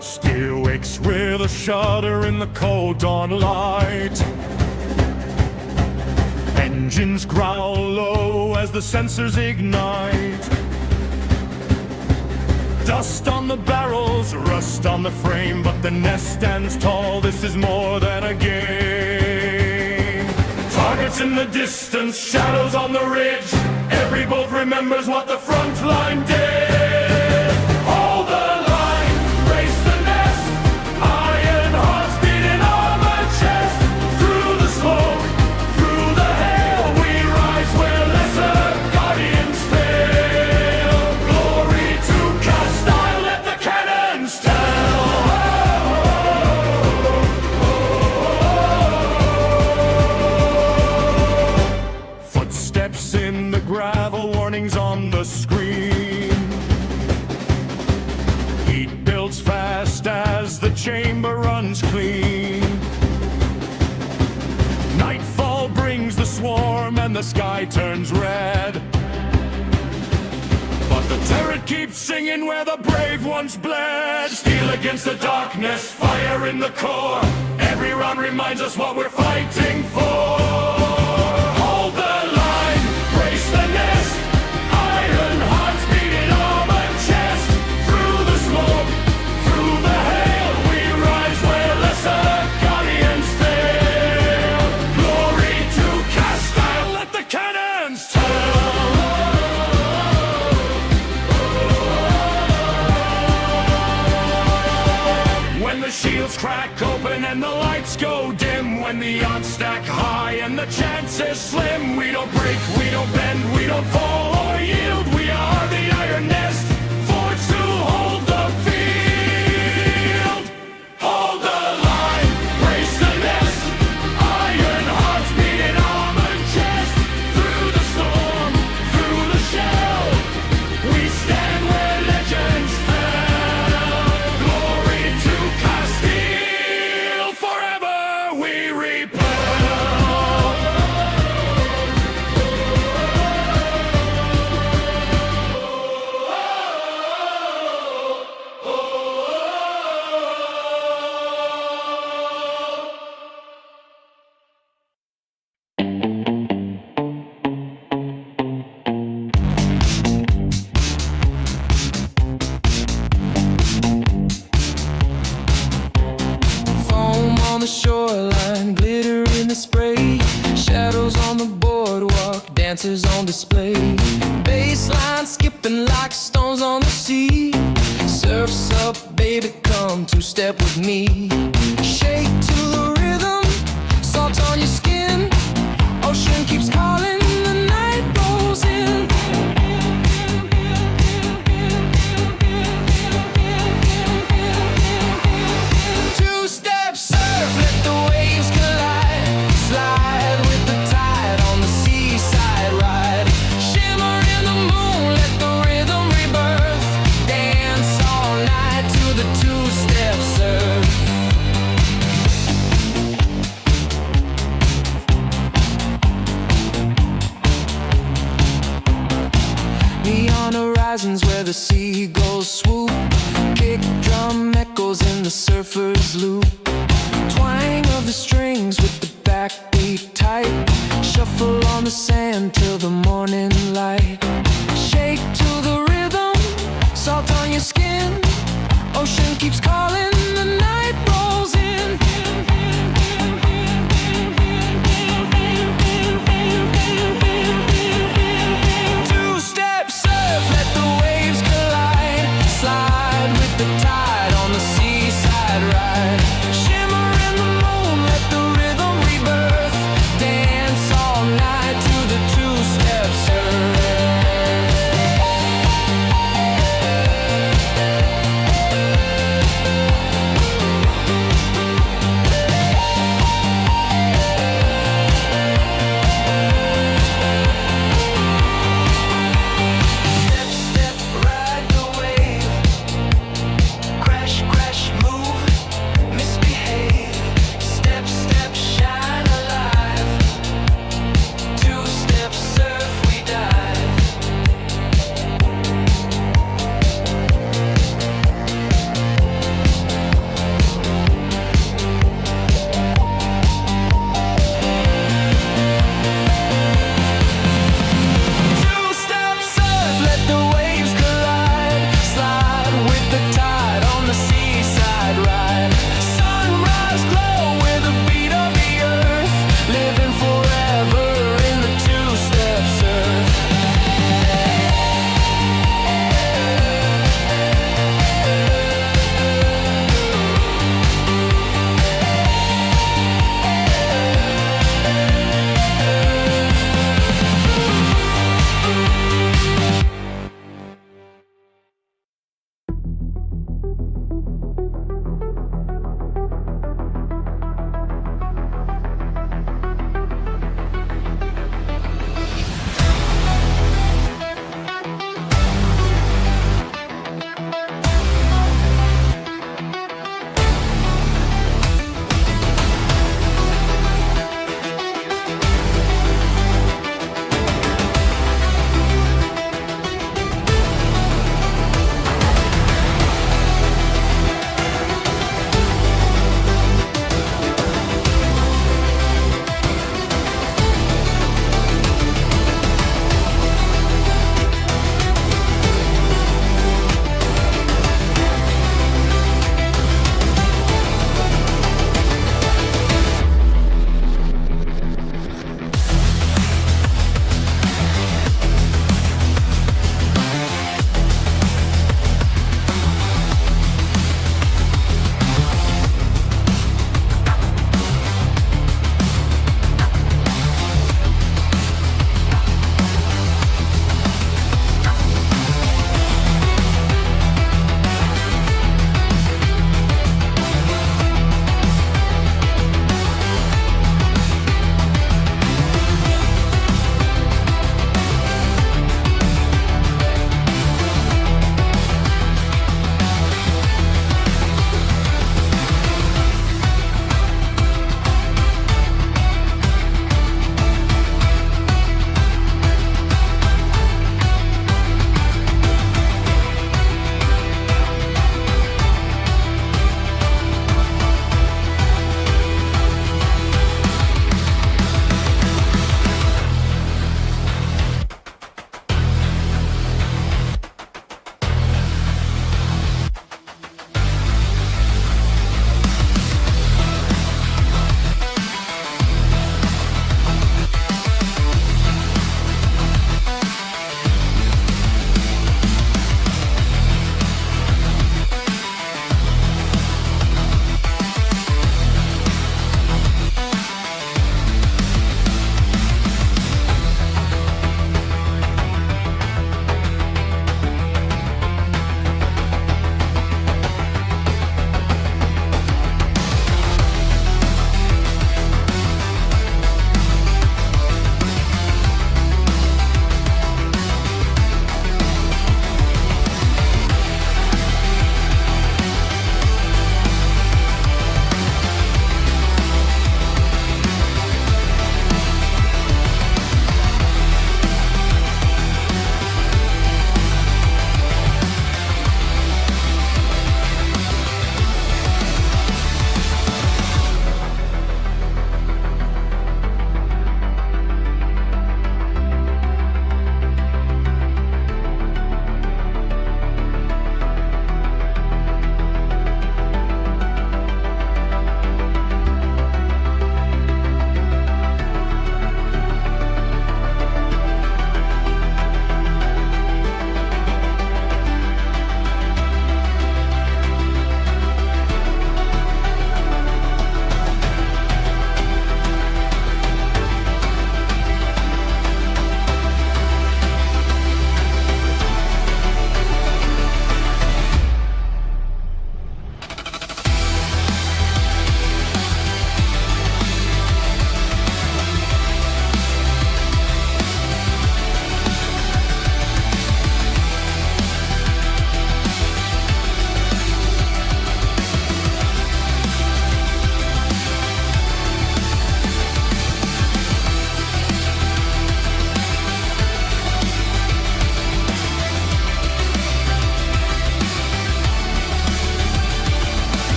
Speaker 1: Steel wakes with a shudder in the cold dawn light. Engines growl low as the sensors ignite. Dust on the barrels, rust on the frame, but the nest stands tall, this is more than a game. Targets in the distance, shadows on the ridge, every bolt remembers what the front line did. Hold the line, race the nest, iron hearts beating armored chest. Through the smoke, through the hail, we rise where lesser guardians fail. Glory to Castile, let the cannons tell. Footsteps in the gravel, warnings on the screen. Heat builds fast as the chamber runs clean. Nightfall brings the swarm and the sky turns red. But the turret keeps singing where the brave once bled. Steel against the darkness, fire in the core. Every round reminds us what we're fighting for. Hold the line, brace the nest, iron hearts beating armored chest. Through the smoke, through the hail, we rise where lesser guardians fail. Glory to Castile, let the cannons tell. When the shields crack open and the lights go dim, when the odds stack high and the chances slim, we don't break, we don't bend, we don't fall or yield. We are the Iron Nest, forged to hold the field. Hold the line, brace the nest, iron hearts beating armored chest. Through the storm, through the shell, we stand where legends fell. Glory to Castile, forever we repel.
Speaker 5: Foam on the shoreline, glitter in the spray. Shadows on the boardwalk, dancers on display. Baseline skipping like stones on the sea. Surf's up, baby, come two-step with me. Shake to the rhythm, salt on your skin. Ocean keeps calling, the night rolls in. Two-step surf, let the waves collide. Slide with the tide on the seaside ride. Shimmer in the moon, let the rhythm rebirth. Dance all night to the two-step surf. Neon horizons where the seagulls swoop. Kick drum echoes in the surfer's loop. Twang of the strings with the backbeat tight. Shuffle on the sand till the morning light. Shake to the rhythm, salt on your skin. Ocean keeps calling, the night rolls in. Two-step surf, let the waves collide. Slide with the tide on the seaside ride. Shimmer in the moon, let the rhythm rebirth. Dance all night to the two-step surf.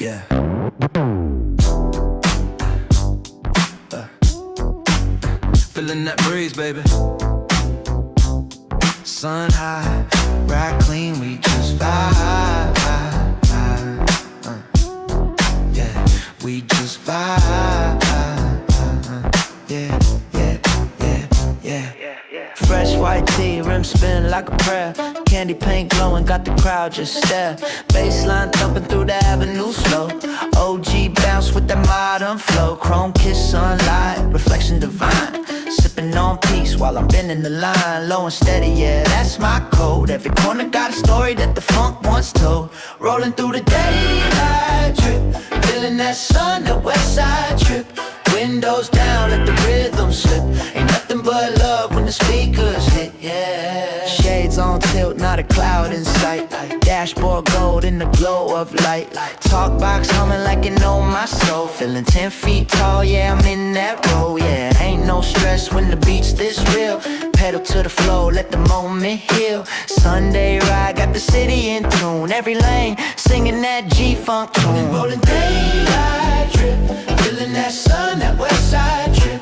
Speaker 5: Yeah. Feeling that breeze, baby. Sun high, ride clean, we just vibe. Yeah, we just vibe. Yeah, yeah, yeah, yeah. Fresh white tee, rim spin like a prayer. Candy paint glowing, got the crowd just stare. Baseline thumping through the avenue slow. OG bounce with that modern flow. Chrome kiss sunlight, reflection divine. Sipping on peace while I'm bending the line. Low and steady, yeah, that's my code. Every corner got a story that the funk once told. Rolling through the daylight drip, feeling that sun, that west side trip. Windows down, let the rhythm slip. Ain't nothing but love when the speakers hit, yeah. Shades on tilt, not a cloud in sight. Dashboard gold in the glow of light. Talk box humming like you know my soul. Feeling 10 feet tall, yeah, I'm in that role, yeah. Ain't no stress when the beat's this real. Pedal to the flow, let the moment heal. Sunday ride, got the city in tune. Every lane, singing that G-funk tune. Rolling daylight drip, feeling that sun, that west side trip.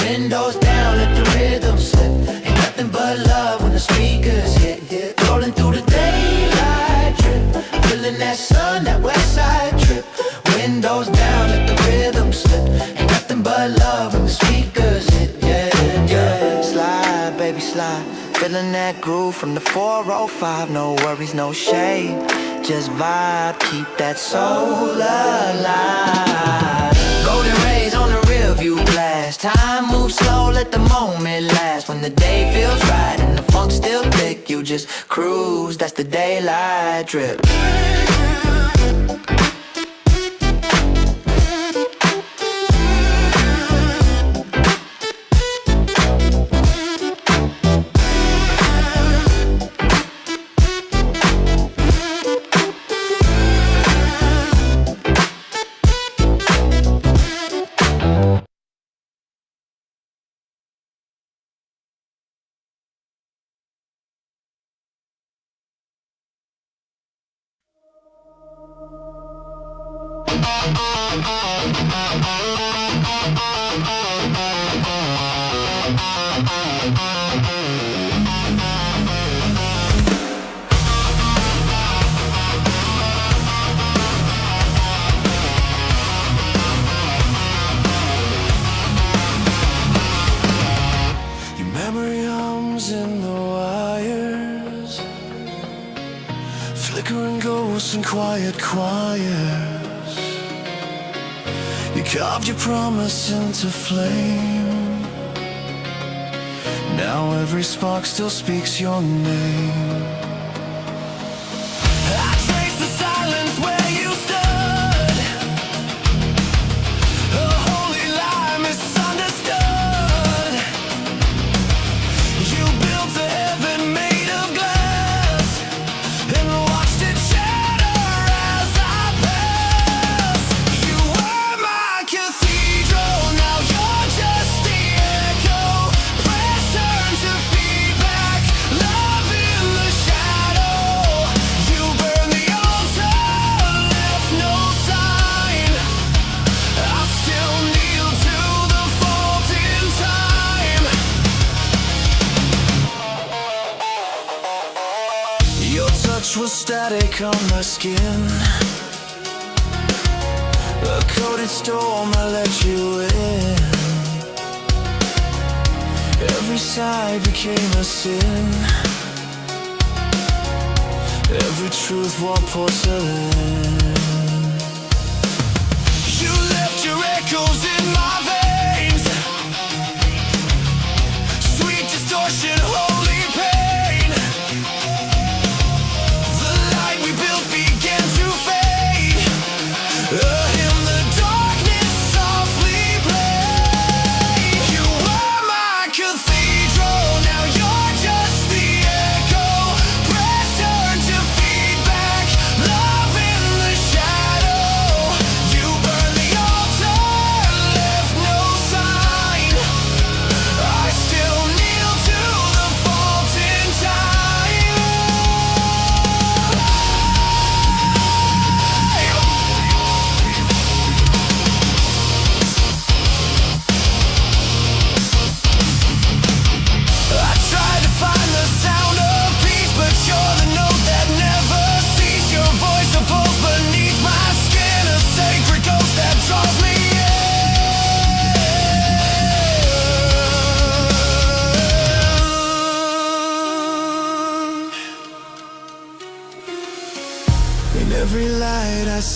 Speaker 5: Windows down, let the rhythm slip. Ain't nothing but love when the speakers hit. Rolling through the daylight drip, feeling that sun, that west side trip. Windows down, let the rhythm slip. Ain't nothing but love when the speakers hit. Yeah, yeah. Slide, baby, slide. Feeling that groove from the 405. No worries, no shade. Just vibe, keep that soul alive. Golden rays on the rear view blast. Time moves slow, let the moment last. When the day feels right and the funk's still thick, you just cruise, that's the daylight drip. Your memory hums in the wires, flickering ghosts and quiet choirs. You carved your promise into flame. Now every spark still speaks your name. I trace the silence where you stood. A holy lie misunderstood. You built a heaven made of glass and watched it shatter as I passed. You were my cathedral, now you're just the echo. Pressure to feedback, love in the shadow. You burned the altar, left no sign. I still kneel to the fault in time. Your touch was static on my skin. A coated storm, I let you in. Every sigh became a sin. Every truth wore porcelain. You left your echoes in my veins. Sweet distortion, holy pain. The light we built began to fade. In the darkness softly played. You were my cathedral, now you're just the echo. Pressure to feedback, love in the shadow.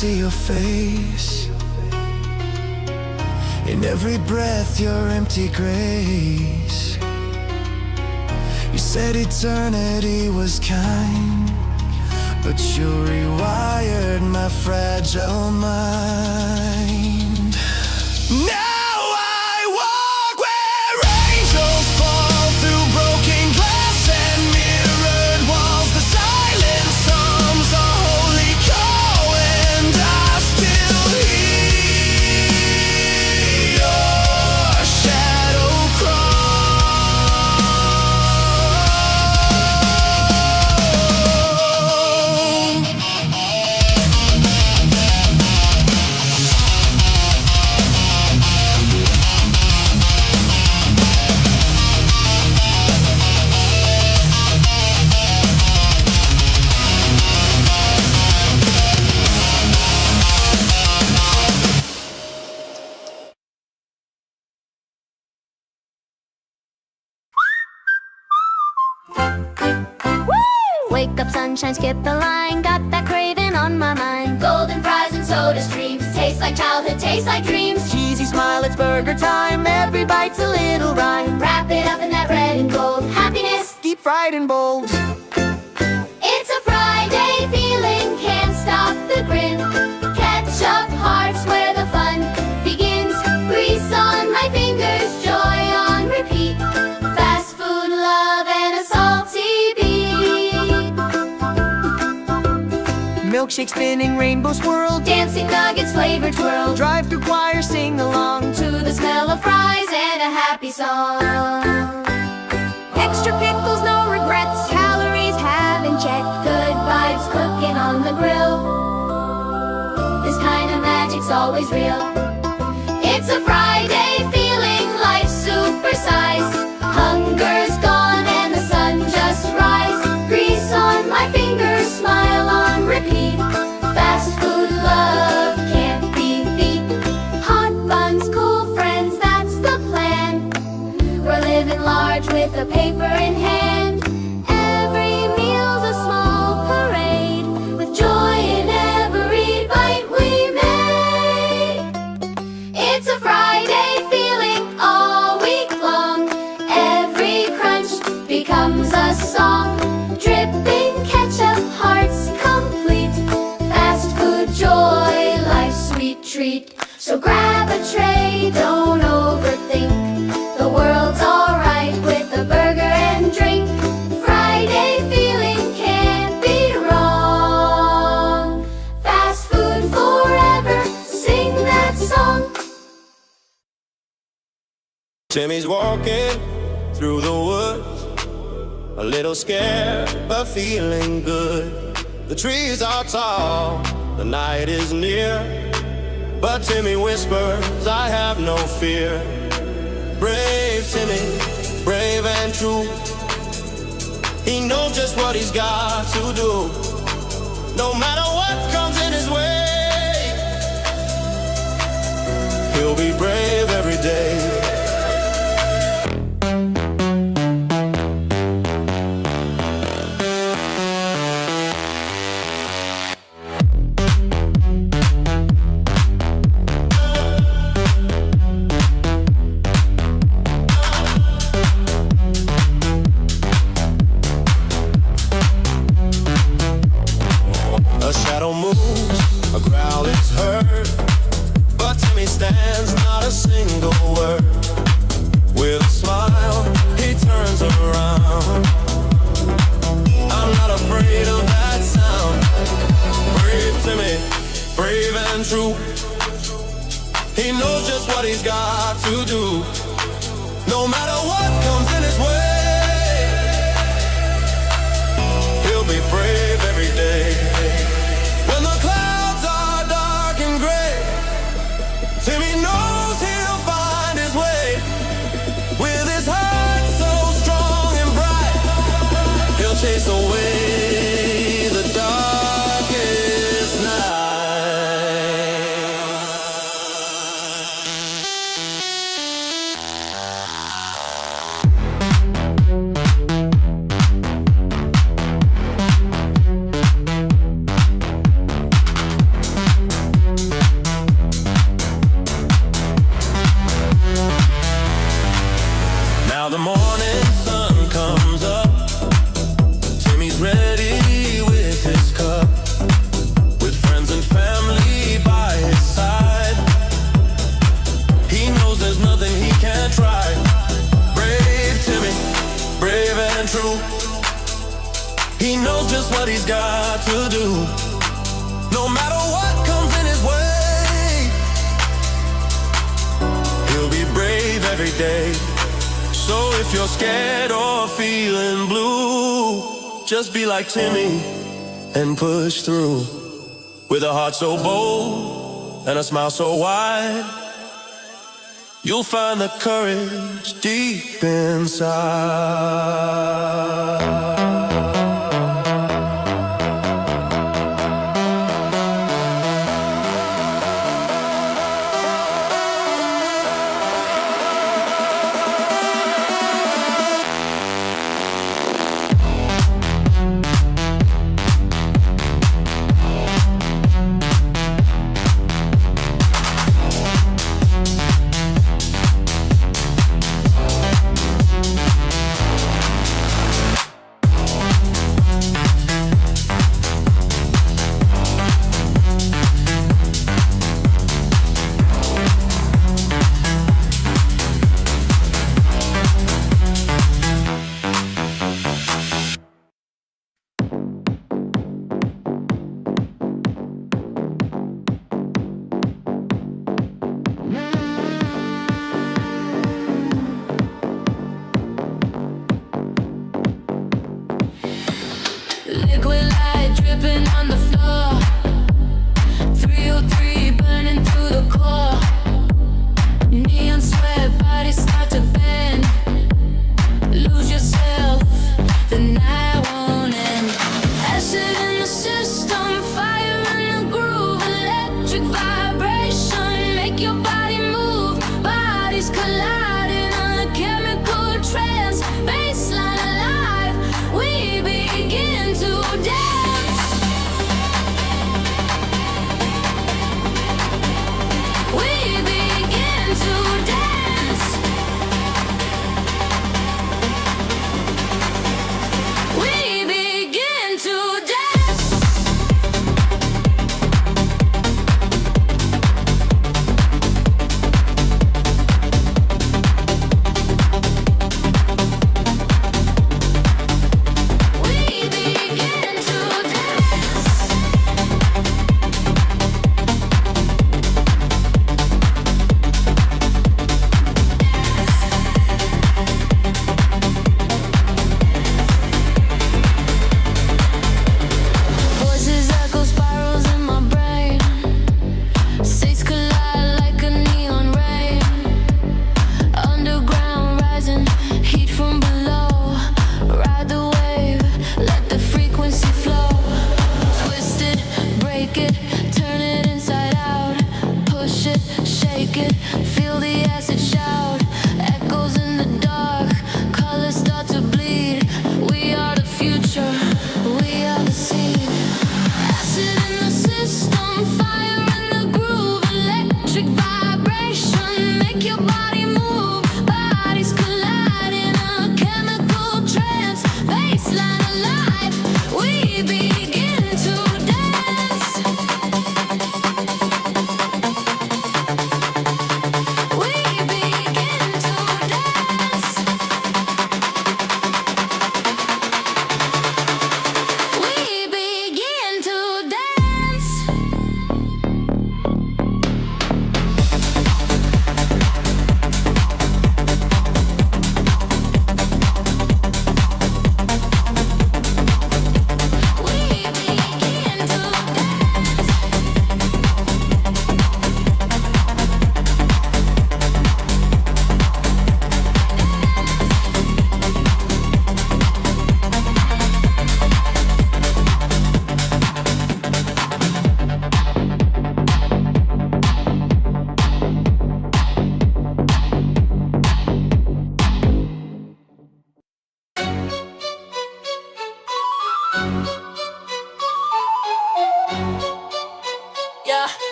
Speaker 5: see your face. In every breath, your empty grace. You said eternity was kind, but you rewired my fragile mind. Now I walk where angels fall through broken glass and mirrored walls. The silence hums a holy call, and I still hear your shadow
Speaker 6: Wake up, sunshine, skip the line. Got that craving on my mind. Golden fries and soda streams. Taste like childhood, taste like dreams.
Speaker 5: cheesy smile, it's burger time. Every bite's a little rhyme.
Speaker 6: Wrap it up in that red and gold. Happiness,
Speaker 5: Deep fried and bold.
Speaker 6: it's a Friday feeling. Can't stop the grin. Ketchup hearts where the fun begins. Grease on my fingers, joy on repeat. Fast food love and a salty beat.
Speaker 5: Milkshake spinning, rainbow swirl.
Speaker 6: Dancing nuggets, flavored twirl.
Speaker 5: Drive through choir, sing along.
Speaker 6: To the smell of fries and a happy song. Extra pickles, no regrets. Calories haven't checked. Good vibes cooking on the grill. This kind of magic's always real. It's a Friday feeling, life's supersized. Hunger's gone and the sun just rise. Grease on my fingers, smile on repeat. Fast food love can't be beat. Hot buns, cool friends, that's the plan. We're living large with a paper in hand. Every meal's a small parade, with joy in every bite we make. It's a Friday feeling all week long. Every crunch becomes a song. Dripping ketchup, hearts complete. Fast food joy, life's sweet treat. So grab a tray, don't overthink. The world's alright with a burger and drink. Friday feeling can't be wrong. Fast food forever, sing that song.
Speaker 5: Timmy's walking through the woods, a little scared but feeling good. The trees are tall, the night is near, but Timmy whispers, I have no fear. Brave Timmy, brave and true. He knows just what he's got to do. No matter what comes in his way, he'll be brave every day. A shadow moves, a growl is heard, but Timmy stands, not a single word. With a smile, he turns around. I'm not afraid of that sound. Brave Timmy, brave and true. He knows just what he's got to do. No matter what comes in his way, he'll be brave every day. When the clouds are dark and gray, Timmy knows he'll find his way. With his heart so strong and bright, he'll chase away the darkest night.
Speaker 1: just what he's got to do. No matter what comes in his way, he'll be brave every day. So if you're scared or feeling blue, just be like Timmy and push through. With a heart so bold and a smile so wide, you'll find the courage deep inside.
Speaker 5: Liquid light dripping on the floor, 303 burning through the core. Neon sweat, bodies start to bend. Lose yourself, the night won't end. Acid in the system, fire in the groove. Electric vibration, make your body move. Bodies colliding on a chemical trance. Baseline alive, we begin to dance. We begin to dance. We begin to dance. We begin to dance. Voices echo spirals in my brain. States collide like a neon rain. Underground rising, heat from below. Ride the wave, let the frequency flow. Twist it, break it, turn it inside out. Push it, shake it, feel the acid shout. Echoes in the dark, colors start to bleed. We are the future, we are the seed. Acid in the system, fire in the groove. Electric vibration, make your body move. Bodies colliding, a chemical trance. Baseline alive, we begin to dance. We begin to dance. We begin to dance. We begin to dance.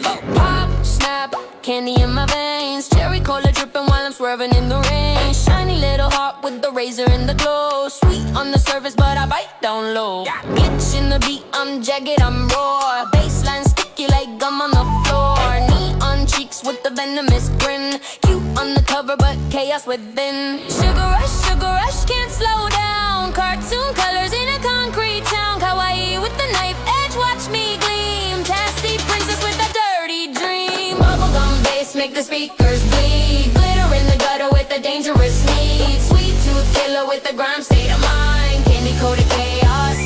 Speaker 5: Look, pop, snap, candy in my veins. Cherry cola dripping while I'm swerving in the rain. Shiny little heart with the razor in the glow. Sweet on the surface, but I bite down low. Glitch in the beat, I'm jagged, I'm raw. Baseline sticky like gum on the floor. Neon cheeks with the venomous grin. Cute on the cover, but chaos within. Sugar rush, can't slow down.
Speaker 6: brown. Cartoon colors in a concrete town. Kawaii with the knife edge, watch me gleam. Tasty princess with a dirty dream. Bubblegum bass make the speakers bleed. Glitter in the gutter with a dangerous sneak. Sweet tooth killer with a grime state of mind. Candy coated chaos,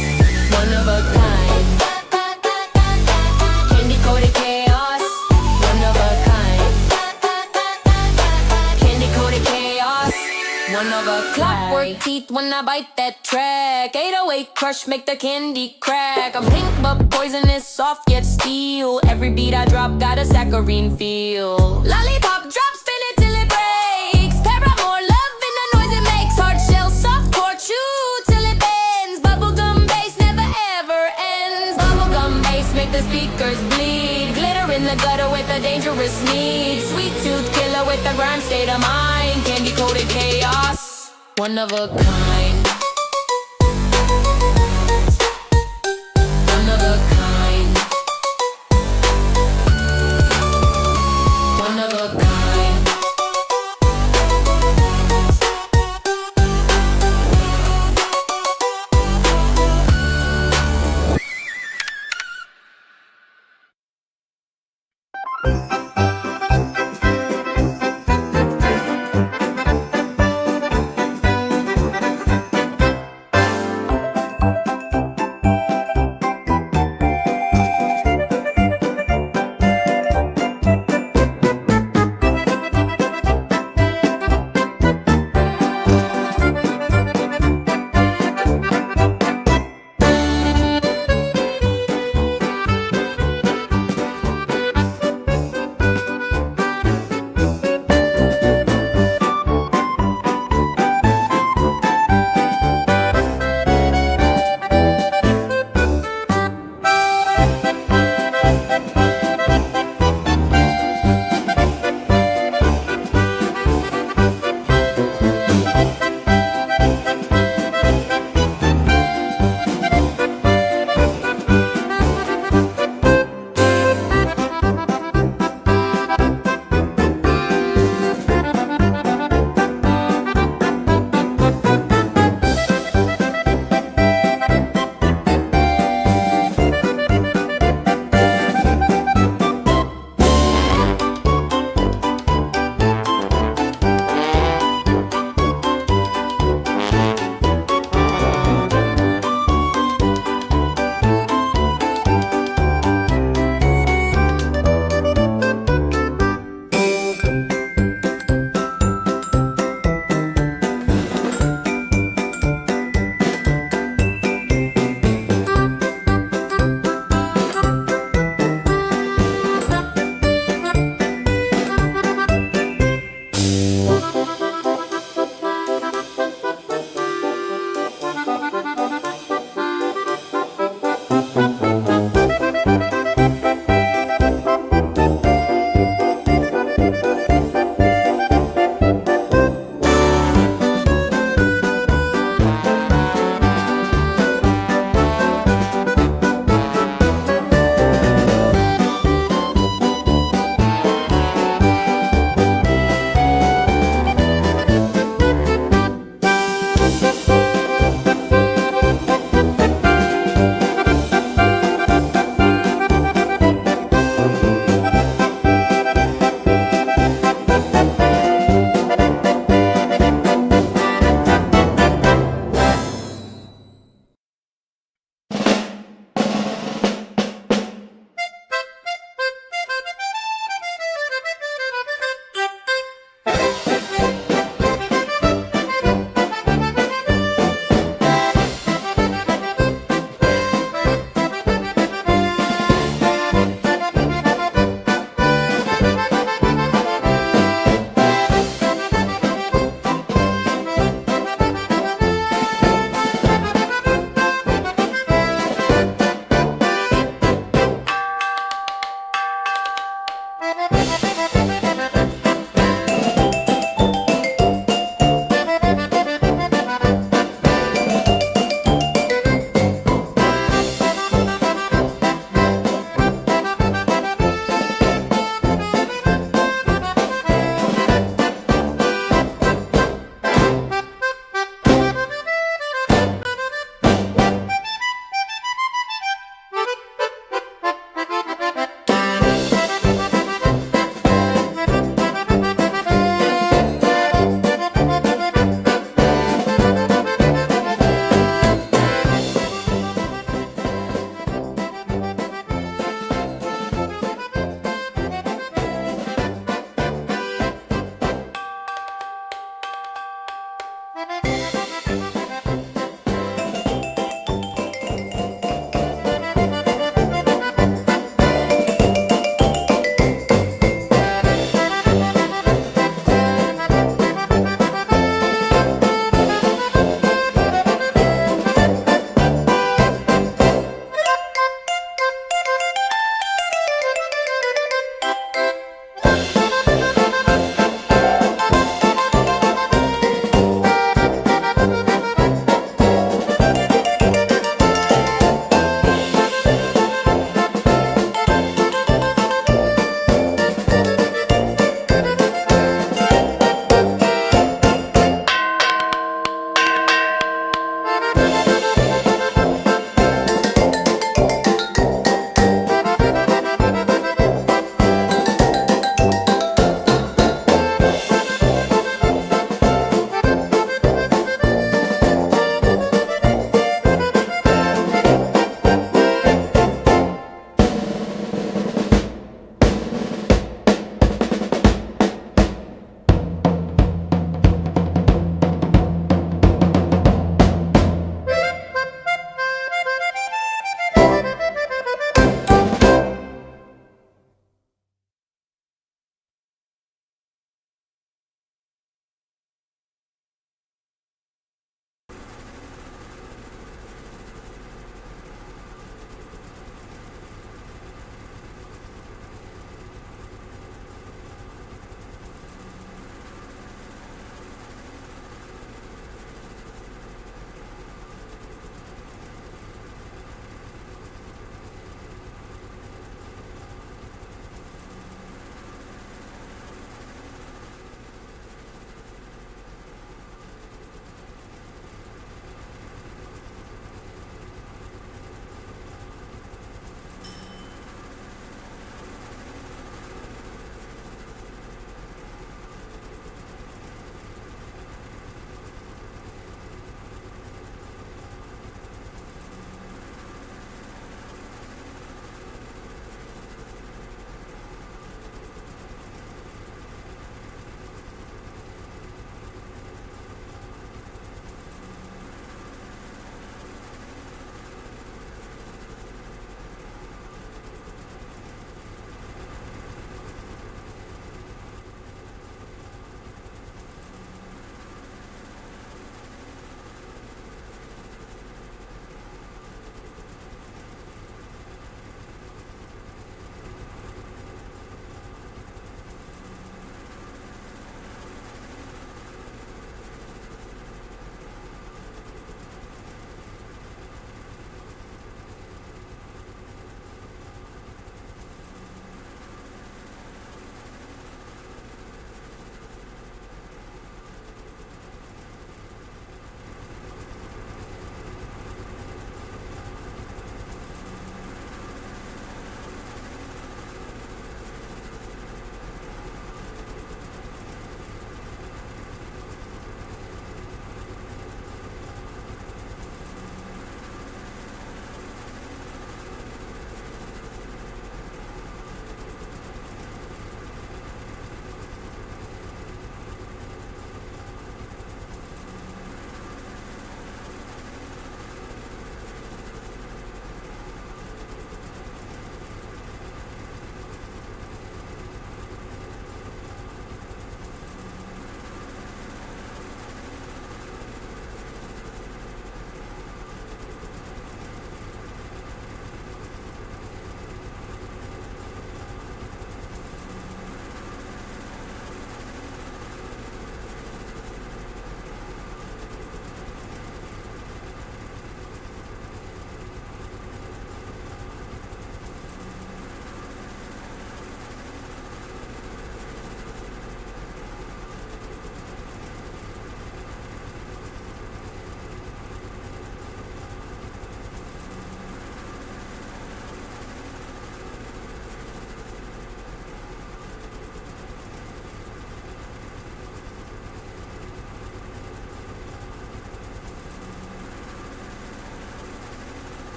Speaker 6: one of a kind. Candy coated chaos, one of a kind. Candy coated chaos, one of a kind. Clockwork teeth when I bite that track. 808 crush make the candy crack. I'm pink but poisonous, soft yet steel. Every beat I drop got a saccharine feel. Lollipop drop, spin it till it breaks. Paramore love in the noise it makes. Hard shell, soft core, chew till it bends. Bubblegum bass never ever ends. Bubblegum bass make the speakers bleed. Glitter in the gutter with a dangerous need. Sweet tooth killer with a grime state of mind. Candy coated chaos, one of a kind.